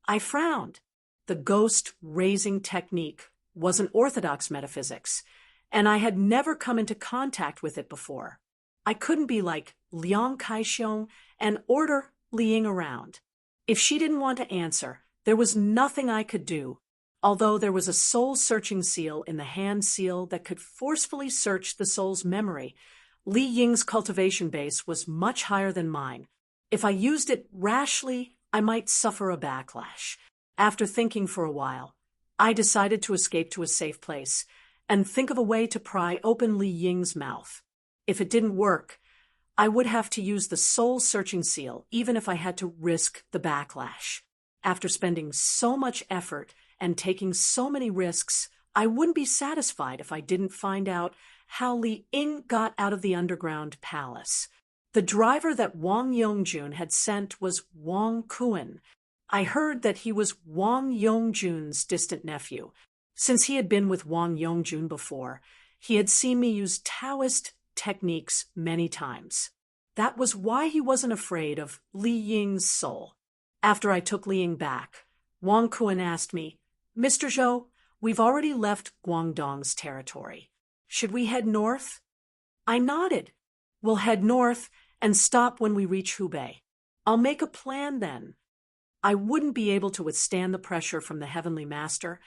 I frowned. The ghost raising technique wasn't orthodox metaphysics, and I had never come into contact with it before. I couldn't be like Liang Kaishiong and order Li Ying around. If she didn't want to answer, there was nothing I could do, although there was a soul-searching seal in the hand seal that could forcefully search the soul's memory. Li Ying's cultivation base was much higher than mine. If I used it rashly, I might suffer a backlash. After thinking for a while, I decided to escape to a safe place and think of a way to pry open Li Ying's mouth. If it didn't work, I would have to use the soul-searching seal, even if I had to risk the backlash. After spending so much effort and taking so many risks, I wouldn't be satisfied if I didn't find out how Li Ying got out of the underground palace. The driver that Wang Yongjun had sent was Wang Kuan. I heard that he was Wang Yongjun's distant nephew. Since he had been with Wang Yongjun before, he had seen me use Taoist techniques many times. That was why he wasn't afraid of Li Ying's soul. After I took Li Ying back, Wang Kuan asked me, "Mr. Zhou, we've already left Guangdong's territory. Should we head north?" I nodded. "We'll head north and stop when we reach Hubei. I'll make a plan then." I wouldn't be able to withstand the pressure from the Heavenly Master,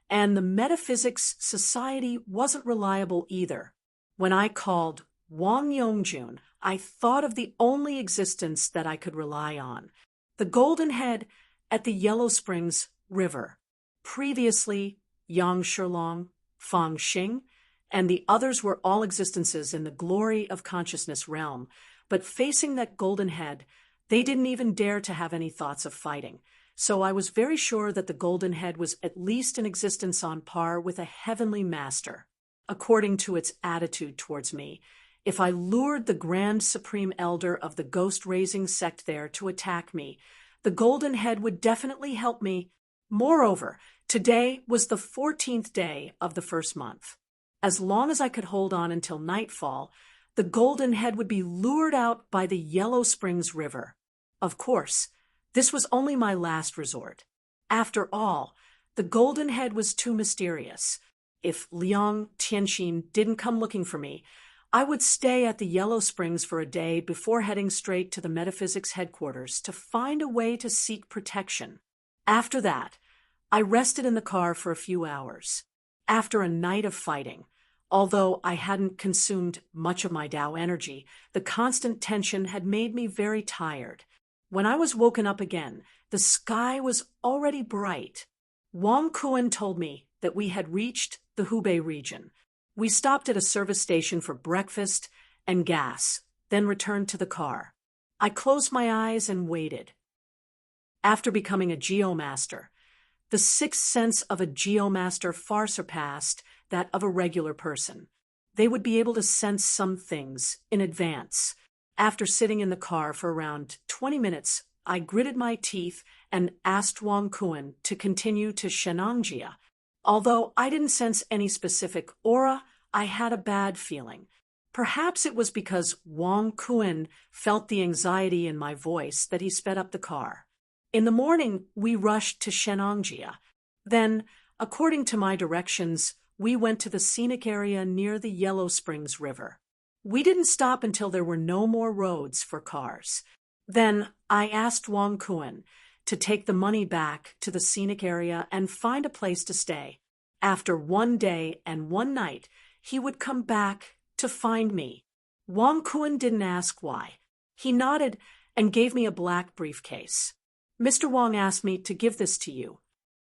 and the Metaphysics Society wasn't reliable either. When I called Wang Yongjun, I thought of the only existence that I could rely on, the Golden Head at the Yellow Springs River. Previously, Yang Shilong, Fang Xing, and the others were all existences in the glory of consciousness realm, but facing that Golden Head, they didn't even dare to have any thoughts of fighting. So I was very sure that the Golden Head was at least an existence on par with a Heavenly Master. According to its attitude towards me, if I lured the Grand Supreme Elder of the ghost-raising sect there to attack me, the Golden Head would definitely help me. Moreover, today was the 14th day of the first month. As long as I could hold on until nightfall, the Golden Head would be lured out by the Yellow Springs River. Of course, this was only my last resort. After all, the Golden Head was too mysterious. If Liang Tianxin didn't come looking for me, I would stay at the Yellow Springs for a day before heading straight to the Metaphysics headquarters to find a way to seek protection. After that, I rested in the car for a few hours. After a night of fighting, although I hadn't consumed much of my Tao energy, the constant tension had made me very tired. When I was woken up again, the sky was already bright. Wang Kuan told me that we had reached the Hubei region. We stopped at a service station for breakfast and gas, then returned to the car. I closed my eyes and waited. After becoming a geomaster, the sixth sense of a geomaster far surpassed that of a regular person. They would be able to sense some things in advance. After sitting in the car for around 20 minutes, I gritted my teeth and asked Wang Kuan to continue to Shenangjia. Although I didn't sense any specific aura, I had a bad feeling. Perhaps it was because Wang Kuan felt the anxiety in my voice that he sped up the car. In the morning, we rushed to Shenangjia. Then, according to my directions, we went to the scenic area near the Yellow Springs River. We didn't stop until there were no more roads for cars. Then I asked Wang Kuan to take the money back to the scenic area and find a place to stay. After 1 day and 1 night, he would come back to find me. Wang Kuan didn't ask why. He nodded and gave me a black briefcase. "Mr. Wang asked me to give this to you."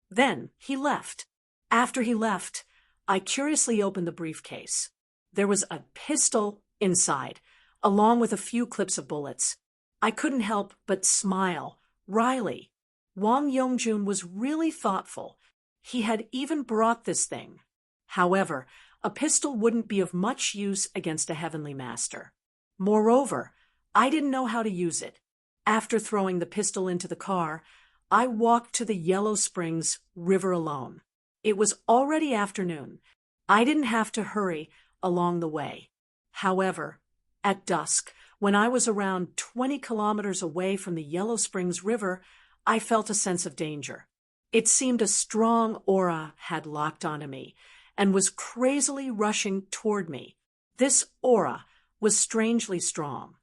Then he left. After he left, I curiously opened the briefcase. There was a pistol inside, along with a few clips of bullets. I couldn't help but smile wryly. Wang Yongjun was really thoughtful. He had even brought this thing. However, a pistol wouldn't be of much use against a Heavenly Master. Moreover, I didn't know how to use it. After throwing the pistol into the car, I walked to the Yellow Springs River alone. It was already afternoon. I didn't have to hurry along the way. However, at dusk, when I was around 20 kilometers away from the Yellow Springs River, I felt a sense of danger. It seemed a strong aura had locked onto me and was crazily rushing toward me. This aura was strangely strong.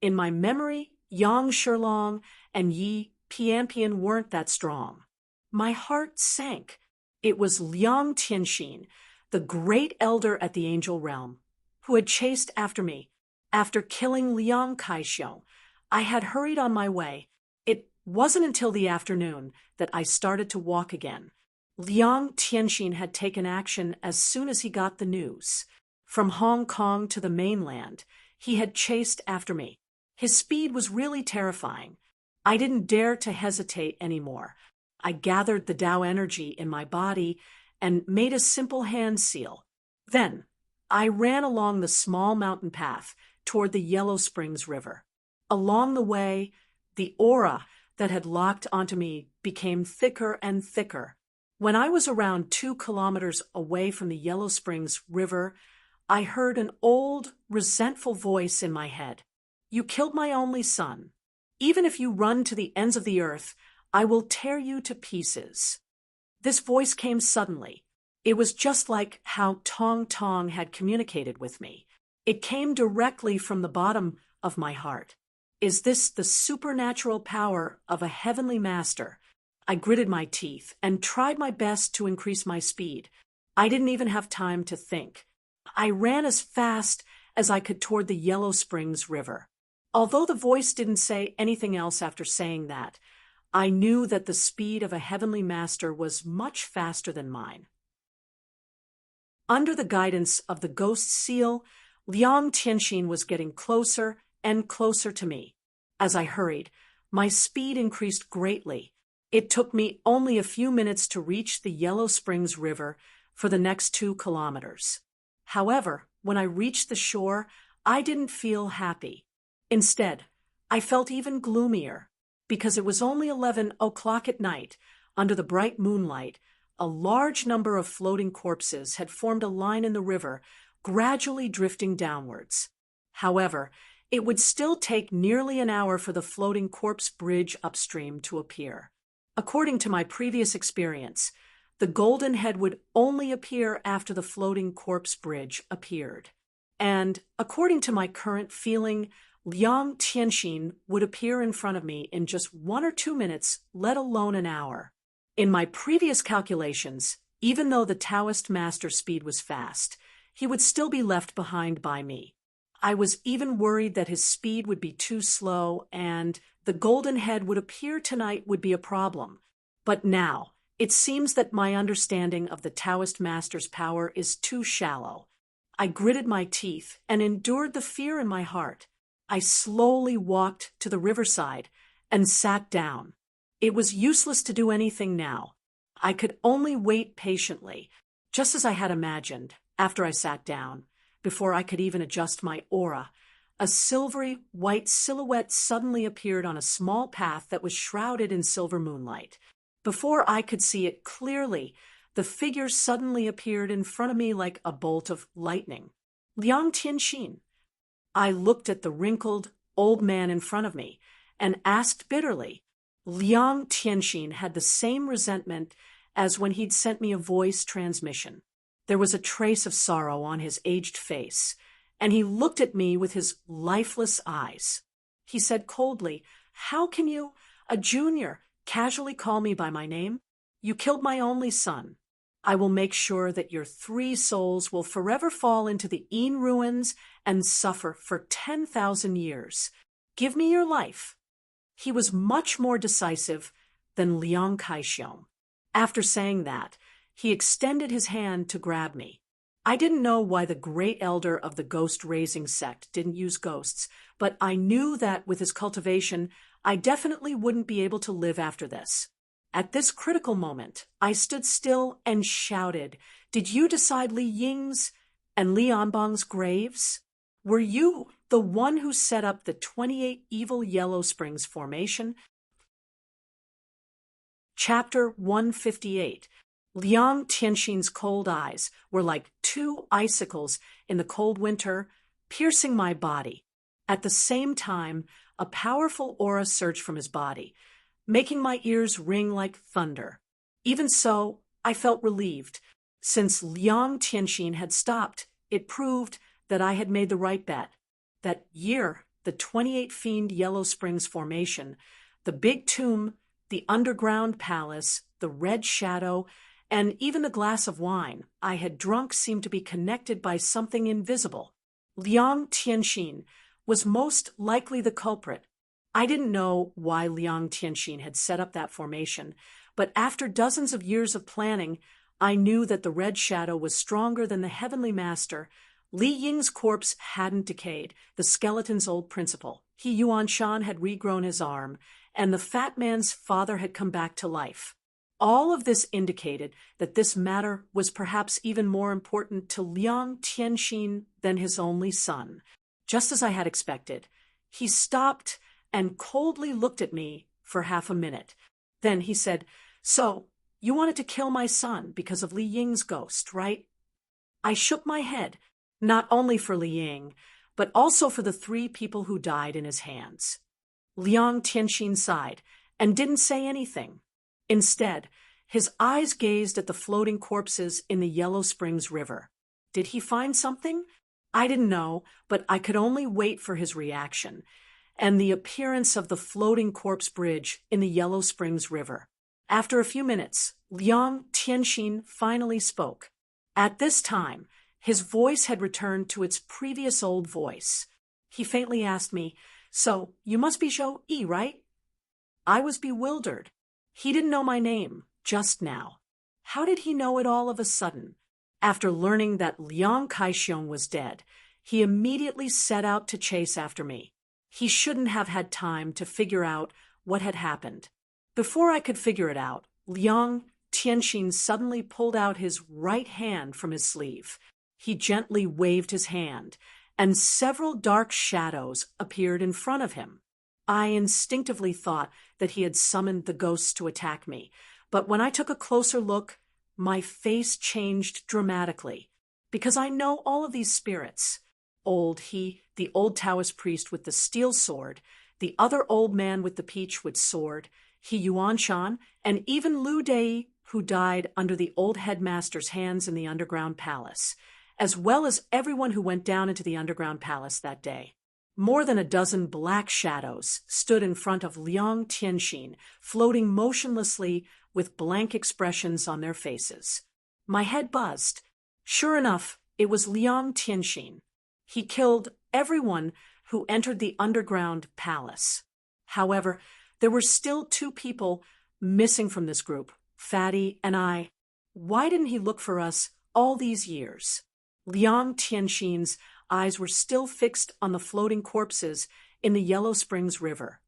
In my memory, Yang Shilong and Yi Pianpian weren't that strong. My heart sank. It was Liang Tianxin, the great elder at the angel realm, who had chased after me. After killing Liang Kaishiong, I had hurried on my way. It wasn't until the afternoon that I started to walk again. Liang Tianxin had taken action as soon as he got the news. From Hong Kong to the mainland, he had chased after me. His speed was really terrifying. I didn't dare to hesitate anymore. I gathered the Tao energy in my body and made a simple hand seal. Then, I ran along the small mountain path toward the Yellow Springs River. Along the way, the aura that had locked onto me became thicker and thicker. When I was around 2 kilometers away from the Yellow Springs River, I heard an old, resentful voice in my head. "You killed my only son. Even if you run to the ends of the earth, I will tear you to pieces." This voice came suddenly. It was just like how Tong Tong had communicated with me. It came directly from the bottom of my heart. Is this the supernatural power of a heavenly master? I gritted my teeth and tried my best to increase my speed. I didn't even have time to think. I ran as fast as I could toward the Yellow Springs River. Although the voice didn't say anything else after saying that, I knew that the speed of a heavenly master was much faster than mine. Under the guidance of the ghost seal, Liang Tianxin was getting closer and closer to me. As I hurried, my speed increased greatly. It took me only a few minutes to reach the Yellow Springs River for the next 2 kilometers. However, when I reached the shore, I didn't feel happy. Instead, I felt even gloomier. Because it was only 11 o'clock at night, under the bright moonlight, a large number of floating corpses had formed a line in the river, gradually drifting downwards. However, it would still take nearly an hour for the floating corpse bridge upstream to appear. According to my previous experience, the golden head would only appear after the floating corpse bridge appeared. And, according to my current feeling, Liang Tianxin would appear in front of me in just 1 or 2 minutes, let alone an hour. In my previous calculations, even though the Taoist master's speed was fast, he would still be left behind by me. I was even worried that his speed would be too slow and the golden head would appear tonight would be a problem. But now, it seems that my understanding of the Taoist master's power is too shallow. I gritted my teeth and endured the fear in my heart. I slowly walked to the riverside and sat down. It was useless to do anything now. I could only wait patiently, just as I had imagined, after I sat down, before I could even adjust my aura. A silvery white silhouette suddenly appeared on a small path that was shrouded in silver moonlight. Before I could see it clearly, the figure suddenly appeared in front of me like a bolt of lightning. Liang Tianxin. I looked at the wrinkled, old man in front of me and asked bitterly. Liang Tianxin had the same resentment as when he'd sent me a voice transmission. There was a trace of sorrow on his aged face, and he looked at me with his lifeless eyes. He said coldly, "How can you, a junior, casually call me by my name? You killed my only son. I will make sure that your 3 souls will forever fall into the Een ruins and suffer for 10,000 years. Give me your life." He was much more decisive than Liang Kaishiong. After saying that, he extended his hand to grab me. I didn't know why the great elder of the ghost-raising sect didn't use ghosts, but I knew that with his cultivation, I definitely wouldn't be able to live after this. At this critical moment, I stood still and shouted, "Did you decide Li Ying's and Li Anbang's graves? Were you the one who set up the 28 evil Yellow Springs formation?" Chapter 158. Liang Tianxin's cold eyes were like 2 icicles in the cold winter, piercing my body. At the same time, a powerful aura surged from his body. making my ears ring like thunder. Even so, I felt relieved. Since Liang Tianxin had stopped, it proved that I had made the right bet. That year, the 28 Fiend Yellow Springs formation, the big tomb, the underground palace, the red shadow, and even the glass of wine I had drunk seemed to be connected by something invisible. Liang Tianxin was most likely the culprit. I didn't know why Liang Tianxin had set up that formation, but after dozens of years of planning, I knew that the red shadow was stronger than the heavenly master. Li Ying's corpse hadn't decayed, the skeleton's old principal. He Yuan Shan had regrown his arm, and the fat man's father had come back to life. All of this indicated that this matter was perhaps even more important to Liang Tianxin than his only son. Just as I had expected, he stopped and coldly looked at me for half a minute. Then he said, "So, you wanted to kill my son because of Li Ying's ghost, right?" I shook my head, not only for Li Ying, but also for the 3 people who died in his hands. Liang Tianxin sighed and didn't say anything. Instead, his eyes gazed at the floating corpses in the Yellow Springs River. Did he find something? I didn't know, but I could only wait for his reaction, and the appearance of the floating corpse bridge in the Yellow Springs River. After a few minutes, Liang Tianxin finally spoke. At this time, his voice had returned to its previous old voice. He faintly asked me, "So, you must be Zhou Yi, right?" I was bewildered. He didn't know my name, just now. How did he know it all of a sudden? After learning that Liang Kaixiong was dead, he immediately set out to chase after me. He shouldn't have had time to figure out what had happened. Before I could figure it out, Liang Tianxin suddenly pulled out his right hand from his sleeve. He gently waved his hand, and several dark shadows appeared in front of him. I instinctively thought that he had summoned the ghosts to attack me, but when I took a closer look, my face changed dramatically, because I know all of these spirits. Old He, the old Taoist priest with the steel sword, the other old man with the peachwood sword, He Yuan Shan, and even Lu Dei, who died under the old headmaster's hands in the underground palace, as well as everyone who went down into the underground palace that day. More than a dozen black shadows stood in front of Liang Tianxin, floating motionlessly with blank expressions on their faces. My head buzzed. Sure enough, it was Liang Tianxin. He killed everyone who entered the underground palace. However, there were still 2 people missing from this group, Fatty and I. Why didn't he look for us all these years? Liang Tianxin's eyes were still fixed on the floating corpses in the Yellow Springs River.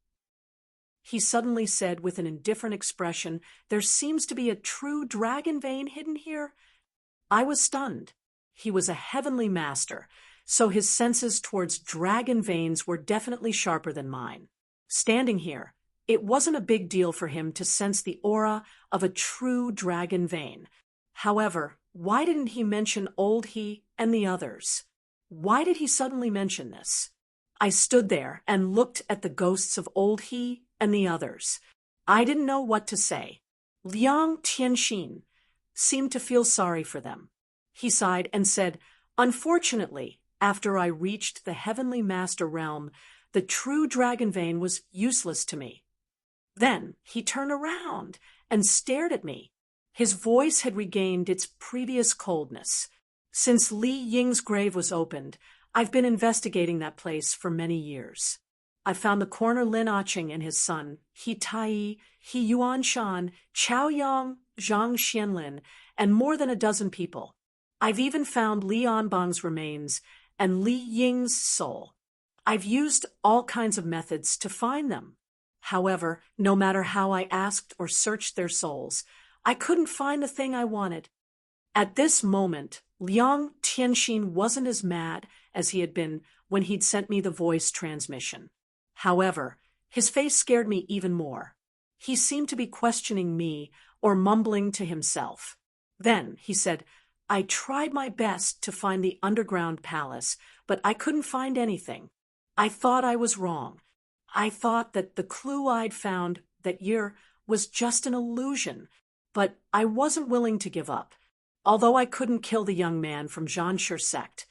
He suddenly said with an indifferent expression, "There seems to be a true dragon vein hidden here." I was stunned. He was a heavenly master, so his senses towards dragon veins were definitely sharper than mine. Standing here, it wasn't a big deal for him to sense the aura of a true dragon vein. However, why didn't he mention Old He and the others? Why did he suddenly mention this? I stood there and looked at the ghosts of Old He and the others. I didn't know what to say. Liang Tianxin seemed to feel sorry for them. He sighed and said, "Unfortunately, after I reached the heavenly master realm, the true dragon vein was useless to me." Then he turned around and stared at me. His voice had regained its previous coldness. "Since Li Ying's grave was opened, I've been investigating that place for many years. I found the corner Lin Aching and his son, He Tai, He Yuan Shan, Chao Yang, Zhang Xianlin, and more than a dozen people. I've even found Li Anbang's remains and Li Ying's soul. I've used all kinds of methods to find them. However, no matter how I asked or searched their souls, I couldn't find the thing I wanted." At this moment, Liang Tianxin wasn't as mad as he had been when he'd sent me the voice transmission. However, his face scared me even more. He seemed to be questioning me or mumbling to himself. Then he said, "I tried my best to find the underground palace, but I couldn't find anything. I thought I was wrong. I thought that the clue I'd found that year was just an illusion, but I wasn't willing to give up. Although I couldn't kill the young man from Janshur sect,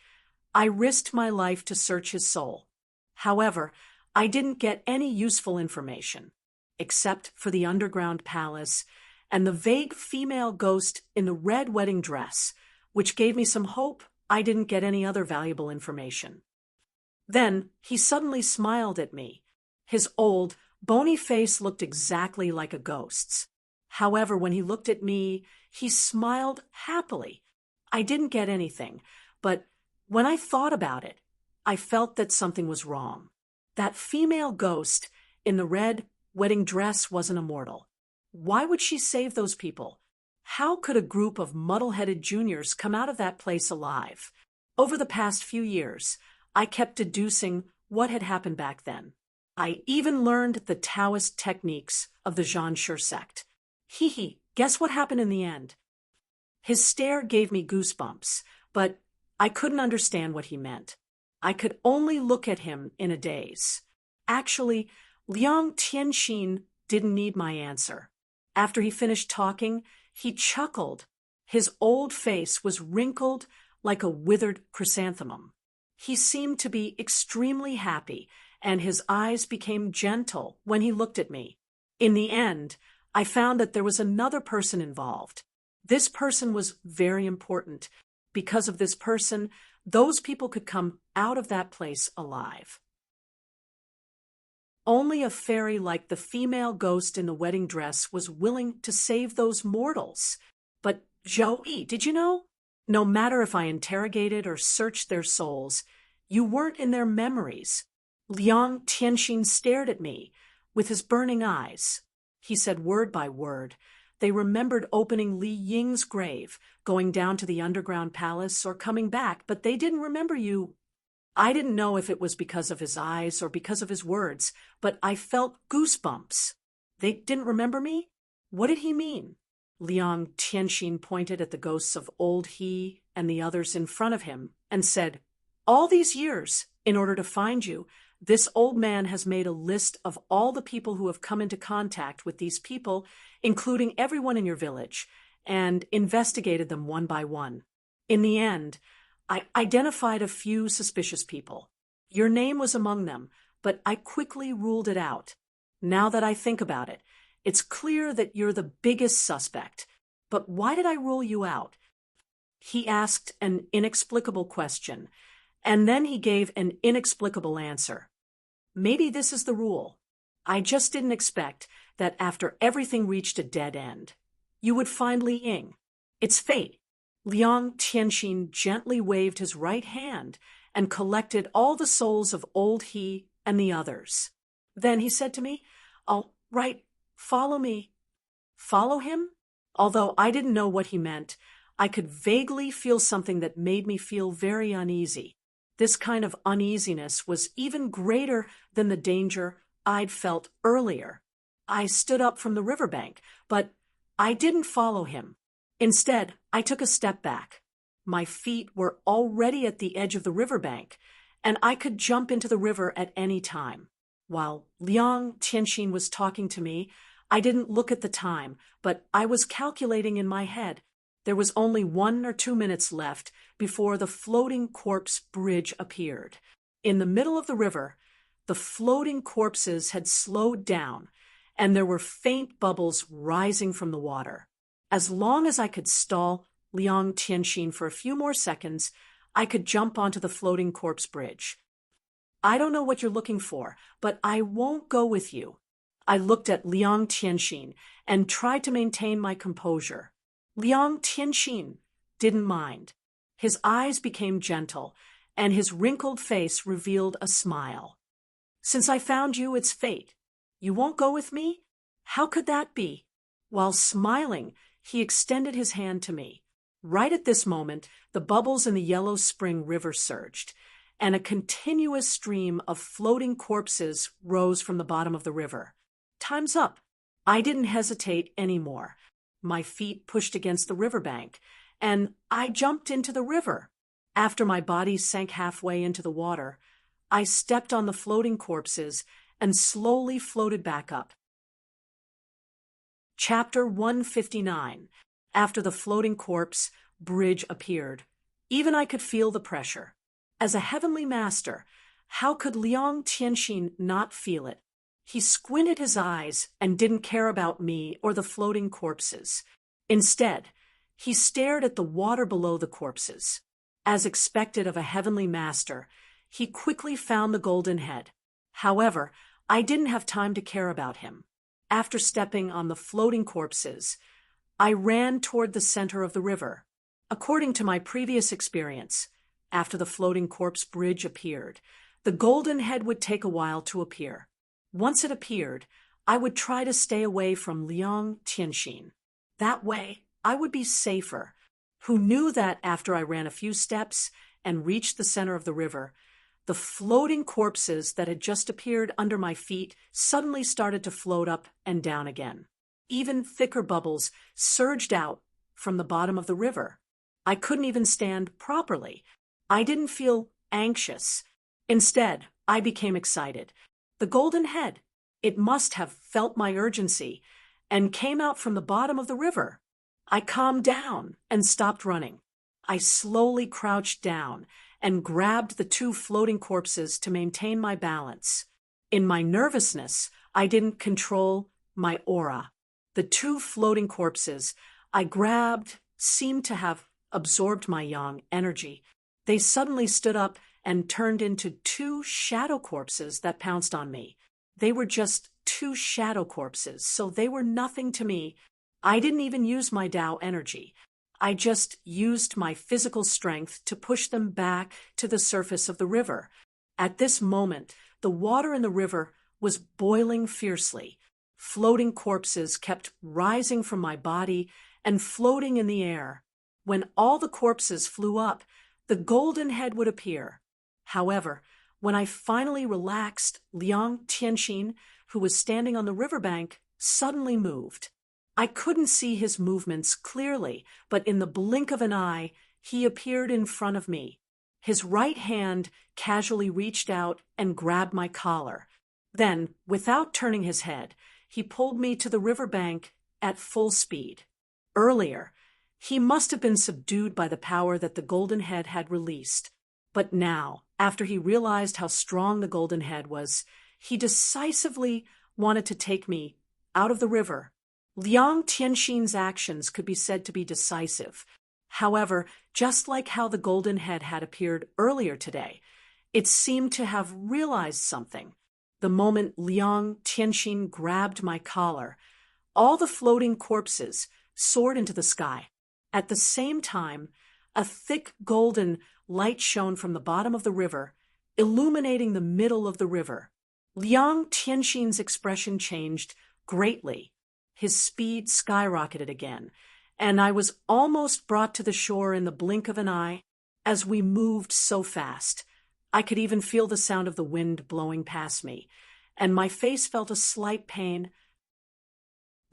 I risked my life to search his soul. However, I didn't get any useful information, except for the underground palace and the vague female ghost in the red wedding dress, which gave me some hope I didn't get any other valuable information. Then he suddenly smiled at me. His old, bony face looked exactly like a ghost's. However, when he looked at me, he smiled happily. I didn't get anything, but when I thought about it, I felt that something was wrong. That female ghost in the red wedding dress wasn't immortal. Why would she save those people? How could a group of muddle-headed juniors come out of that place alive? Over the past few years, I kept deducing what had happened back then. I even learned the Taoist techniques of the Janshur sect. Hee, guess what happened in the end? His stare gave me goosebumps, but I couldn't understand what he meant. I could only look at him in a daze. Actually, Liang Tianxin didn't need my answer. After he finished talking, he chuckled. His old face was wrinkled like a withered chrysanthemum. He seemed to be extremely happy, and his eyes became gentle when he looked at me. In the end, I found that there was another person involved. This person was very important. Because of this person, those people could come out of that place alive. Only a fairy like the female ghost in the wedding dress was willing to save those mortals. But Joey, did you know? No matter if I interrogated or searched their souls, you weren't in their memories. Liang Tianxin stared at me with his burning eyes. He said word by word. They remembered opening Li Ying's grave, going down to the underground palace, or coming back, but they didn't remember you. I didn't know if it was because of his eyes or because of his words, but I felt goosebumps. They didn't remember me? What did he mean? Liang Tianxin pointed at the ghosts of old He and the others in front of him and said, "All these years, in order to find you, this old man has made a list of all the people who have come into contact with these people, including everyone in your village, and investigated them one by one. In the end, I identified a few suspicious people. Your name was among them, but I quickly ruled it out. Now that I think about it, it's clear that you're the biggest suspect. But why did I rule you out?" He asked an inexplicable question, and then he gave an inexplicable answer. Maybe this is the rule. I just didn't expect that after everything reached a dead end, you would find Li Ying. It's fate. Liang Tianxin gently waved his right hand and collected all the souls of old He and the others. Then he said to me, "All right, follow me." Follow him? Although I didn't know what he meant, I could vaguely feel something that made me feel very uneasy. This kind of uneasiness was even greater than the danger I'd felt earlier. I stood up from the riverbank, but I didn't follow him. Instead, I took a step back. My feet were already at the edge of the riverbank, and I could jump into the river at any time. While Liang Tianxin was talking to me, I didn't look at the time, but I was calculating in my head. There was only 1 or 2 minutes left before the floating corpse bridge appeared. In the middle of the river, the floating corpses had slowed down, and there were faint bubbles rising from the water. As long as I could stall Liang Tianxin for a few more seconds, I could jump onto the floating corpse bridge. "I don't know what you're looking for, but I won't go with you." I looked at Liang Tianxin and tried to maintain my composure. Liang Tianxin didn't mind. His eyes became gentle, and his wrinkled face revealed a smile. "Since I found you, it's fate. You won't go with me? How could that be?" While smiling, he extended his hand to me. Right at this moment, the bubbles in the Yellow Spring River surged, and a continuous stream of floating corpses rose from the bottom of the river. Time's up. I didn't hesitate anymore. My feet pushed against the riverbank, and I jumped into the river. After my body sank halfway into the water, I stepped on the floating corpses and slowly floated back up. Chapter 159. After the floating corpse bridge appeared, even I could feel the pressure. As a heavenly master, how could Liang Tianxin not feel it? He squinted his eyes and didn't care about me or the floating corpses. Instead, he stared at the water below the corpses. As expected of a heavenly master, he quickly found the golden head. However, I didn't have time to care about him. After stepping on the floating corpses, I ran toward the center of the river. According to my previous experience, after the floating corpse bridge appeared, the golden head would take a while to appear. Once it appeared, I would try to stay away from Liang Tianxin. That way, I would be safer. Who knew that after I ran a few steps and reached the center of the river, the floating corpses that had just appeared under my feet suddenly started to float up and down again. Even thicker bubbles surged out from the bottom of the river. I couldn't even stand properly. I didn't feel anxious. Instead, I became excited. The golden head, it must have felt my urgency and came out from the bottom of the river. I calmed down and stopped running. I slowly crouched down and grabbed the two floating corpses to maintain my balance. In my nervousness, I didn't control my aura. The two floating corpses I grabbed seemed to have absorbed my yang energy. They suddenly stood up and turned into two shadow corpses that pounced on me. They were just two shadow corpses, so they were nothing to me. I didn't even use my Tao energy. I just used my physical strength to push them back to the surface of the river. At this moment, the water in the river was boiling fiercely. Floating corpses kept rising from my body and floating in the air. When all the corpses flew up, the golden head would appear. However, when I finally relaxed, Liang Tianxin, who was standing on the riverbank, suddenly moved. I couldn't see his movements clearly, but in the blink of an eye, he appeared in front of me. His right hand casually reached out and grabbed my collar. Then, without turning his head, he pulled me to the riverbank at full speed. Earlier, he must have been subdued by the power that the golden head had released. But now, after he realized how strong the golden head was, he decisively wanted to take me out of the river. Liang Tianxin's actions could be said to be decisive. However, just like how the golden head had appeared earlier today, it seemed to have realized something. The moment Liang Tianxin grabbed my collar, all the floating corpses soared into the sky. At the same time, a thick golden light shone from the bottom of the river, illuminating the middle of the river. Liang Tianxin's expression changed greatly. His speed skyrocketed again, and I was almost brought to the shore in the blink of an eye. As we moved so fast, I could even feel the sound of the wind blowing past me, and my face felt a slight pain.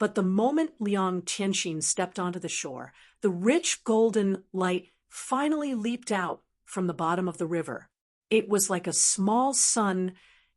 But the moment Liang Tianxin stepped onto the shore, the rich golden light finally leaped out from the bottom of the river. It was like a small sun,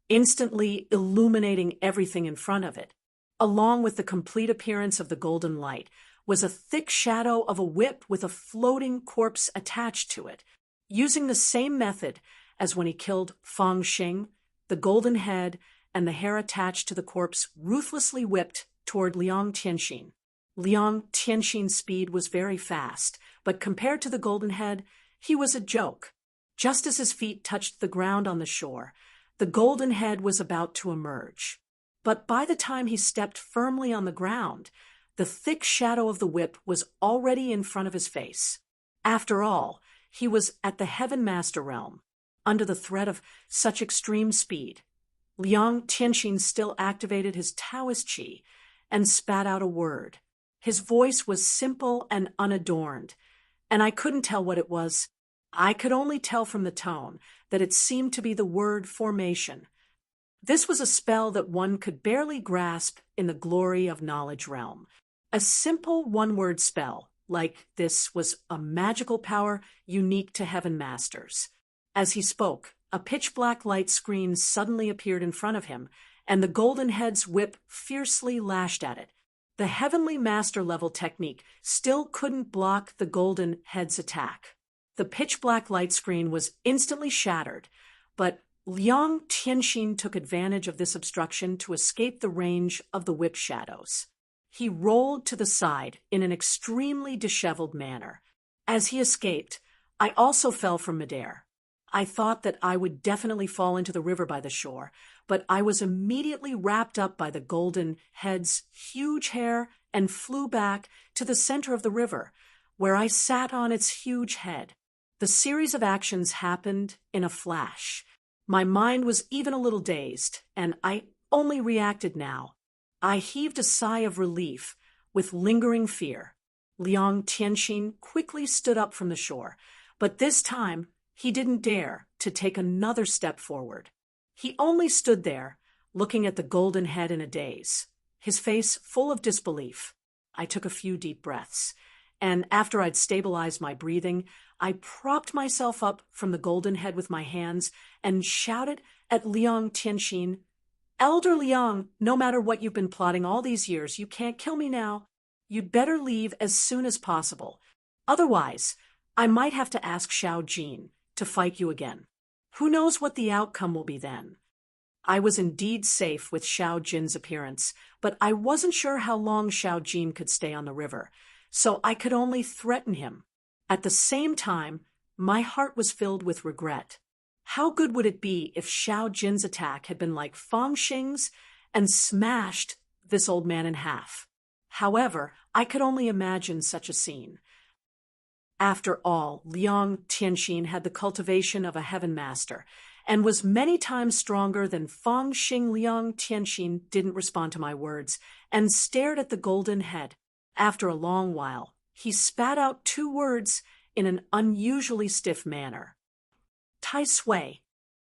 instantly illuminating everything in front of it. Along with the complete appearance of the golden light was a thick shadow of a whip with a floating corpse attached to it. Using the same method as when he killed Fang Xing, the golden head and the hair attached to the corpse ruthlessly whipped toward Liang Tianxin. Liang Tianxin's speed was very fast, but compared to the golden head, he was a joke. Just as his feet touched the ground on the shore, the golden head was about to emerge. But by the time he stepped firmly on the ground, the thick shadow of the whip was already in front of his face. After all, he was at the Heaven Master realm. Under the threat of such extreme speed, Liang Tianxin still activated his Taoist qi and spat out a word. His voice was simple and unadorned, and I couldn't tell what it was. I could only tell from the tone that it seemed to be the word formation. This was a spell that one could barely grasp in the glory of knowledge realm. A simple one-word spell like this was a magical power unique to Heaven Masters. As he spoke, a pitch-black light screen suddenly appeared in front of him, and the golden head's whip fiercely lashed at it. The heavenly master level technique still couldn't block the golden head's attack. The pitch-black light screen was instantly shattered, but Liang Tianxin took advantage of this obstruction to escape the range of the whip shadows. He rolled to the side in an extremely disheveled manner. As he escaped, I also fell from midair. I thought that I would definitely fall into the river by the shore, but I was immediately wrapped up by the golden head's huge hair and flew back to the center of the river, where I sat on its huge head. The series of actions happened in a flash. My mind was even a little dazed, and I only reacted now. I heaved a sigh of relief with lingering fear. Liang Tianxin quickly stood up from the shore, but this time he didn't dare to take another step forward. He only stood there, looking at the golden head in a daze, his face full of disbelief. I took a few deep breaths, and after I'd stabilized my breathing, I propped myself up from the golden head with my hands and shouted at Liang Tianxin, "Elder Liang, no matter what you've been plotting all these years, you can't kill me now. You'd better leave as soon as possible. Otherwise, I might have to ask Xiao Jin to fight you again. Who knows what the outcome will be then?" I was indeed safe with Xiao Jin's appearance, but I wasn't sure how long Xiao Jin could stay on the river, so I could only threaten him. At the same time, my heart was filled with regret. How good would it be if Xiao Jin's attack had been like Feng Xing's and smashed this old man in half? However, I could only imagine such a scene. After all, Liang Tianxin had the cultivation of a heaven master and was many times stronger than Feng Xing. Liang Tianxin didn't respond to my words and stared at the golden head. After a long while, he spat out 2 words in an unusually stiff manner. "Tai Sui."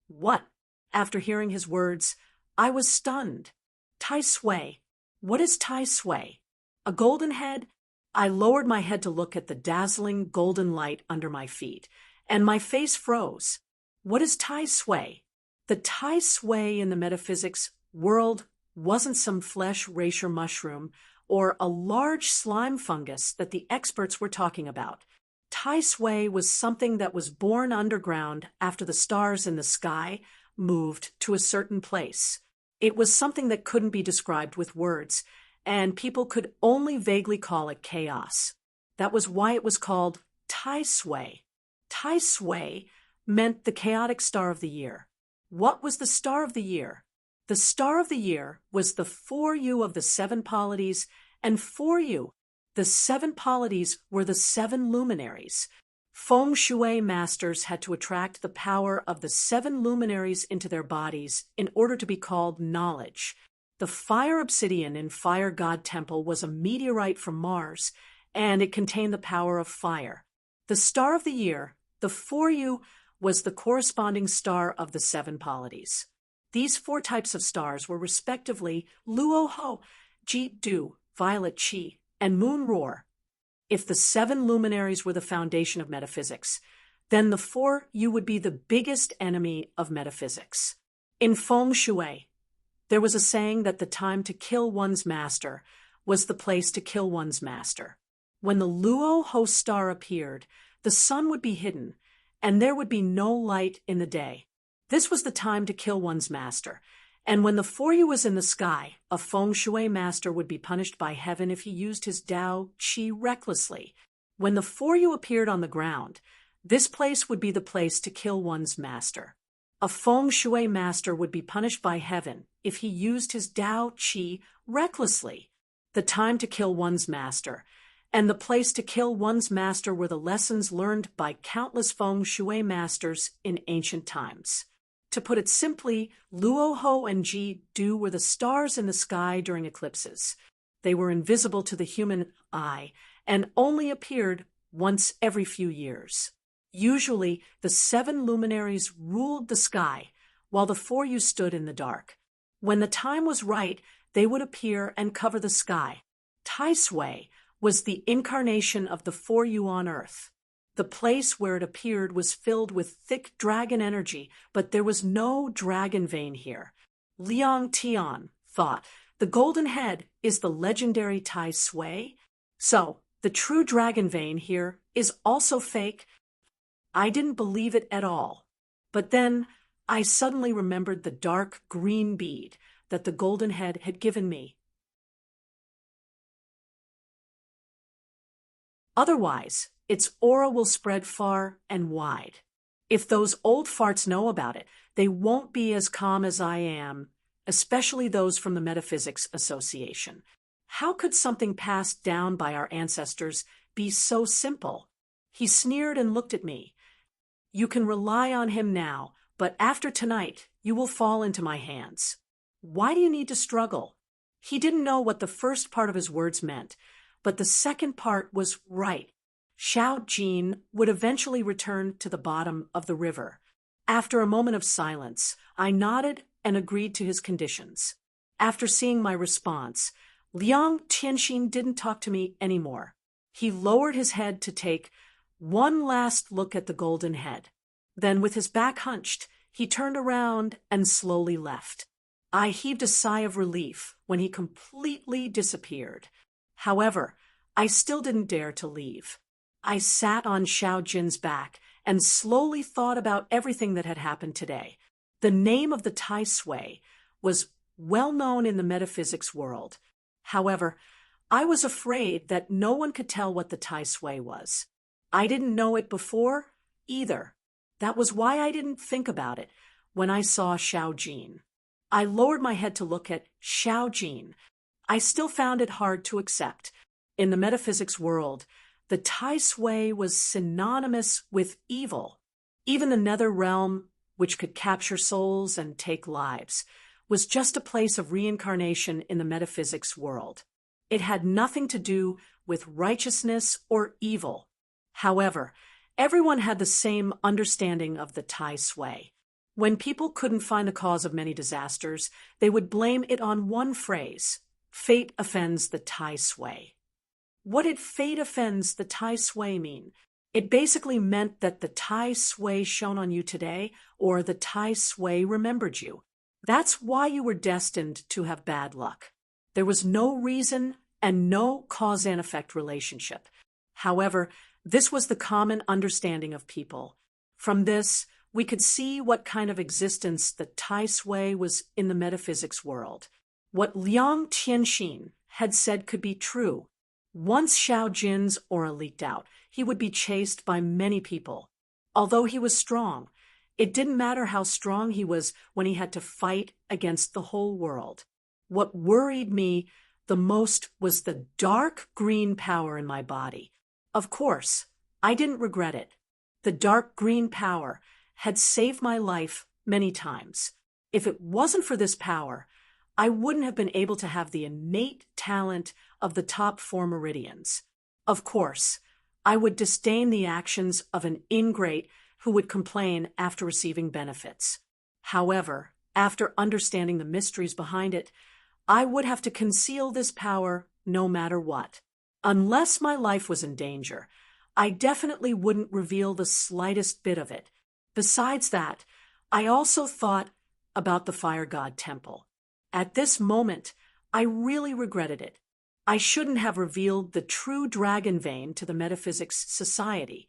What? After hearing his words, I was stunned. Tai Sui. What is Tai Sui? A golden head? I lowered my head to look at the dazzling golden light under my feet, and my face froze. What is Tai Sui? The Tai Sui in the metaphysics world wasn't some flesh racer mushroom or a large slime fungus that the experts were talking about. Tai Sui was something that was born underground after the stars in the sky moved to a certain place. It was something that couldn't be described with words, and people could only vaguely call it chaos. That was why it was called Tai Sui. Tai Sui meant the chaotic star of the year. What was the star of the year? The star of the year was the 4U of the 7 polities, and 4U, the 7 polities, were the 7 luminaries. Feng Shui masters had to attract the power of the 7 luminaries into their bodies in order to be called knowledge. The fire obsidian in Fire God Temple was a meteorite from Mars, and it contained the power of fire. The star of the year, the 4U, was the corresponding star of the 7 polities. These 4 types of stars were respectively Luo Ho, Ji Du, Violet Qi, and Moon Roar. If the 7 luminaries were the foundation of metaphysics, then the 4U would be the biggest enemy of metaphysics. In Feng Shui, there was a saying that the time to kill one's master was the place to kill one's master. When the Luo Ho star appeared, the sun would be hidden, and there would be no light in the day. This was the time to kill one's master, and when the 4U was in the sky, a Feng Shui master would be punished by heaven if he used his Dao Qi recklessly. When the 4U appeared on the ground, this place would be the place to kill one's master. A Feng Shui master would be punished by heaven if he used his Dao Qi recklessly. The time to kill one's master and the place to kill one's master were the lessons learned by countless Feng Shui masters in ancient times. To put it simply, Luo Ho and Ji Du were the stars in the sky during eclipses. They were invisible to the human eye and only appeared once every few years. Usually, the 7 luminaries ruled the sky, while the 4U stood in the dark. When the time was right, they would appear and cover the sky. Tai Sui was the incarnation of the 4U on Earth. The place where it appeared was filled with thick dragon energy, but there was no dragon vein here. Liang Tian thought The golden head is the legendary Tai Sui. So, the true dragon vein here is also fake. I didn't believe it at all. But then, I suddenly remembered the dark green bead that the golden head had given me. Otherwise, its aura will spread far and wide. If those old farts know about it, they won't be as calm as I am, especially those from the Metaphysics Association. How could something passed down by our ancestors be so simple? He sneered and looked at me. You can rely on him now, but after tonight, you will fall into my hands. Why do you need to struggle? He didn't know what the first part of his words meant, but the second part was right. Xiao Jin would eventually return to the bottom of the river. After a moment of silence, I nodded and agreed to his conditions. After seeing my response, Liang Tianxin didn't talk to me anymore. He lowered his head to take one last look at the golden head. Then, with his back hunched, he turned around and slowly left. I heaved a sigh of relief when he completely disappeared. However, I still didn't dare to leave. I sat on Xiao Jin's back and slowly thought about everything that had happened today. The name of the Tai Sui was well known in the metaphysics world. However, I was afraid that no one could tell what the Tai Sui was. I didn't know it before either. That was why I didn't think about it when I saw Xiao Jin. I lowered my head to look at Xiao Jin. I still found it hard to accept. In the metaphysics world, the Tai Sui was synonymous with evil. Even the nether realm, which could capture souls and take lives, was just a place of reincarnation in the metaphysics world. It had nothing to do with righteousness or evil. However, everyone had the same understanding of the Tai Sui. When people couldn't find the cause of many disasters, they would blame it on one phrase: fate offends the Tai Sui. What did fate offends the Tai Sui mean? It basically meant that the Tai Sui shone on you today, or the Tai Sui remembered you. That's why you were destined to have bad luck. There was no reason and no cause and effect relationship. However, this was the common understanding of people. From this, we could see what kind of existence the Tai Sui was in the metaphysics world. What Liang Tianxin had said could be true. Once Xiao Jin's aura leaked out, he would be chased by many people. Although he was strong, it didn't matter how strong he was when he had to fight against the whole world. What worried me the most was the dark green power in my body. Of course, I didn't regret it. The dark green power had saved my life many times. If it wasn't for this power, I wouldn't have been able to have the innate talent of the top 4 meridians. Of course, I would disdain the actions of an ingrate who would complain after receiving benefits. However, after understanding the mysteries behind it, I would have to conceal this power no matter what. Unless my life was in danger, I definitely wouldn't reveal the slightest bit of it. Besides that, I also thought about the Fire God Temple. At this moment, I really regretted it. I shouldn't have revealed the true dragon vein to the Metaphysics Society.